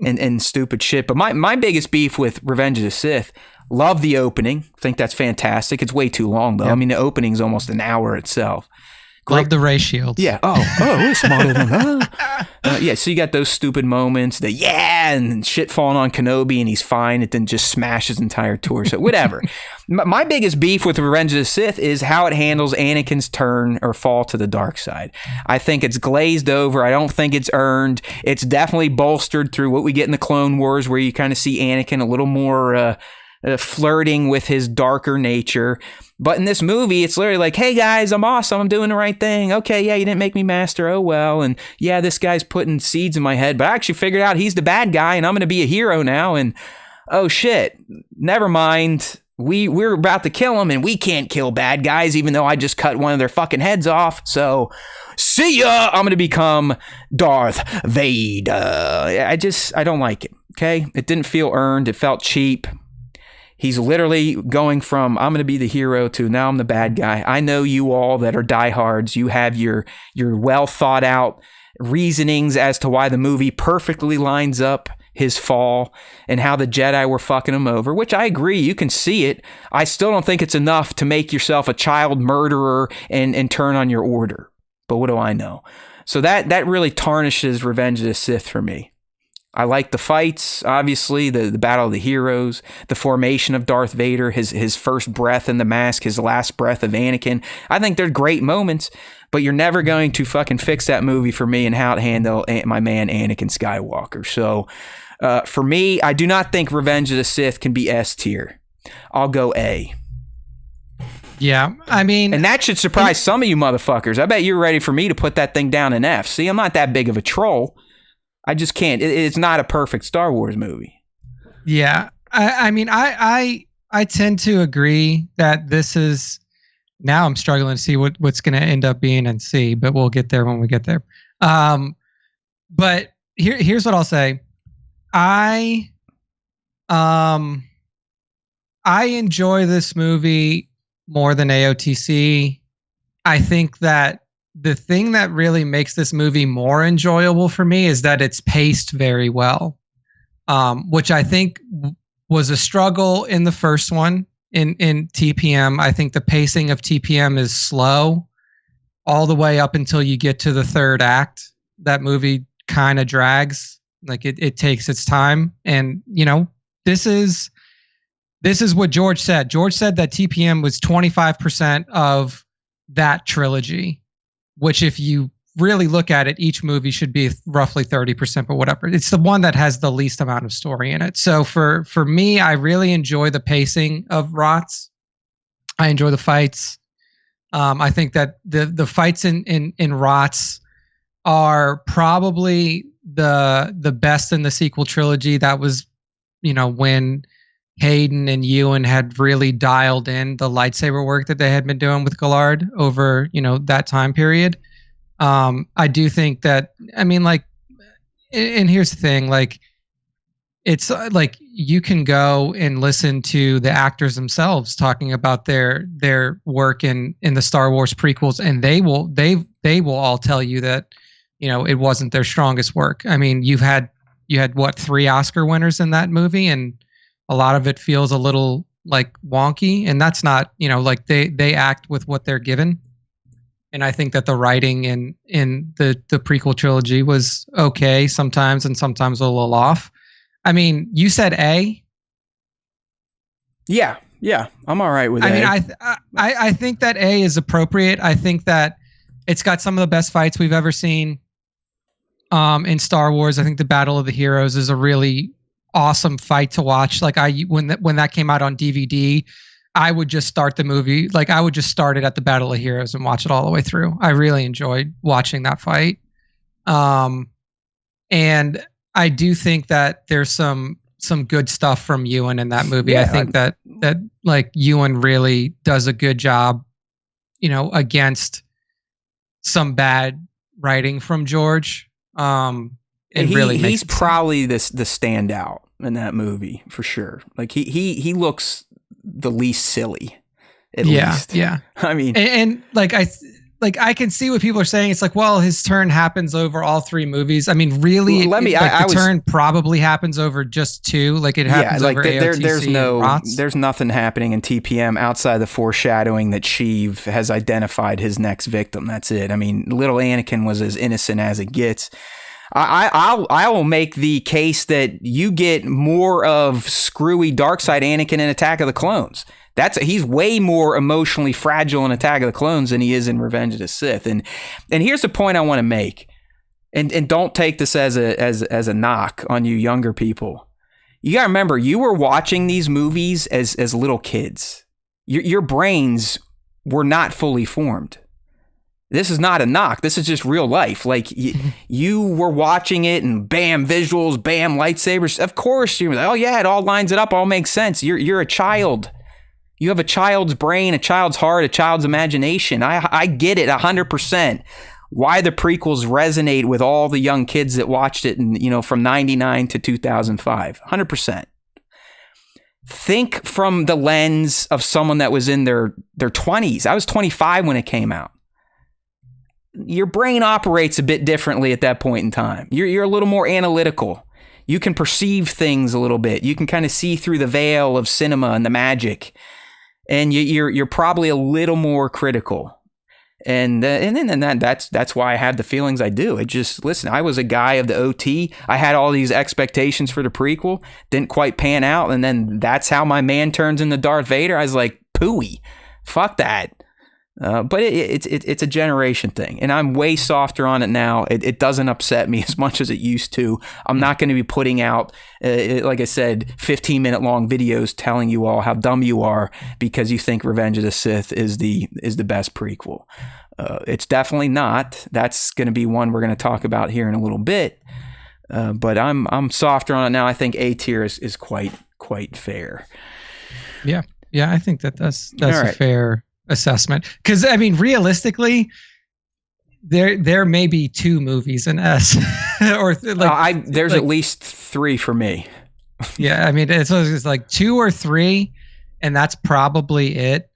and stupid shit. But my biggest beef with Revenge of the Sith, love the opening. Think that's fantastic. It's way too long though. Yep. I mean, the opening's almost an hour itself. Love the Rey shield. Yeah. We're smarter than that. Yeah. So you got those stupid moments that, and shit falling on Kenobi and he's fine. It then just smashes entire torso. Whatever. My biggest beef with Revenge of the Sith is how it handles Anakin's turn or fall to the dark side. I think it's glazed over. I don't think it's earned. It's definitely bolstered through what we get in the Clone Wars, where you kind of see Anakin a little more flirting with his darker nature. But in this movie, it's literally like, hey guys, I'm awesome. I'm doing the right thing. Okay, yeah, you didn't make me master. Oh well. And yeah, this guy's putting seeds in my head, but I actually figured out he's the bad guy and I'm going to be a hero now. And oh shit, never mind. We're about to kill him and we can't kill bad guys, even though I just cut one of their fucking heads off. So see ya. I'm going to become Darth Vader. I don't like it. Okay. It didn't feel earned. It felt cheap. He's literally going from I'm going to be the hero to now I'm the bad guy. I know you all that are diehards. You have your well thought out reasonings as to why the movie perfectly lines up his fall and how the Jedi were fucking him over, which I agree. You can see it. I still don't think it's enough to make yourself a child murderer and turn on your order. But what do I know? So that really tarnishes Revenge of the Sith for me. I like the fights, obviously, the Battle of the Heroes, the formation of Darth Vader, his first breath in the mask, his last breath of Anakin. I think they're great moments, but you're never going to fucking fix that movie for me and how it handled my man Anakin Skywalker. So for me, I do not think Revenge of the Sith can be S tier. I'll go A. Yeah, I mean... And that should surprise some of you motherfuckers. I bet you're ready for me to put that thing down in F. See, I'm not that big of a troll. I just can't. It's not a perfect Star Wars movie. Yeah, I mean, I tend to agree that this is... Now I'm struggling to see what's going to end up being in C, but we'll get there when we get there. But here's what I'll say. I enjoy this movie more than AOTC. I think that the thing that really makes this movie more enjoyable for me is that it's paced very well, which I think was a struggle in the first one in TPM. I think the pacing of TPM is slow all the way up until you get to the third act. That movie kind of drags. Like it takes its time. And, you know, this is what George said. George said that TPM was 25% of that trilogy, which if you really look at it, each movie should be roughly 30%, but whatever. It's the one that has the least amount of story in it. So for me, I really enjoy the pacing of ROTS. I enjoy the fights. I think that the fights in ROTS are probably the best in the sequel trilogy. That was, you know, when Hayden and Ewan had really dialed in the lightsaber work that they had been doing with Gallard over, you know, that time period. I do think that, I mean, like, and here's the thing, like, it's like you can go and listen to the actors themselves talking about their work in the Star Wars prequels, and they will all tell you that, you know, it wasn't their strongest work. I mean, you had what, 3 Oscar winners in that movie, and a lot of it feels a little like wonky, and that's not, you know, like they act with what they're given. And I think that the writing in the prequel trilogy was okay sometimes, and sometimes a little off. I mean, you said A. Yeah, I'm all right with A. I mean, I think that A is appropriate. I think that it's got some of the best fights we've ever seen in Star Wars. I think the Battle of the Heroes is a really awesome fight to watch. Like when that came out on DVD, I would just start the movie. Like I would just start it at the Battle of Heroes and watch it all the way through. I really enjoyed watching that fight. And I do think that there's some good stuff from Ewan in that movie. Yeah, I think that like Ewan really does a good job, you know, against some bad writing from George. He's probably the standout in that movie for sure. Like he looks the least silly, at least. Yeah. I mean, and like I can see what people are saying. It's like, well, his turn happens over all 3 movies. I mean, really, the turn probably happens over just 2. Like it happens over AOTC. There's nothing happening in TPM outside the foreshadowing that Sheev has identified his next victim. That's it. I mean, little Anakin was as innocent as it gets. I will make the case that you get more of screwy darkside Anakin in Attack of the Clones. He's way more emotionally fragile in Attack of the Clones than he is in Revenge of the Sith. And here's the point I want to make, and don't take this as a knock on you younger people. you got to remember, you were watching these movies as little kids. Your brains were not fully formed. This is not a knock. This is just real life. Like you were watching it and bam, visuals, bam, lightsabers. Of course, you're like, oh yeah, it all lines it up, all makes sense. You're a child. You have a child's brain, a child's heart, a child's imagination. I get it 100%. Why the prequels resonate with all the young kids that watched it, and from 99 to 2005, 100%. Think from the lens of someone that was in their 20s. I was 25 when it came out. Your brain operates a bit differently at that point in time. You're a little more analytical. You can perceive things a little bit. You can kind of see through the veil of cinema and the magic, and you're probably a little more critical. And that's why I had the feelings I do. It just, listen, I was a guy of the OT. I had all these expectations for the prequel, didn't quite pan out, and then that's how my man turns into Darth Vader. I was like, pooey, fuck that. But it's a generation thing, and I'm way softer on it now. It doesn't upset me as much as it used to. I'm not going to be putting out, like I said, 15-minute long videos telling you all how dumb you are because you think Revenge of the Sith is the best prequel. It's definitely not. That's going to be one we're going to talk about here in a little bit. But I'm softer on it now. I think A tier is quite fair. Yeah, I think that's right. A fair assessment, because I mean, realistically, there may be 2 movies in S, or there's at least 3 for me. Yeah, I mean, it's like 2 or 3, and that's probably it.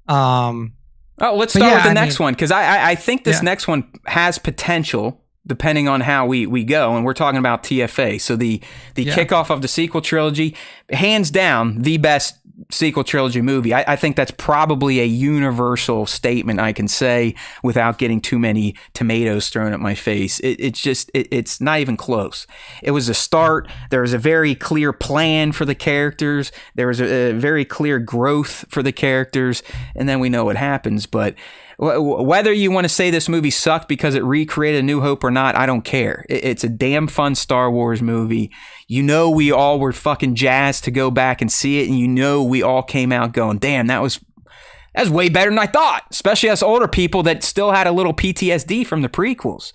Let's start with the next one, because I think this next one has potential depending on how we go, and we're talking about TFA. So the kickoff of the sequel trilogy, hands down the best sequel trilogy movie. I think that's probably a universal statement I can say without getting too many tomatoes thrown at my face. It's not even close. It was a start. There was a very clear plan for the characters. There was a very clear growth for the characters, and then we know what happens. But whether you want to say this movie sucked because it recreated A New Hope or not, I don't care. It's a damn fun Star Wars movie. We all were fucking jazzed to go back and see it, and we all came out going, damn, that was way better than I thought, especially us older people that still had a little PTSD from the prequels.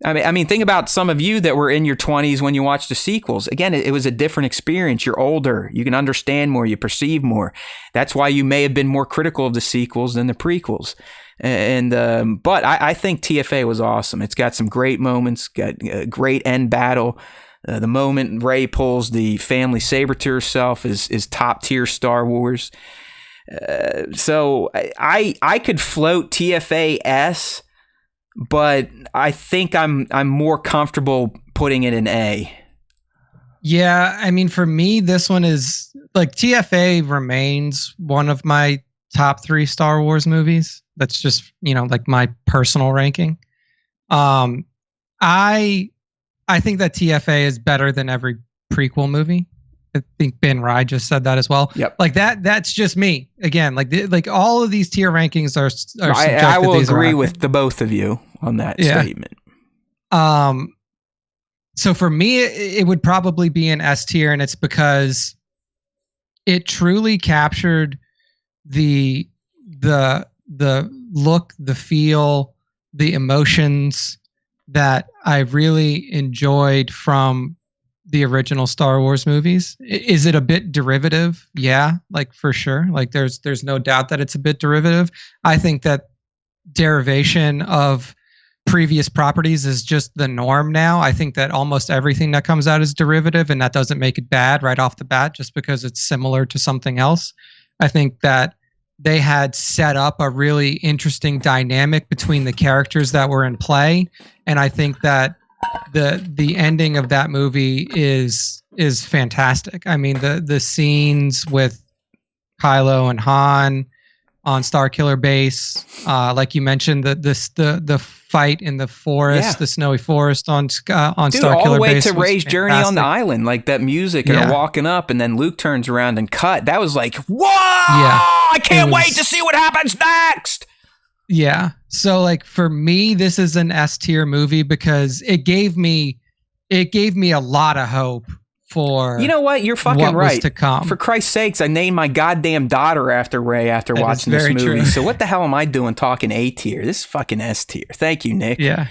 I mean, think about some of you that were in your 20s when you watched the sequels. Again, it was a different experience. You're older. You can understand more. You perceive more. That's why you may have been more critical of the sequels than the prequels. But I think TFA was awesome. It's got some great moments, got a great end battle. The moment Rey pulls the family saber to herself is top tier Star Wars. So I could float TFA S, but I think I'm more comfortable putting it in A. Yeah, I mean, for me, this one is like, TFA remains one of my top 3 Star Wars movies. That's just, like my personal ranking. I think that TFA is better than every prequel movie. I think Ben Rye just said that as well. Yep. Like that's just me. Again, like all of these tier rankings are subjective. I will agree with the both of you on that statement. So for me, it would probably be an S tier, and it's because it truly captured the look, the feel, the emotions that I really enjoyed from the original Star Wars movies. Is it a bit derivative? Yeah, like for sure. Like there's no doubt that it's a bit derivative. I think that derivation of previous properties is just the norm now. I think that almost everything that comes out is derivative, and that doesn't make it bad right off the bat just because it's similar to something else. I think that they had set up a really interesting dynamic between the characters that were in play, and I think that the ending of that movie is fantastic. I mean, the scenes with Kylo and Han on Starkiller Base, like you mentioned, the fight in the forest, the snowy forest on Starkiller Base, all the way to Rey's journey on the island, like that music, and her walking up, and then Luke turns around and cut. That was like, whoa! Yeah, I can't wait to see what happens next. Yeah. So like for me, this is an S tier movie because it gave me a lot of hope for You know what? You're fucking what was right. to come. For Christ's sakes, I named my goddamn daughter after Rey after That is watching this very movie. true. So what the hell am I doing talking A tier? This is fucking S tier. Thank you, Nick. Yeah.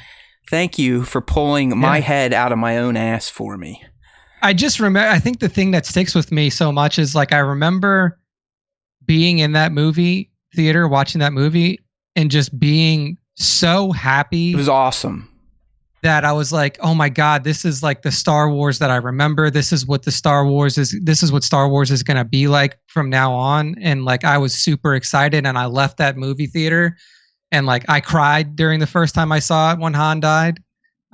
Thank you for pulling my head out of my own ass for me. I just remember, I think the thing that sticks with me so much is like, I remember being in that movie theater, watching that movie, and just being so happy. It was awesome. That I was like, oh my God, this is like the Star Wars that I remember. This is what Star Wars is going to be like from now on. And like, I was super excited, and I left that movie theater and like, I cried during the first time I saw it when Han died.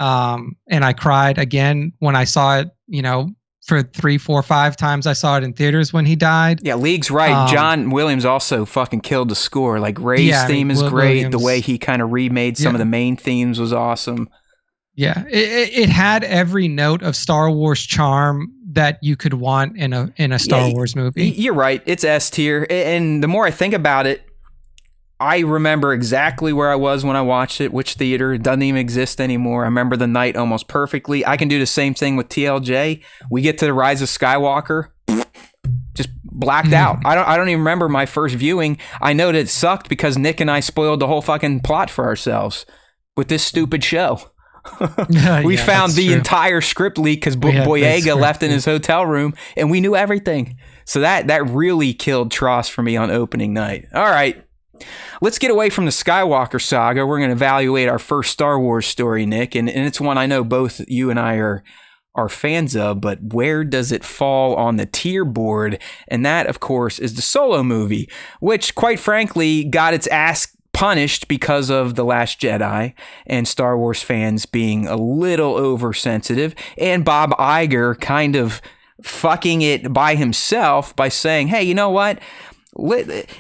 And I cried again when I saw it, you know, for 3, 4, 5 times I saw it in theaters when he died. Yeah, League's right. John Williams also fucking killed the score. Like Rey's theme is great. Williams, The way he kind of remade some of the main themes was awesome. Yeah, it had every note of Star Wars charm that you could want in a Star Wars movie. You're right. It's S tier. And the more I think about it, I remember exactly where I was when I watched it, which theater. It doesn't even exist anymore. I remember the night almost perfectly. I can do the same thing with TLJ. We get to the Rise of Skywalker, just blacked out. I don't even remember my first viewing. I know that it sucked because Nick and I spoiled the whole fucking plot for ourselves with this stupid show. We found the entire script leak because Boyega left in his hotel room, and we knew everything. So that really killed Tross for me on opening night. All right, let's get away from the Skywalker saga. We're going to evaluate our first Star Wars story, Nick, and it's one I know both you and I are fans of, but where does it fall on the tier board? And that, of course, is the Solo movie, which, quite frankly, got its ass punished because of The Last Jedi and Star Wars fans being a little oversensitive, and Bob Iger kind of fucking it by himself by saying, hey, you know what?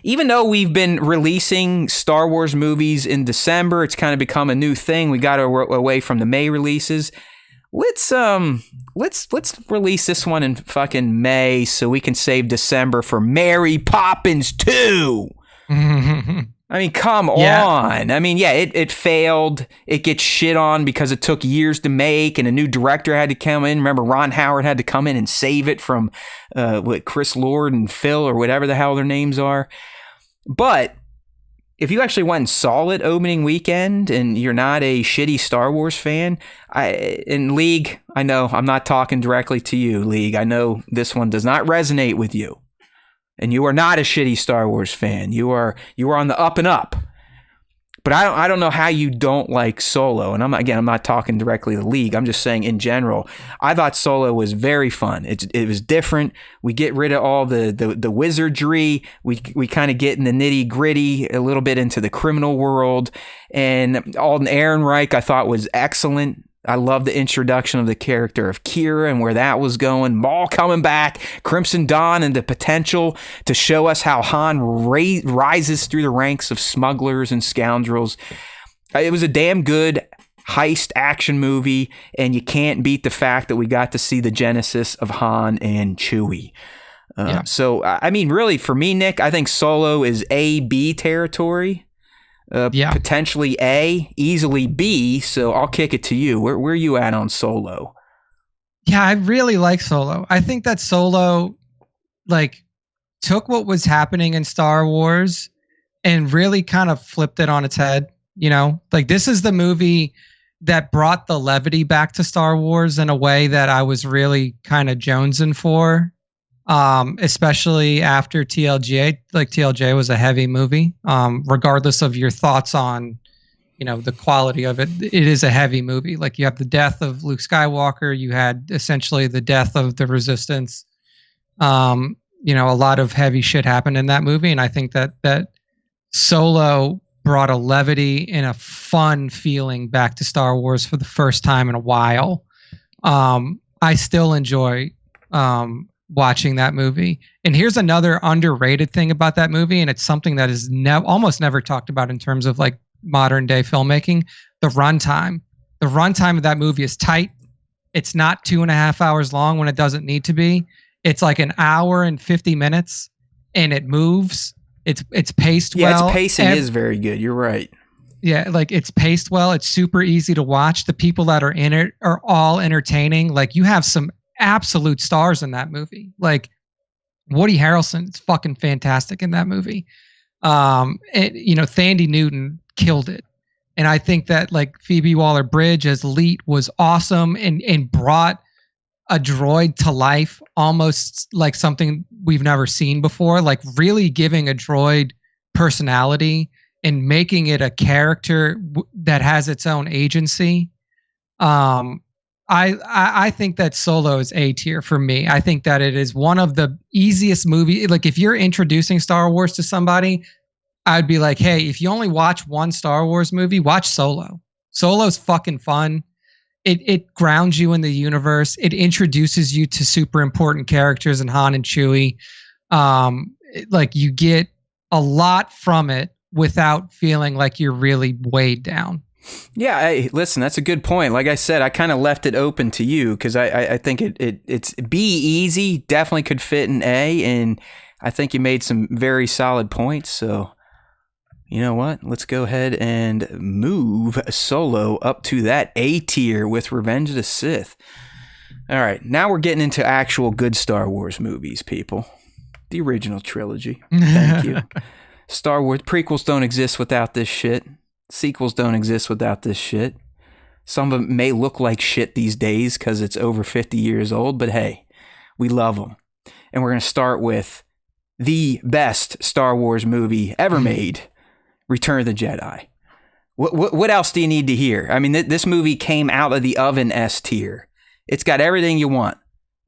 Even though we've been releasing Star Wars movies in December, it's kind of become a new thing. We got away from the May releases. Let's release this one in fucking May so we can save December for Mary Poppins 2. I mean, come on. I mean, yeah, it failed. It gets shit on because it took years to make, and a new director had to come in. Remember, Ron Howard had to come in and save it from Chris Lord and Phil or whatever the hell their names are. But if you actually went and saw it opening weekend and you're not a shitty Star Wars fan, in League, I know I'm not talking directly to you, League. I know this one does not resonate with you. And you are not a shitty Star Wars fan. You are on the up and up. But I don't know how you don't like Solo. And I'm not talking directly to League. I'm just saying in general. I thought Solo was very fun. It was different. We get rid of all the wizardry. We kind of get in the nitty gritty, a little bit into the criminal world. And Alden Ehrenreich I thought was excellent. I love the introduction of the character of Kira and where that was going. Maul coming back, Crimson Dawn, and the potential to show us how Han rises through the ranks of smugglers and scoundrels. It was a damn good heist action movie, and you can't beat the fact that we got to see the genesis of Han and Chewie. So, I mean, really, for me, Nick, I think Solo is A-B territory. Potentially A, easily B, so I'll kick it to you. Where are you at on Solo? Yeah, I really like Solo. I think that Solo like took what was happening in Star Wars and really kind of flipped it on its head. You know, like this is the movie that brought the levity back to Star Wars in a way that I was really kind of jonesing for. Especially after TLJ, like TLJ was a heavy movie. Regardless of your thoughts on, you know, the quality of it, it is a heavy movie. Like you have the death of Luke Skywalker, you had essentially the death of the Resistance. You know, a lot of heavy shit happened in that movie, and I think that Solo brought a levity and a fun feeling back to Star Wars for the first time in a while. I still enjoy watching that movie. And here's another underrated thing about that movie, and it's something that is almost never talked about in terms of like modern day filmmaking. The runtime. The runtime of that movie is tight. It's not 2.5 hours long when it doesn't need to be. It's like an hour and 50 minutes, and it moves. It's paced well. Its pacing is very good. You're right. Yeah, like it's paced well. It's super easy to watch. The people that are in it are all entertaining. Like you have some absolute stars in that movie. Like Woody Harrelson is fucking fantastic in that movie. Thandie Newton killed it. And I think that like Phoebe Waller-Bridge as Leet was awesome and brought a droid to life, almost like something we've never seen before, like really giving a droid personality and making it a character that has its own agency. I think that Solo is A tier for me. I think that it is one of the easiest movies. Like if you're introducing Star Wars to somebody, I'd be like, hey, if you only watch one Star Wars movie, watch Solo. Solo's fucking fun. It grounds you in the universe. It introduces you to super important characters in Han and Chewie. Like you get a lot from it without feeling like you're really weighed down. Yeah, listen, that's a good point. Like I said, I kind of left it open to you because I think it's B easy, definitely could fit in A, and I think you made some very solid points. So, you know what? Let's go ahead and move Solo up to that A tier with Revenge of the Sith. All right, now we're getting into actual good Star Wars movies, people. The original trilogy. Thank you. Star Wars prequels don't exist without this shit. Sequels don't exist without this shit. Some of them may look like shit these days because it's over 50 years old, but hey, we love them. And we're going to start with the best Star Wars movie ever made, Return of the Jedi. What else do you need to hear? I mean, this movie came out of the oven S tier. It's got everything you want.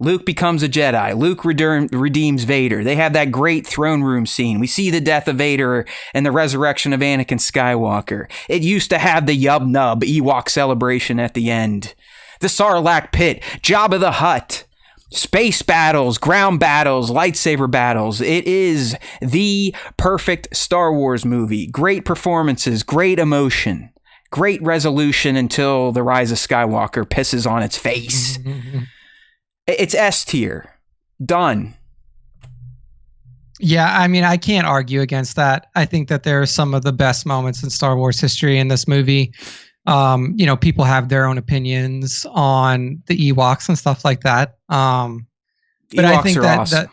Luke becomes a Jedi. Luke redeems Vader. They have that great throne room scene. We see the death of Vader and the resurrection of Anakin Skywalker. It used to have the Yub Nub Ewok celebration at the end. The Sarlacc pit, Jabba the Hutt, space battles, ground battles, lightsaber battles. It is the perfect Star Wars movie. Great performances, great emotion, great resolution until the Rise of Skywalker pisses on its face. It's S tier. Done. Yeah, I mean, I can't argue against that. I think that there are some of the best moments in Star Wars history in this movie. People have their own opinions on the Ewoks and stuff like that. But Ewoks I think are awesome.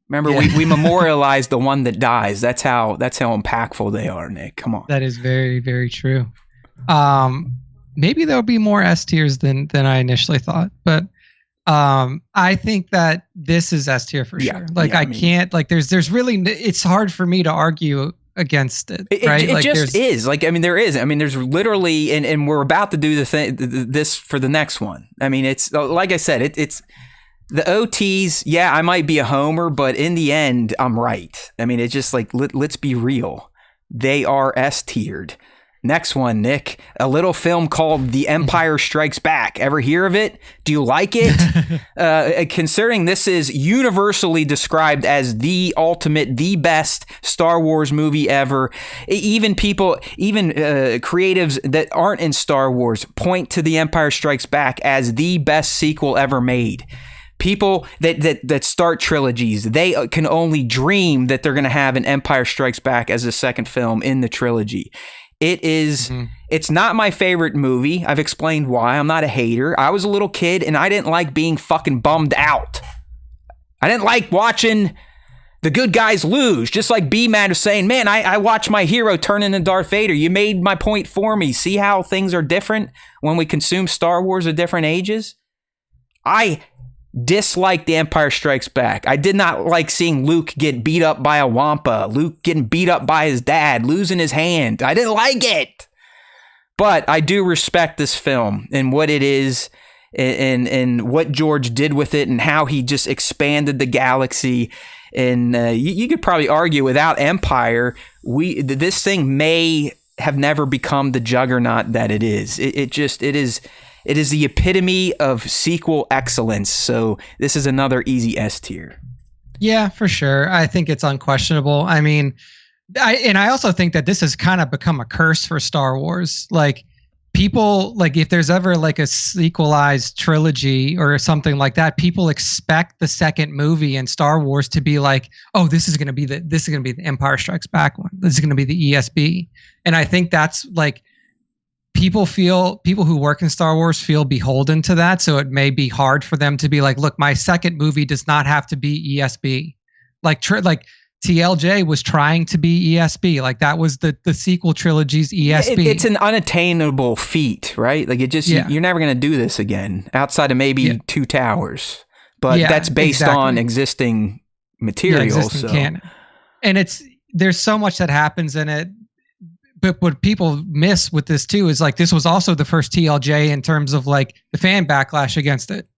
Remember, we memorialize the one that dies. That's how impactful they are, Nick. Come on. That is very, very true. Maybe there'll be more S tiers than I initially thought, but I think that this is S tier for sure. Like can't like there's really it's hard for me to argue against it. Right? It just is. Like I mean, there is. I mean, there's literally, and we're about to do this for the next one. I mean, it's like I said, it's the OTs. Yeah, I might be a homer, but in the end, I'm right. I mean, it's just like let's be real. They are S tiered. Next one, Nick, a little film called The Empire Strikes Back. Ever hear of it? Do you like it? Considering this is universally described as the ultimate, the best Star Wars movie ever, even creatives that aren't in Star Wars point to The Empire Strikes Back as the best sequel ever made. People that start trilogies, they can only dream that they're going to have an Empire Strikes Back as a second film in the trilogy. It is, It's not my favorite movie. I've explained why. I'm not a hater. I was a little kid and I didn't like being fucking bummed out. I didn't like watching the good guys lose. Just like B-Man was saying, man, I watched my hero turn into Darth Vader. You made my point for me. See how things are different when we consume Star Wars at different ages? I disliked The Empire Strikes Back. I did not like seeing Luke get beat up by a Wampa, Luke getting beat up by his dad, losing his hand. I didn't like it. But I do respect this film and what it is and what George did with it and how he just expanded the galaxy. And you could probably argue without Empire, this thing may have never become the juggernaut that it is. It is the epitome of sequel excellence. So this is another easy S tier. Yeah, for sure. I think it's unquestionable. I mean, I also think that this has kind of become a curse for Star Wars. Like people, like if there's ever like a sequelized trilogy or something like that, people expect the second movie in Star Wars to be like, oh, this is going to be the Empire Strikes Back one. This is going to be the ESB. And I think that's like, people who work in Star Wars feel beholden to that. So it may be hard for them to be like, look, my second movie does not have to be ESB. Like TLJ was trying to be ESB. Like that was the sequel trilogy's ESB. It's an unattainable feat, right? Like it just, you're never going to do this again outside of maybe Two Towers, but that's based on existing material. Canon. And there's so much that happens in it. But what people miss with this too is like, this was also the first TLJ in terms of like the fan backlash against it.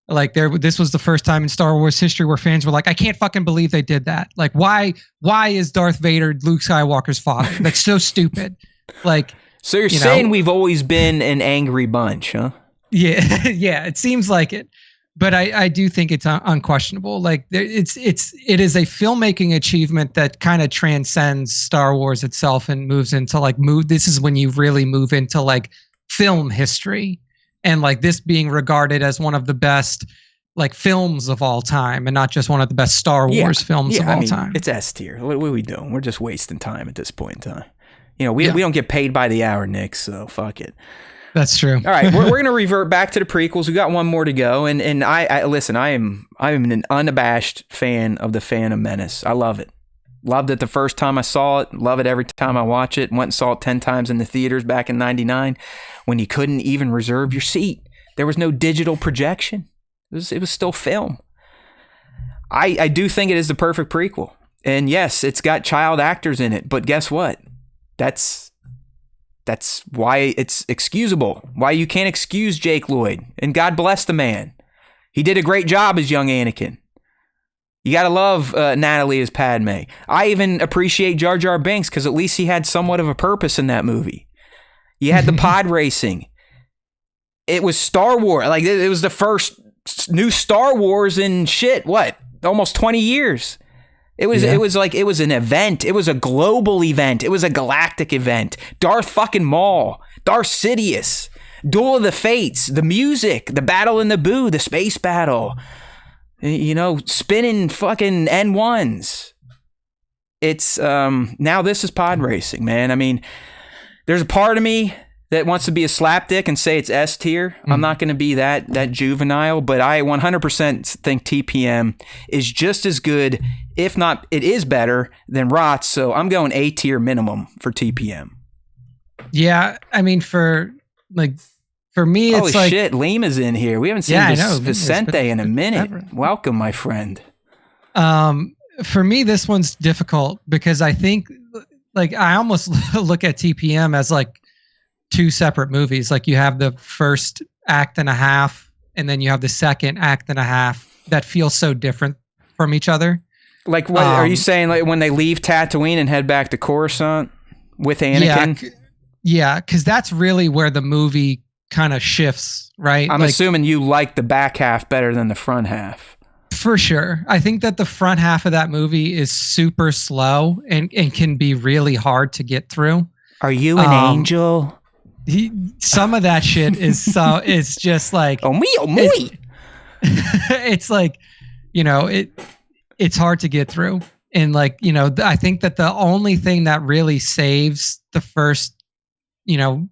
Like this was the first time in Star Wars history where fans were like, I can't fucking believe they did that. Like, why is Darth Vader Luke Skywalker's father? That's so stupid. Like, so you're saying we've always been an angry bunch, huh? Yeah. Yeah. It seems like it, but I do think it's unquestionable. Like it is a filmmaking achievement that kind of transcends Star Wars itself and moves into like this is when you really move into like film history. And like this being regarded as one of the best like films of all time and not just one of the best Star Wars films of all time. It's S tier. What are we doing? We're just wasting time at this point in time. We don't get paid by the hour, Nick, so fuck it. That's true. All right, we're going to revert back to the prequels. We got one more to go. And I listen, I am an unabashed fan of the Phantom Menace. I love it. Loved it the first time I saw it. Love it every time I watch it. Went and saw it 10 times in the theaters back in 99 when you couldn't even reserve your seat. There was no digital projection. It was still film. I do think it is the perfect prequel. And yes, it's got child actors in it. But guess what? That's why it's excusable. Why you can't excuse Jake Lloyd. And God bless the man. He did a great job as young Anakin. You got to love Natalie as Padme. I even appreciate Jar Jar Binks because at least he had somewhat of a purpose in that movie. You had the pod racing. It was Star Wars. Like it was the first new Star Wars in almost 20 years. It was an event. It was a global event. It was a galactic event. Darth fucking Maul, Darth Sidious, Duel of the Fates, the music, the battle in Naboo, the space battle. Spinning fucking N1s. It's, now this is pod racing, man. I mean, there's a part of me that wants to be a slapdick and say it's S tier. I'm not going to be that juvenile, but I 100% think TPM is just as good, if not, it is better than ROTS. So I'm going A tier minimum for TPM. Yeah. I mean, for me, it's holy shit, Lima's in here. We haven't seen Vicente in a minute. Ever. Welcome, my friend. For me, this one's difficult because I think, like, I almost look at TPM as like two separate movies. Like, you have the first act and a half, and then you have the second act and a half that feel so different from each other. Like, what are you saying? Like, when they leave Tatooine and head back to Coruscant with Anakin? Yeah, because that's really where the movie kind of shifts, right? I'm assuming you like the back half better than the front half. For sure. I think that the front half of that movie is super slow and can be really hard to get through. Are you an angel? Some of that shit is it's just like oh me. It's like, it's hard to get through. And like, I think that the only thing that really saves the first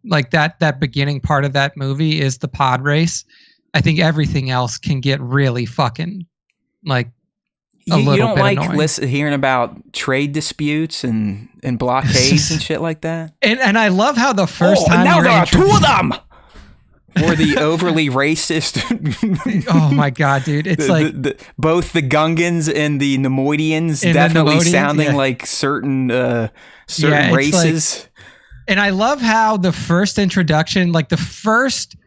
like that beginning part of that movie is the pod race. I think everything else can get really fucking like a little bit You don't like annoying. hearing about trade disputes and blockades and shit like that? And I love how the first time now there are two of them! Or the overly racist. Oh my god, dude! It's both the Gungans and the Nemoidians definitely sounding like certain races. And I love how the first introduction, like the first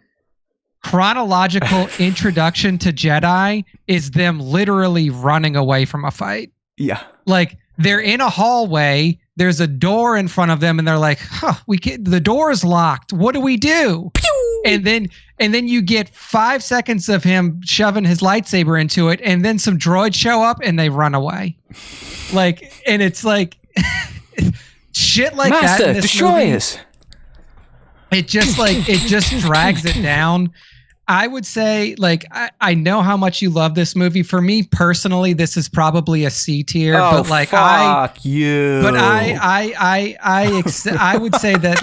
chronological introduction to Jedi, is them literally running away from a fight. Yeah. Like they're in a hallway. There's a door in front of them, and they're like, the door is locked. What do we do? Pew! And then you get 5 seconds of him shoving his lightsaber into it, and then some droids show up and they run away. And it's like shit like Master, that in this destroy movie. us. It just drags it down. I would say, I know how much you love this movie. For me personally, this is probably a C tier. Oh, but fuck you. But I would say that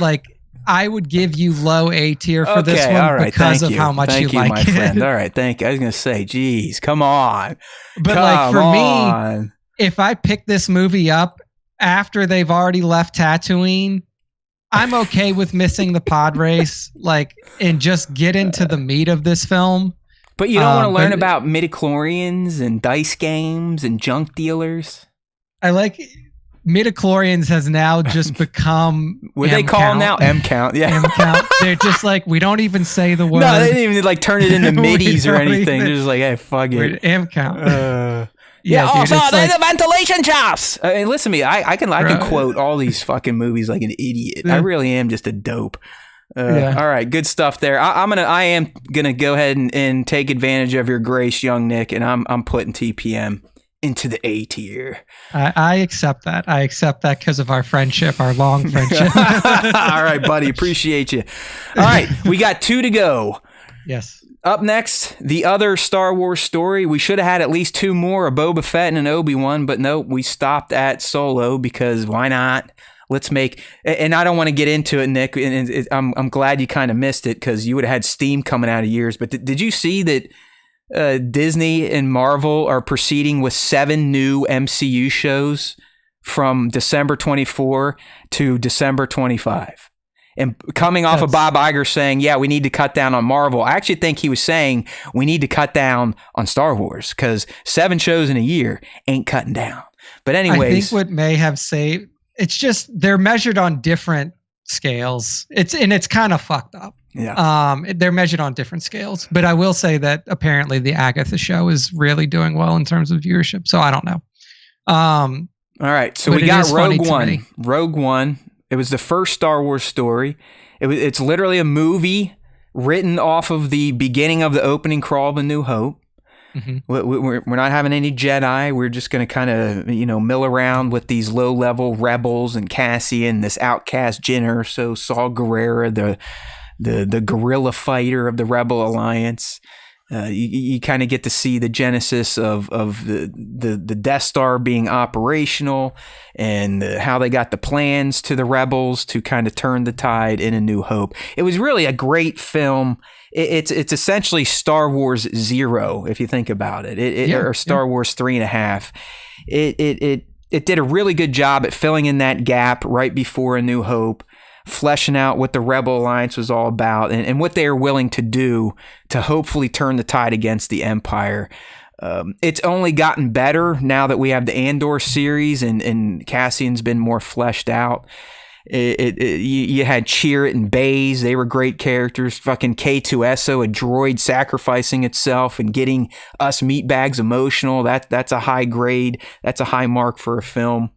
I would give you low A tier for this Okay, one all right. because Thank of you. how much Thank you like my it. friend. All right, thank you. I was gonna say, geez, come on. But Come like for on. me, if I pick this movie up after they've already left Tatooine, I'm okay with missing the pod race, like, and just get into the meat of this film. But you don't want to learn but about midichlorians and dice games and junk dealers? I like midichlorians has now just become What they call them now? M count. Yeah. M count. They're just like, we don't even say the word. No, they didn't even like turn it into middies or don't anything. even- They're just like, hey, fuck We're it. M count. Yeah, dude, also, it's they're like- the ventilation chops. I mean, listen to me. I can Bro. quote all these fucking movies like an idiot. Yeah. I really am just a dope. Yeah. All right, good stuff there. I am gonna go ahead and take advantage of your grace, young Nick, and I'm putting TPM into the A tier. I accept that. I accept that because of our friendship, our long friendship. All right, buddy. Appreciate you. All right, we got 2 to go. Yes. Up next, the other Star Wars story. We should have had at least 2 more, a Boba Fett and an Obi-Wan, but no, we stopped at Solo because why not? Let's make, and I don't want to get into it, Nick, and I'm glad you kind of missed it because you would have had steam coming out of yours, but did you see that Disney and Marvel are proceeding with 7 new MCU shows from December 24 to December 25? And coming off of Bob Iger saying, yeah, we need to cut down on Marvel. I actually think he was saying we need to cut down on Star Wars because 7 shows in a year ain't cutting down. But anyways. I think what may have saved, it's just they're measured on different scales. It's kind of fucked up. Yeah. They're measured on different scales. But I will say that apparently the Agatha show is really doing well in terms of viewership. So I don't know. All right. So we got Rogue One. Rogue One. It was the first Star Wars story. It's literally a movie written off of the beginning of the opening crawl of A New Hope. Mm-hmm. We're not having any Jedi. We're just going to kind of, mill around with these low-level rebels and Cassian, this outcast Jyn Erso, Saw Gerrera, the guerrilla fighter of the Rebel Alliance. You kind of get to see the genesis of the Death Star being operational and how they got the plans to the rebels to kind of turn the tide in A New Hope. It was really a great film. It's essentially Star Wars 0 if you think about it. Or Star Wars 3.5. It did a really good job at filling in that gap right before A New Hope, fleshing out what the Rebel Alliance was all about and what they are willing to do to hopefully turn the tide against the Empire. It's only gotten better now that we have the Andor series and Cassian's been more fleshed out. You had Chirrut and Baze. They were great characters. Fucking K2SO, a droid sacrificing itself and getting us meatbags emotional. That's a high grade. That's a high mark for a film.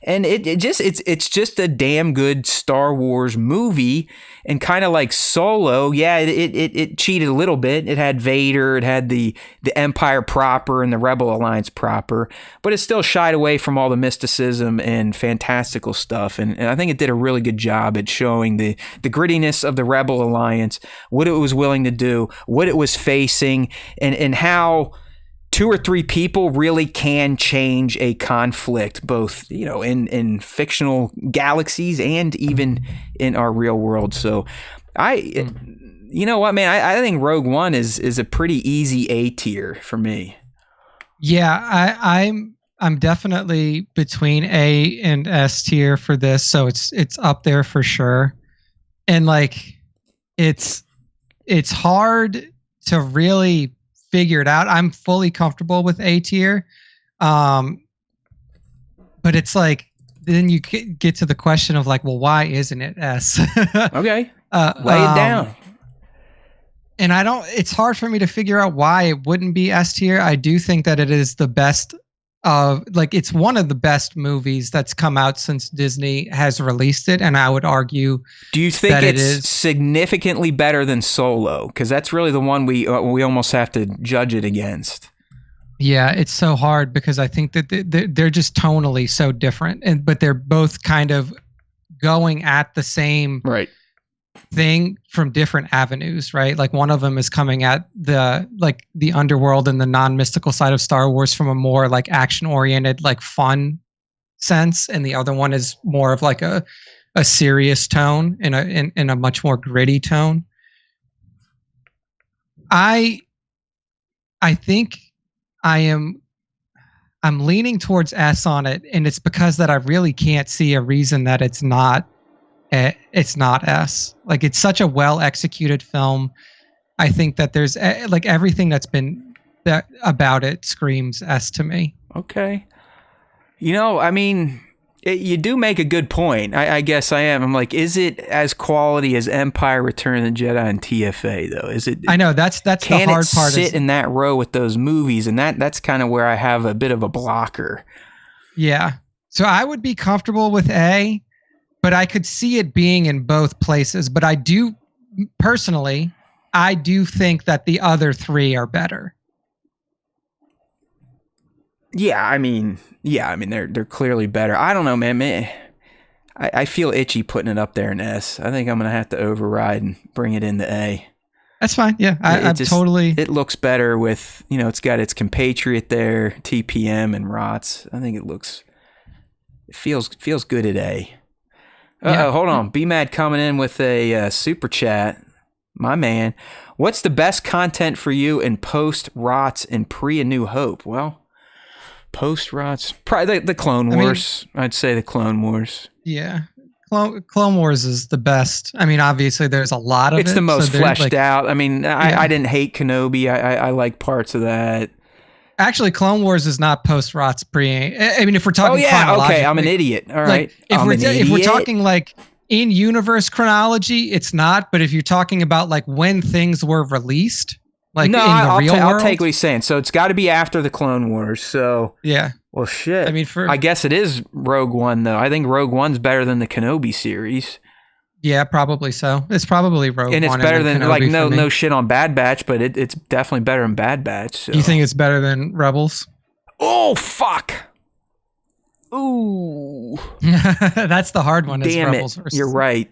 And it's just a damn good Star Wars movie. And kind of like Solo, yeah, it cheated a little bit. It had Vader, it had the Empire proper and the Rebel Alliance proper, but it still shied away from all the mysticism and fantastical stuff. And I think it did a really good job at showing the grittiness of the Rebel Alliance, what it was willing to do, what it was facing, and how 2 or 3 people really can change a conflict, both in fictional galaxies and even in our real world. So you know what, man, I think Rogue One is a pretty easy A tier for me. Yeah, I'm definitely between A and S tier for this, so it's up there for sure. And like it's hard to really figure it out. I'm fully comfortable with A tier. But it's like then you get to the question of like, well, why isn't it S? Okay. Lay it down. And it's hard for me to figure out why it wouldn't be S tier. I do think that it is the best it's one of the best movies that's come out since Disney has released it, and I would argue. Do you think it's significantly better than Solo? Because that's really the one we almost have to judge it against. Yeah, it's so hard because I think that they're just tonally so different, but they're both kind of going at the same thing from different avenues, right? Like one of them is coming at the underworld and the non-mystical side of Star Wars from a more like action-oriented, like fun sense, and the other one is more of like a a serious tone in a much more gritty tone. I think I'm leaning towards S on it, and it's because that I really can't see a reason that it's not S. Like, it's such a well executed film. I think that there's like everything that's been that about it screams S to me. Okay. I mean, you do make a good point. I guess I am. I'm like, is it as quality as Empire, Return of the Jedi, and TFA though? Is it? I know that's the hard part. Can it sit in that row with those movies? And that's kind of where I have a bit of a blocker. Yeah. So I would be comfortable with A, but I could see it being in both places. But I do personally, I do think that the other three are better. Yeah, I mean, they're clearly better. I don't know, man. I feel itchy putting it up there in S. I think I'm gonna have to override and bring it into A. That's fine. Yeah, I'm totally. It looks better with it's got its compatriot there, TPM and ROTS. I think it feels good at A. Yeah. Hold on, B-Mad coming in with a super chat. My man, what's the best content for you in post ROTS and pre A New Hope? Well, post ROTS, probably the Clone Wars. I'd say the Clone Wars. Yeah, Clone Wars is the best. I mean, obviously, there's a lot of it. It's the most fleshed out. I mean, Yeah. I didn't hate Kenobi. I like parts of that. Actually, Clone Wars is not post ROTS pre. I mean, if we're talking, okay, I'm an idiot. All right, if we're talking like in universe chronology, it's not. But if you're talking about like when things were released, like in the real world, I'll take what he's saying. So it's got to be after the Clone Wars. So yeah. Well, shit. I mean, I guess it is Rogue One though. I think Rogue One's better than the Kenobi series. Yeah, probably so. It's probably Rogue One, and it's better than Kenobi no shit on Bad Batch, but it's definitely better than Bad Batch. So. You think it's better than Rebels? Oh fuck! Ooh, that's the hard one. Damn Rebels it! You're right.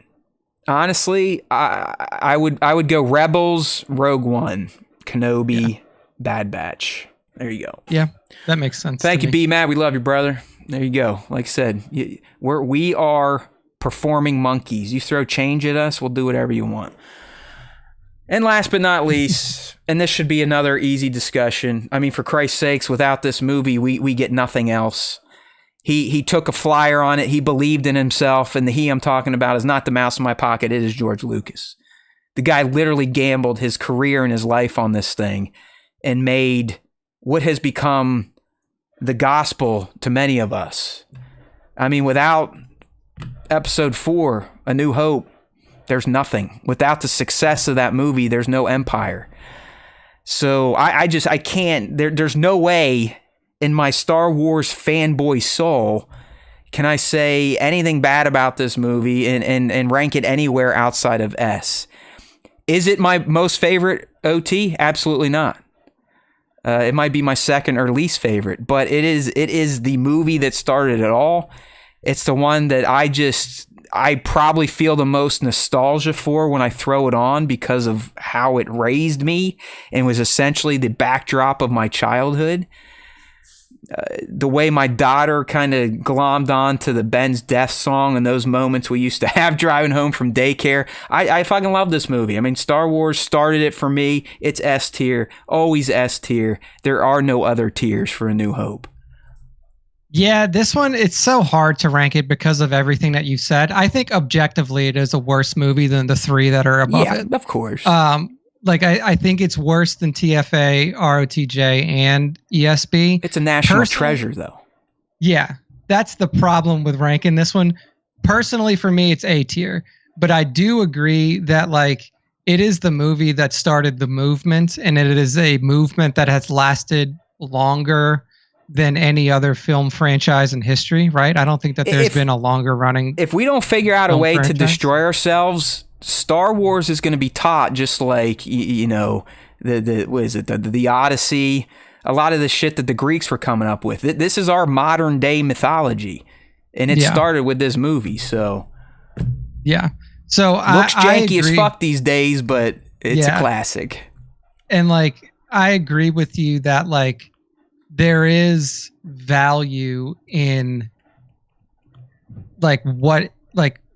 Honestly, I would go Rebels, Rogue One, Kenobi, Bad Batch. There you go. Yeah, that makes sense. Thank you, B-Matt. We love you, brother. There you go. Like I said, we are performing monkeys. You throw change at us, we'll do whatever you want. And last but not least, and this should be another easy discussion. I mean, for Christ's sakes, without this movie, we get nothing else. He took a flyer on it. He believed in himself. And the he I'm talking about is not the mouse in my pocket. It is George Lucas. The guy literally gambled his career and his life on this thing and made what has become the gospel to many of us. I mean, without Episode 4, A New Hope, there's nothing. Without the success of that movie, there's no Empire. So I can't, there's no way in my Star Wars fanboy soul can I say anything bad about this movie and rank it anywhere outside of S. Is it my most favorite OT? Absolutely not. It might be my second or least favorite, but it is the movie that started it all. It's the one that I probably feel the most nostalgia for when I throw it on because of how it raised me and was essentially the backdrop of my childhood. The way my daughter kind of glommed on to the Ben's Death song and those moments we used to have driving home from daycare. I fucking love this movie. I mean, Star Wars started it for me. It's S tier, always S tier. There are no other tiers for A New Hope. Yeah, this one, it's so hard to rank it because of everything that you said. I think objectively it is a worse movie than the three that are above it. Yeah, of course. I think it's worse than TFA, ROTJ, and ESB. It's a national treasure, though. Yeah, that's the problem with ranking this one. Personally, for me, it's A tier. But I do agree that it is the movie that started the movement, and it is a movement that has lasted longer than any other film franchise in history, right? I don't think that there's been a longer running. If we don't figure out a way to destroy ourselves, Star Wars is going to be taught just like, the Odyssey, a lot of the shit that the Greeks were coming up with. This is our modern day mythology, and it started with this movie. So yeah, so looks janky as fuck these days, but it's a classic. And I agree with you that there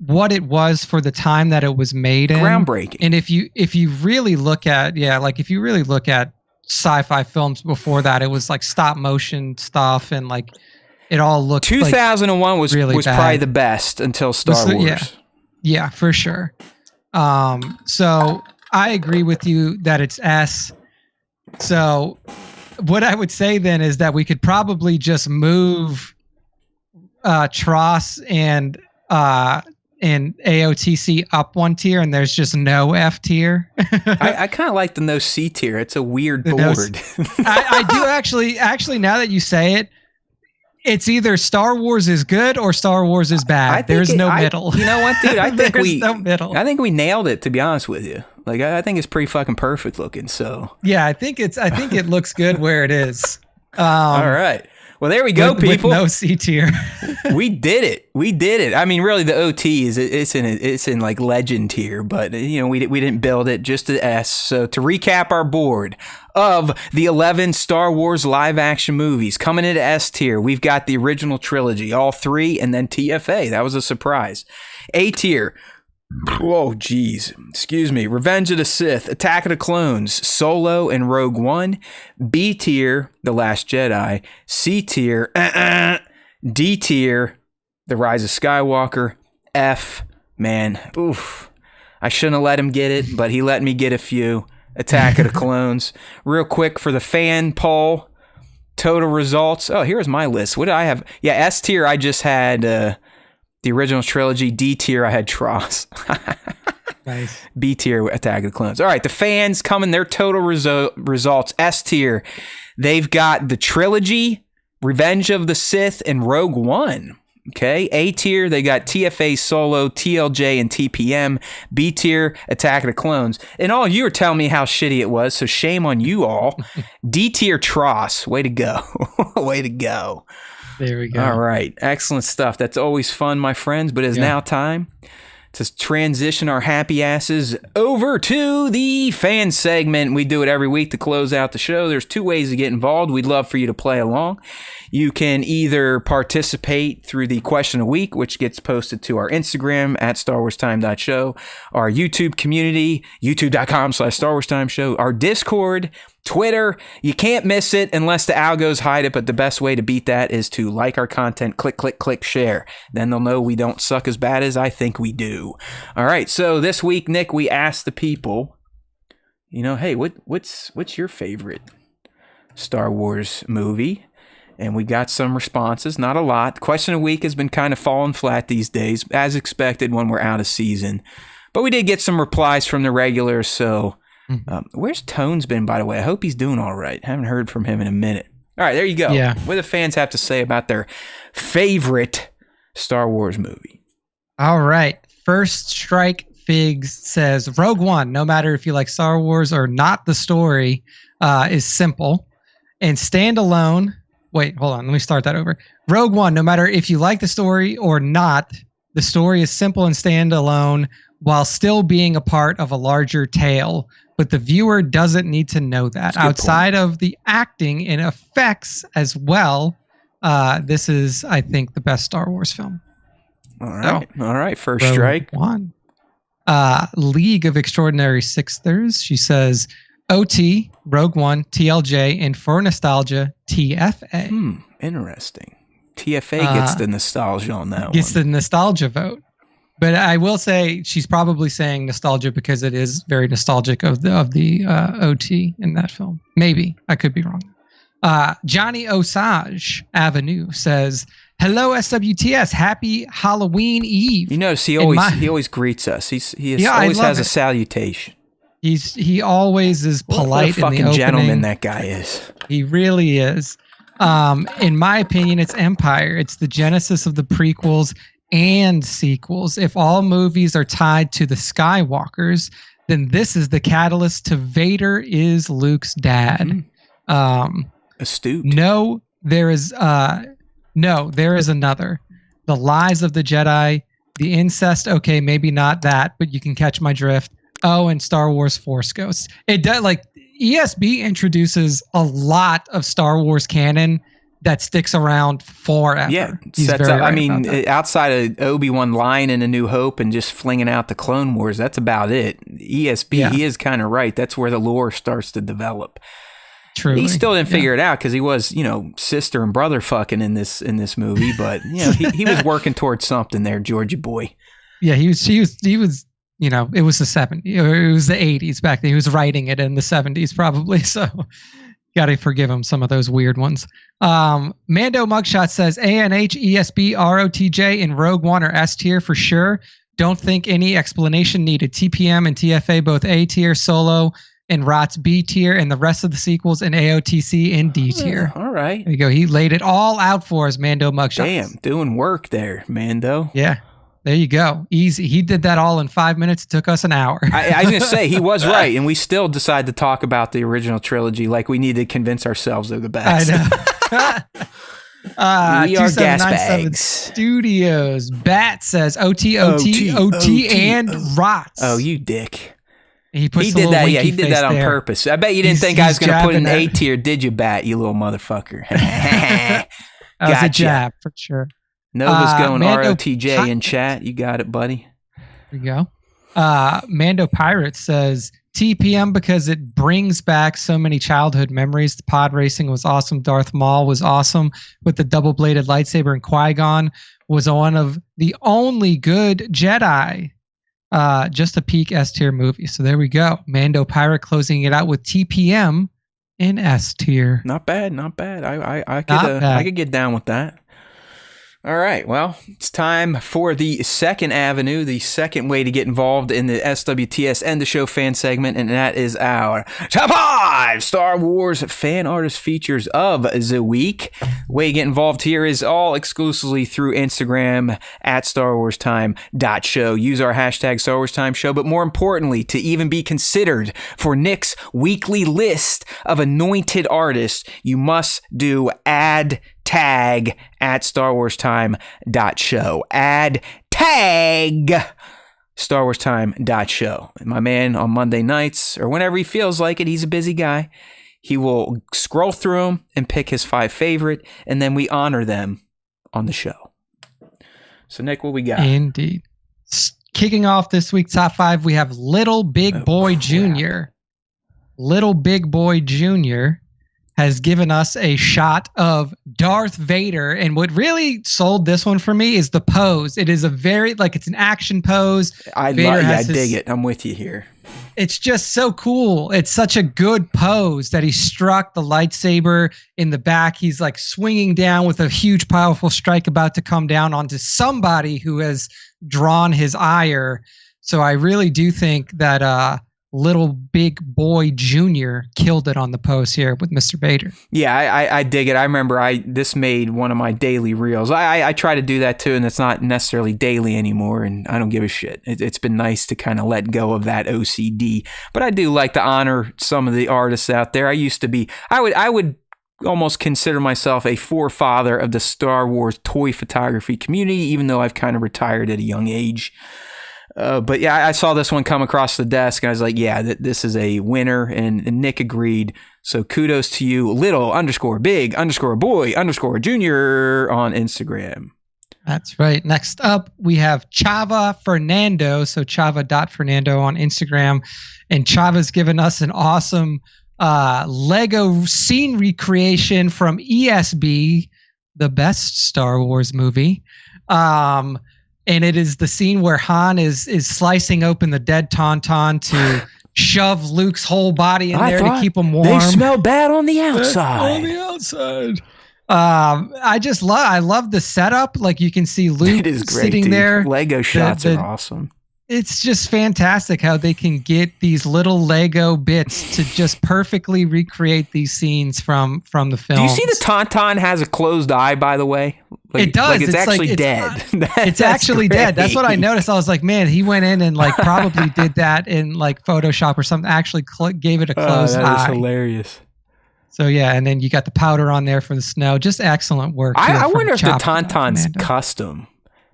what it was for the time that it was made in. Groundbreaking. And if you really look at if you really look at sci-fi films before that, it was like stop motion stuff and like it all looked 2001 was really probably bad. the best until Star Wars. Yeah, for sure. So I agree with you that it's S. So what I would say then is that we could probably just move Tross and AOTC up one tier, and there's just no F tier. I kind of like the no C tier. It's a weird board. I do actually. Now that you say it, it's either Star Wars is good or Star Wars is bad. There's no middle. You know what, dude? I think no middle. I think we nailed it. To be honest with you, like I think it's pretty fucking perfect looking. So yeah, I think it looks good where it is. All right. Well, there we go, people. With no C tier. We did it. I mean, really, the OT it's in like legend tier, but you know, we didn't build it, just the S. So to recap our board of the 11 Star Wars live action movies coming into S tier, we've got the original trilogy, all three, and then TFA. That was a surprise. A tier. Whoa, geez. Excuse me. Revenge of the Sith, Attack of the Clones, Solo, and Rogue One. B tier, The Last Jedi. C tier, D tier, The Rise of Skywalker. F, man, oof. I shouldn't have let him get it, but he let me get a few. Attack of the Clones. Real quick for the fan poll, total results. Oh, here's my list. What did I have? Yeah, S tier, I just had... the original trilogy. D tier, I had Tross. Nice. B tier, Attack of the Clones. All right, the fans coming, their total results. S tier, they've got the trilogy, Revenge of the Sith, and Rogue One. Okay, A tier, they got TFA, Solo, TLJ, and TPM. B tier, Attack of the Clones. And all you were telling me how shitty it was, so shame on you all. D tier, Tross. Way to go. Way to go. There we go. All right. Excellent stuff. That's always fun, my friends, but it's now time to transition our happy asses over to the fan segment. We do it every week to close out the show. There's two ways to get involved. We'd love for you to play along. You can either participate through the question of the week, which gets posted to our Instagram at StarWarsTime.show, our YouTube community, youtube.com/StarWarsTimeShow, our Discord, Twitter. You can't miss it unless the algos hide it, but the best way to beat that is to like our content, click, share. Then they'll know we don't suck as bad as I think we do. All right, so this week, Nick, we asked the people, you know, hey, what's your favorite Star Wars movie? And we got some responses, not a lot. Question of the week has been kind of falling flat these days, as expected when we're out of season. But we did get some replies from the regulars, so... where's Tones been, by the way? I hope he's doing all right. Haven't heard from him in a minute. All right, there you go. Yeah. What do the fans have to say about their favorite Star Wars movie? All right. First Strike Figs says, Rogue One, no matter if you like Star Wars or not, the story is simple. And standalone... Wait, hold on. Let me start that over. Rogue One, no matter if you like the story or not, the story is simple and standalone while still being a part of a larger tale. But the viewer doesn't need to know that. Outside of the acting and effects as well, this is, I think, the best Star Wars film. All right. All right. First Rogue Strike. One. League of Extraordinary Sixthers. She says, OT, Rogue One, TLJ, and for nostalgia, TFA. Interesting. TFA gets the nostalgia on that one. Gets the nostalgia vote. But I will say she's probably saying nostalgia because it is very nostalgic of the OT in that film. Maybe. I could be wrong. Johnny Osage Avenue says, hello, SWTS. Happy Halloween Eve. You notice he always greets us. He always has a salutation. He always is polite in the opening. What a fucking gentleman that guy is. He really is. In my opinion, it's Empire. It's the genesis of the prequels and sequels. If all movies are tied to the Skywalkers, then this is the catalyst to Vader is Luke's dad. Astute. No, there is another. The Lies of the Jedi, the incest. Okay, maybe not that, but you can catch my drift. Oh, and Star Wars Force Ghosts. It does, like, ESB introduces a lot of Star Wars canon that sticks around forever. Yeah, He's sets very up. I right mean, about that. outside of Obi-Wan lying in A New Hope and just flinging out the Clone Wars, that's about it. ESB, he is kind of right. That's where the lore starts to develop. Truly. He still didn't figure it out because he was, sister and brother fucking in this movie, but he was working towards something there, Georgia boy. Yeah, he was. It was the 70s, or it was the 80s back then. He was writing it in the 70s probably, so gotta forgive him some of those weird ones. Mando Mugshot says ANH, ESB, ROTJ, and Rogue One are S tier for sure. Don't think any explanation needed. TPM and TFA both A tier, Solo and ROTS B tier, and the rest of the sequels in AOTC and D tier. All right. There you go. He laid it all out for us, Mando Mugshot. Damn, doing work there, Mando. Yeah. There you go. Easy. He did that all in 5 minutes. It took us an hour. I was going to say, he was right, and we still decide to talk about the original trilogy like we need to convince ourselves they're the best. I know. We are gas 2797 bags. Studios. Bat says OT, and ROTS. Oh, you dick. He Did that. Yeah, he did that on purpose. I bet you didn't think I was going to put an A tier, did you, Bat, you little motherfucker? That was a jab, for sure. Nova's going Mando ROTJ in chat. You got it, buddy. There you go. Mando Pirate says TPM because it brings back so many childhood memories. The pod racing was awesome. Darth Maul was awesome with the double-bladed lightsaber, and Qui-Gon was one of the only good Jedi. Just a peak S tier movie. So there we go. Mando Pirate closing it out with TPM in S tier. Not bad. I could get down with that. All right, well, it's time for the second avenue, the second way to get involved in the SWTS End the Show fan segment, and that is our Top 5 Star Wars fan artist features of the week. The way you get involved here is all exclusively through Instagram at StarWarsTime.show. Use our hashtag StarWarsTimeShow, but more importantly, to even be considered for Nick's weekly list of anointed artists, you must do add tag at StarWarsTime.show. Add tag StarWarsTime.show. And my man on Monday nights, or whenever he feels like it, he's a busy guy. He will scroll through them and pick his 5 favorite, and then we honor them on the show. So, Nick, what we got? Indeed. Kicking off this week's top 5, we have Little Big Boy Jr. Little Big Boy Jr. has given us a shot of Darth Vader. And what really sold this one for me is the pose. It is a very, it's an action pose. I dig it. I'm with you here. It's just so cool. It's such a good pose that he struck the lightsaber in the back. He's swinging down with a huge, powerful strike about to come down onto somebody who has drawn his ire. So I really do think that, Little Big Boy Jr. killed it on the pose here with Mr. Vader. Yeah, I dig it. I remember this made one of my daily reels. I try to do that too, and it's not necessarily daily anymore, and I don't give a shit. It's been nice to kind of let go of that OCD. But I do like to honor some of the artists out there. I would almost consider myself a forefather of the Star Wars toy photography community, even though I've kind of retired at a young age. But yeah, I saw this one come across the desk, and I was like, yeah, this is a winner, and Nick agreed. So kudos to you, little_big_boy_junior on Instagram. That's right. Next up, we have Chava Fernando. So Chava.Fernando on Instagram. And Chava's given us an awesome Lego scene recreation from ESB, the best Star Wars movie. And it is the scene where Han is slicing open the dead Tauntaun to shove Luke's whole body in there to keep him warm. They smell bad on the outside. I love the setup. You can see Luke sitting there. Lego shots are awesome. It's just fantastic how they can get these little Lego bits to just perfectly recreate these scenes from the film. Do you see the Tauntaun has a closed eye, by the way? It does. It's actually dead. It's actually dead. That's what I noticed. I was like, man, he went in and probably did that in Photoshop or something. Actually gave it a closed eye. That is hilarious. So yeah, and then you got the powder on there for the snow. Just excellent work. I wonder if the Tauntaun's custom.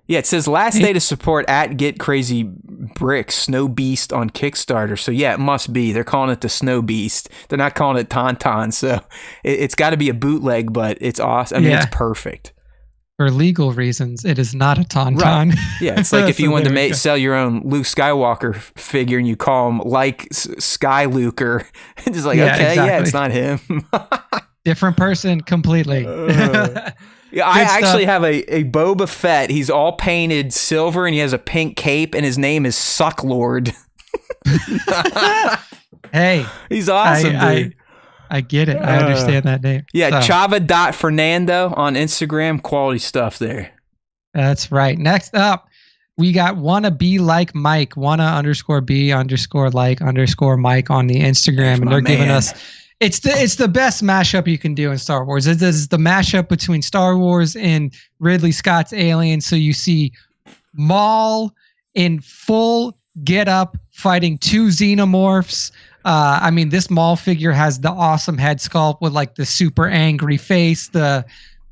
Yeah, it says last day to support at Get Crazy Brick Snow Beast on Kickstarter. So yeah, it must be. They're calling it the Snow Beast. They're not calling it Tauntaun. So it's got to be a bootleg, but it's awesome. I mean, it's perfect. For legal reasons, it is not a Tauntaun. Right. Yeah, it's like if you wanted to sell your own Luke Skywalker figure and you call him like Sky Luker. It's just like, it's not him. Different person completely. Yeah, I actually have a Boba Fett. He's all painted silver and he has a pink cape and his name is Sucklord. Hey. He's awesome, dude. I get it. I understand that name. Yeah, so. Chava.Fernando on Instagram. Quality stuff there. That's right. Next up, we got wanna be like Mike. Wanna_be_like_Mike on the Instagram. And they're giving us... It's the best mashup you can do in Star Wars. This is the mashup between Star Wars and Ridley Scott's Alien. So you see Maul in full get-up fighting two xenomorphs. I mean, this Maul figure has the awesome head sculpt with like the super angry face. The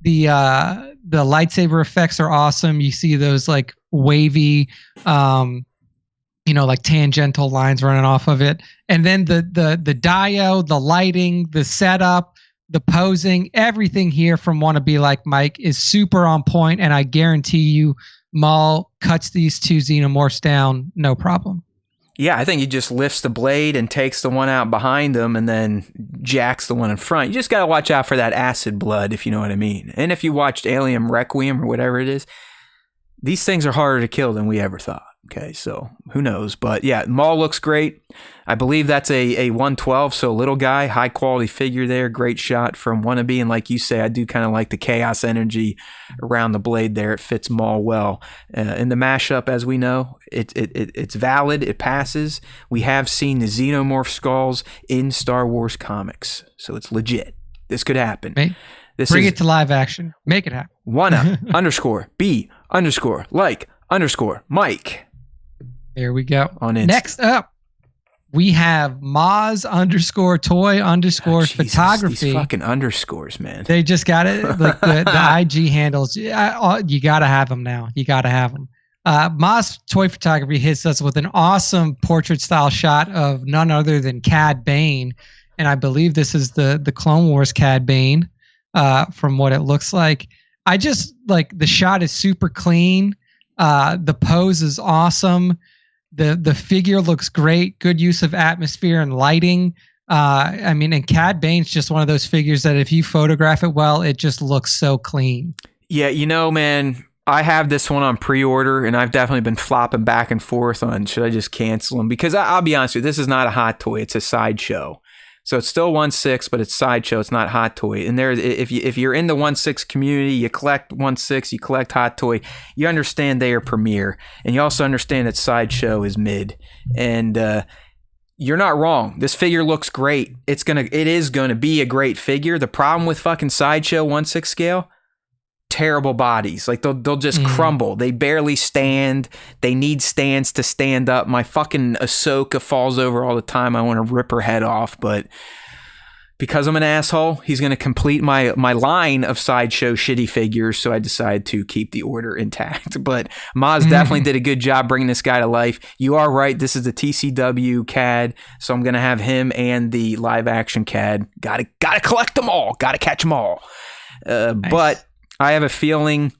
lightsaber effects are awesome. You see those like wavy, like tangential lines running off of it. And then the dio, the lighting, the setup, the posing, everything here from Wanna Be Like Mike is super on point, and I guarantee you Maul cuts these two xenomorphs down, no problem. Yeah, I think he just lifts the blade and takes the one out behind him and then jacks the one in front. You just got to watch out for that acid blood, if you know what I mean. And if you watched Alien Requiem or whatever it is, these things are harder to kill than we ever thought. Okay, so who knows? But yeah, Maul looks great. I believe that's a 112, so a little guy, high quality figure there. Great shot from Wannabe. And like you say, I do kind of like the chaos energy around the blade there. It fits Maul well. In the mashup, as we know, it's valid. It passes. We have seen the Xenomorph skulls in Star Wars comics, so it's legit. This could happen. Bring it to live action. Make it happen. Wanna_be_like_Mike. There we go. On Insta. Next up, we have Moz_toy_photography. These fucking underscores, man. They just got it. Like the IG handles. You got to have them now. You got to have them. Moz Toy Photography hits us with an awesome portrait style shot of none other than Cad Bane. And I believe this is the Clone Wars Cad Bane from what it looks like. I just like the shot is super clean. The pose is awesome. The figure looks great. Good use of atmosphere and lighting. And Cad Bane's just one of those figures that if you photograph it well, it just looks so clean. Yeah, man, I have this one on pre-order, and I've definitely been flopping back and forth on should I just cancel them? Because I'll be honest with you, this is not a hot toy. It's a sideshow. So it's still 1/6, but it's sideshow. It's not hot toy. And there, if you're in the 1/6 community, you collect 1/6, you collect hot toy. You understand they are premiere, and you also understand that sideshow is mid. And you're not wrong. This figure looks great. It is gonna be a great figure. The problem with fucking sideshow 1/6 scale, terrible bodies. Like they'll just crumble. They barely stand. They need stands to stand up. My fucking Ahsoka falls over all the time. I want to rip her head off, but because I'm an asshole, he's going to complete my line of sideshow shitty figures, so I decided to keep the order intact. But Maz definitely did a good job bringing this guy to life. You are right. This is the TCW CAD, so I'm going to have him and the live action CAD. Gotta collect them all. Gotta catch them all. Nice. But I have a feeling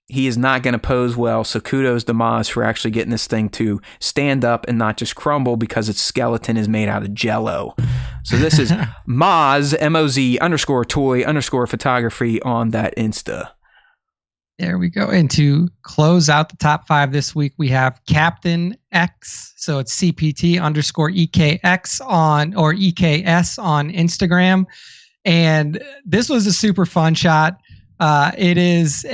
he is not going to pose well, so kudos to Maz for actually getting this thing to stand up and not just crumble because its skeleton is made out of Jell-O. So this is Maz, MOZ_toy_photography on that Insta. There we go. And to close out the top 5 this week, we have Captain X. So it's CPT_EKX or EKS on Instagram. And this was a super fun shot. It is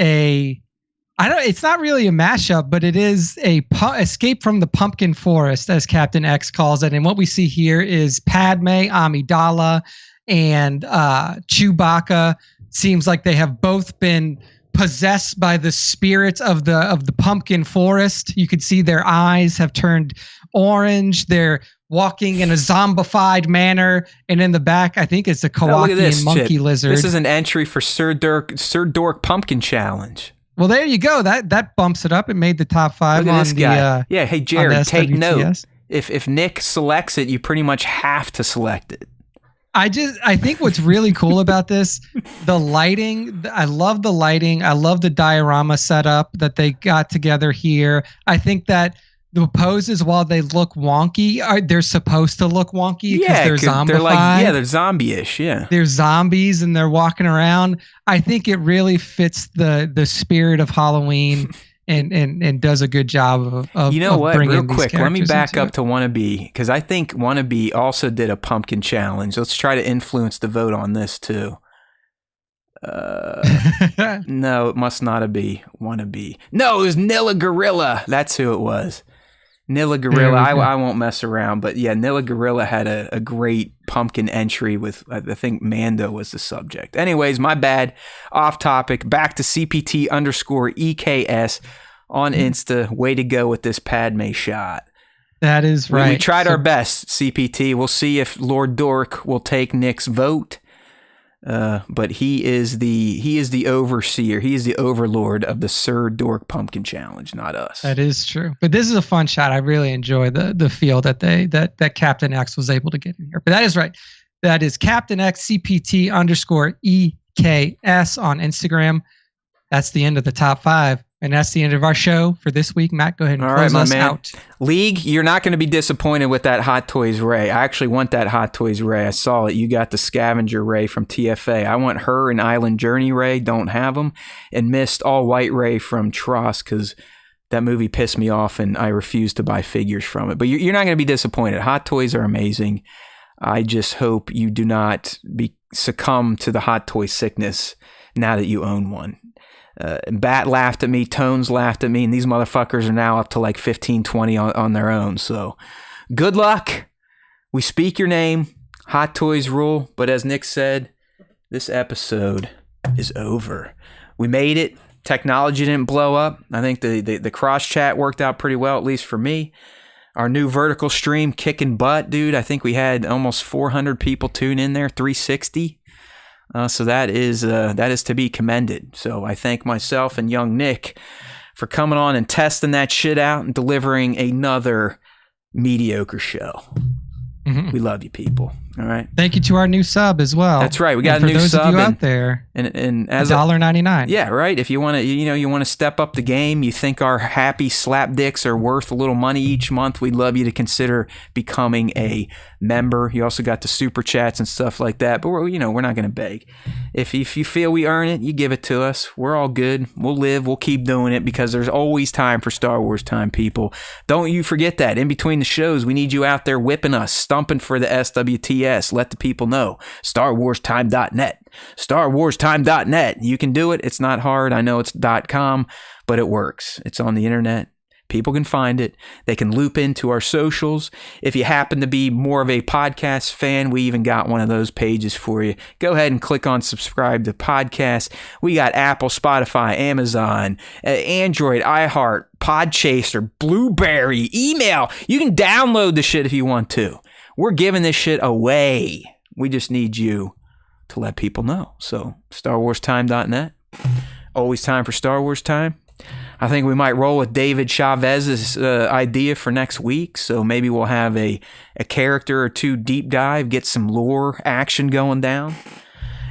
it's not really a mashup, but it is a escape from the pumpkin forest, as Captain X calls it. And what we see here is Padme, Amidala, and Chewbacca. Seems like they have both been possessed by the spirits of the pumpkin forest. You can see their eyes have turned orange. They're walking in a zombified manner, and in the back, I think it's a Kowakian monkey lizard. This is an entry for Sir Dork Pumpkin Challenge. Well, there you go. That bumps it up. It made the top 5 Look at on this the. guy. Yeah, hey Jared, take note. SWTS. If Nick selects it, you pretty much have to select it. I think what's really cool about this, the lighting. I love the lighting. I love the diorama setup that they got together here. I think that the poses, while they look wonky, they're supposed to look wonky because they're zombified. They're like, they're zombie-ish. Yeah, they're zombies and they're walking around. I think it really fits the spirit of Halloween. And does a good job of you know what? Real quick, let me back up it. to Wannabe, because I think Wannabe also did a pumpkin challenge. Let's try to influence the vote on this too. No, it must not be Wannabe. No, it was Nilla Gorilla. That's who it was. Nilla Gorilla. I won't mess around, but yeah, Nilla Gorilla had a great pumpkin entry with, I think Mando was the subject. Anyways, my bad. Off topic. Back to CPT_EKS on Insta. Way to go with this Padme shot. That is right. We tried our best, CPT. We'll see if Lord Dork will take Nick's vote. But he is the overseer. He is the overlord of the Sir Dork Pumpkin Challenge, not us. That is true. But this is a fun shot. I really enjoy the feel that that Captain X was able to get in here. But that is right. That is Captain X CPT _EKS on Instagram. That's the end of the top 5. And that's the end of our show for this week. Matt, go ahead and close us out. League, you're not going to be disappointed with that Hot Toys Rey. I actually want that Hot Toys Rey. I saw it. You got the Scavenger Rey from TFA. I want her and Island Journey Rey. Don't have them. And missed All White Rey from Tross because that movie pissed me off and I refused to buy figures from it. But you're not going to be disappointed. Hot Toys are amazing. I just hope you do not succumb to the Hot Toy sickness now that you own one. Bat laughed at me, Tones laughed at me, and these motherfuckers are now up to like 15, 20 on their own. So good luck. We speak your name. Hot Toys rule. But as Nick said, this episode is over. We made it. Technology didn't blow up. I think the cross chat worked out pretty well, at least for me. Our new vertical stream kicking butt, dude. I think we had almost 400 people tune in there, 360. So that is to be commended. So I thank myself and young Nick for coming on and testing that shit out and delivering another mediocre show. Mm-hmm. We love you, people. All right. Thank you to our new sub as well. That's right. We got a new sub. For those of you out there, and as $1.99. Yeah, right. If you want to, you want to step up the game, you think our happy slap dicks are worth a little money each month, we'd love you to consider becoming a member. You also got the super chats and stuff like that. But we're not going to beg. If you feel we earn it, you give it to us. We're all good. We'll live. We'll keep doing it because there's always time for Star Wars time, people. Don't you forget that. In between the shows, we need you out there whipping us, stumping for the SWTS. Let the people know. StarWarsTime.net. StarWarsTime.net. You can do it. It's not hard. I know it's .com, but it works. It's on the internet. People can find it. They can loop into our socials. If you happen to be more of a podcast fan, we even got one of those pages for you. Go ahead and click on subscribe to podcast. We got Apple, Spotify, Amazon, Android, iHeart, Podchaser, Blueberry, email. You can download the shit if you want to. We're giving this shit away. We just need you to let people know. So, StarWarsTime.net. Always time for Star Wars time. I think we might roll with David Chavez's idea for next week. So maybe we'll have a character or two deep dive, get some lore action going down.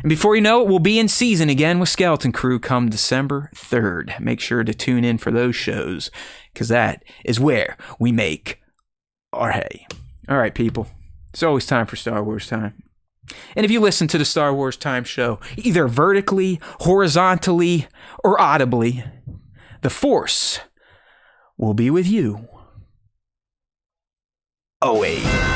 And before you know it, we'll be in season again with Skeleton Crew come December 3rd. Make sure to tune in for those shows because that is where we make our hay. All right, people. It's always time for Star Wars time. And if you listen to the Star Wars Time show, either vertically, horizontally, or audibly, the Force will be with you. Always.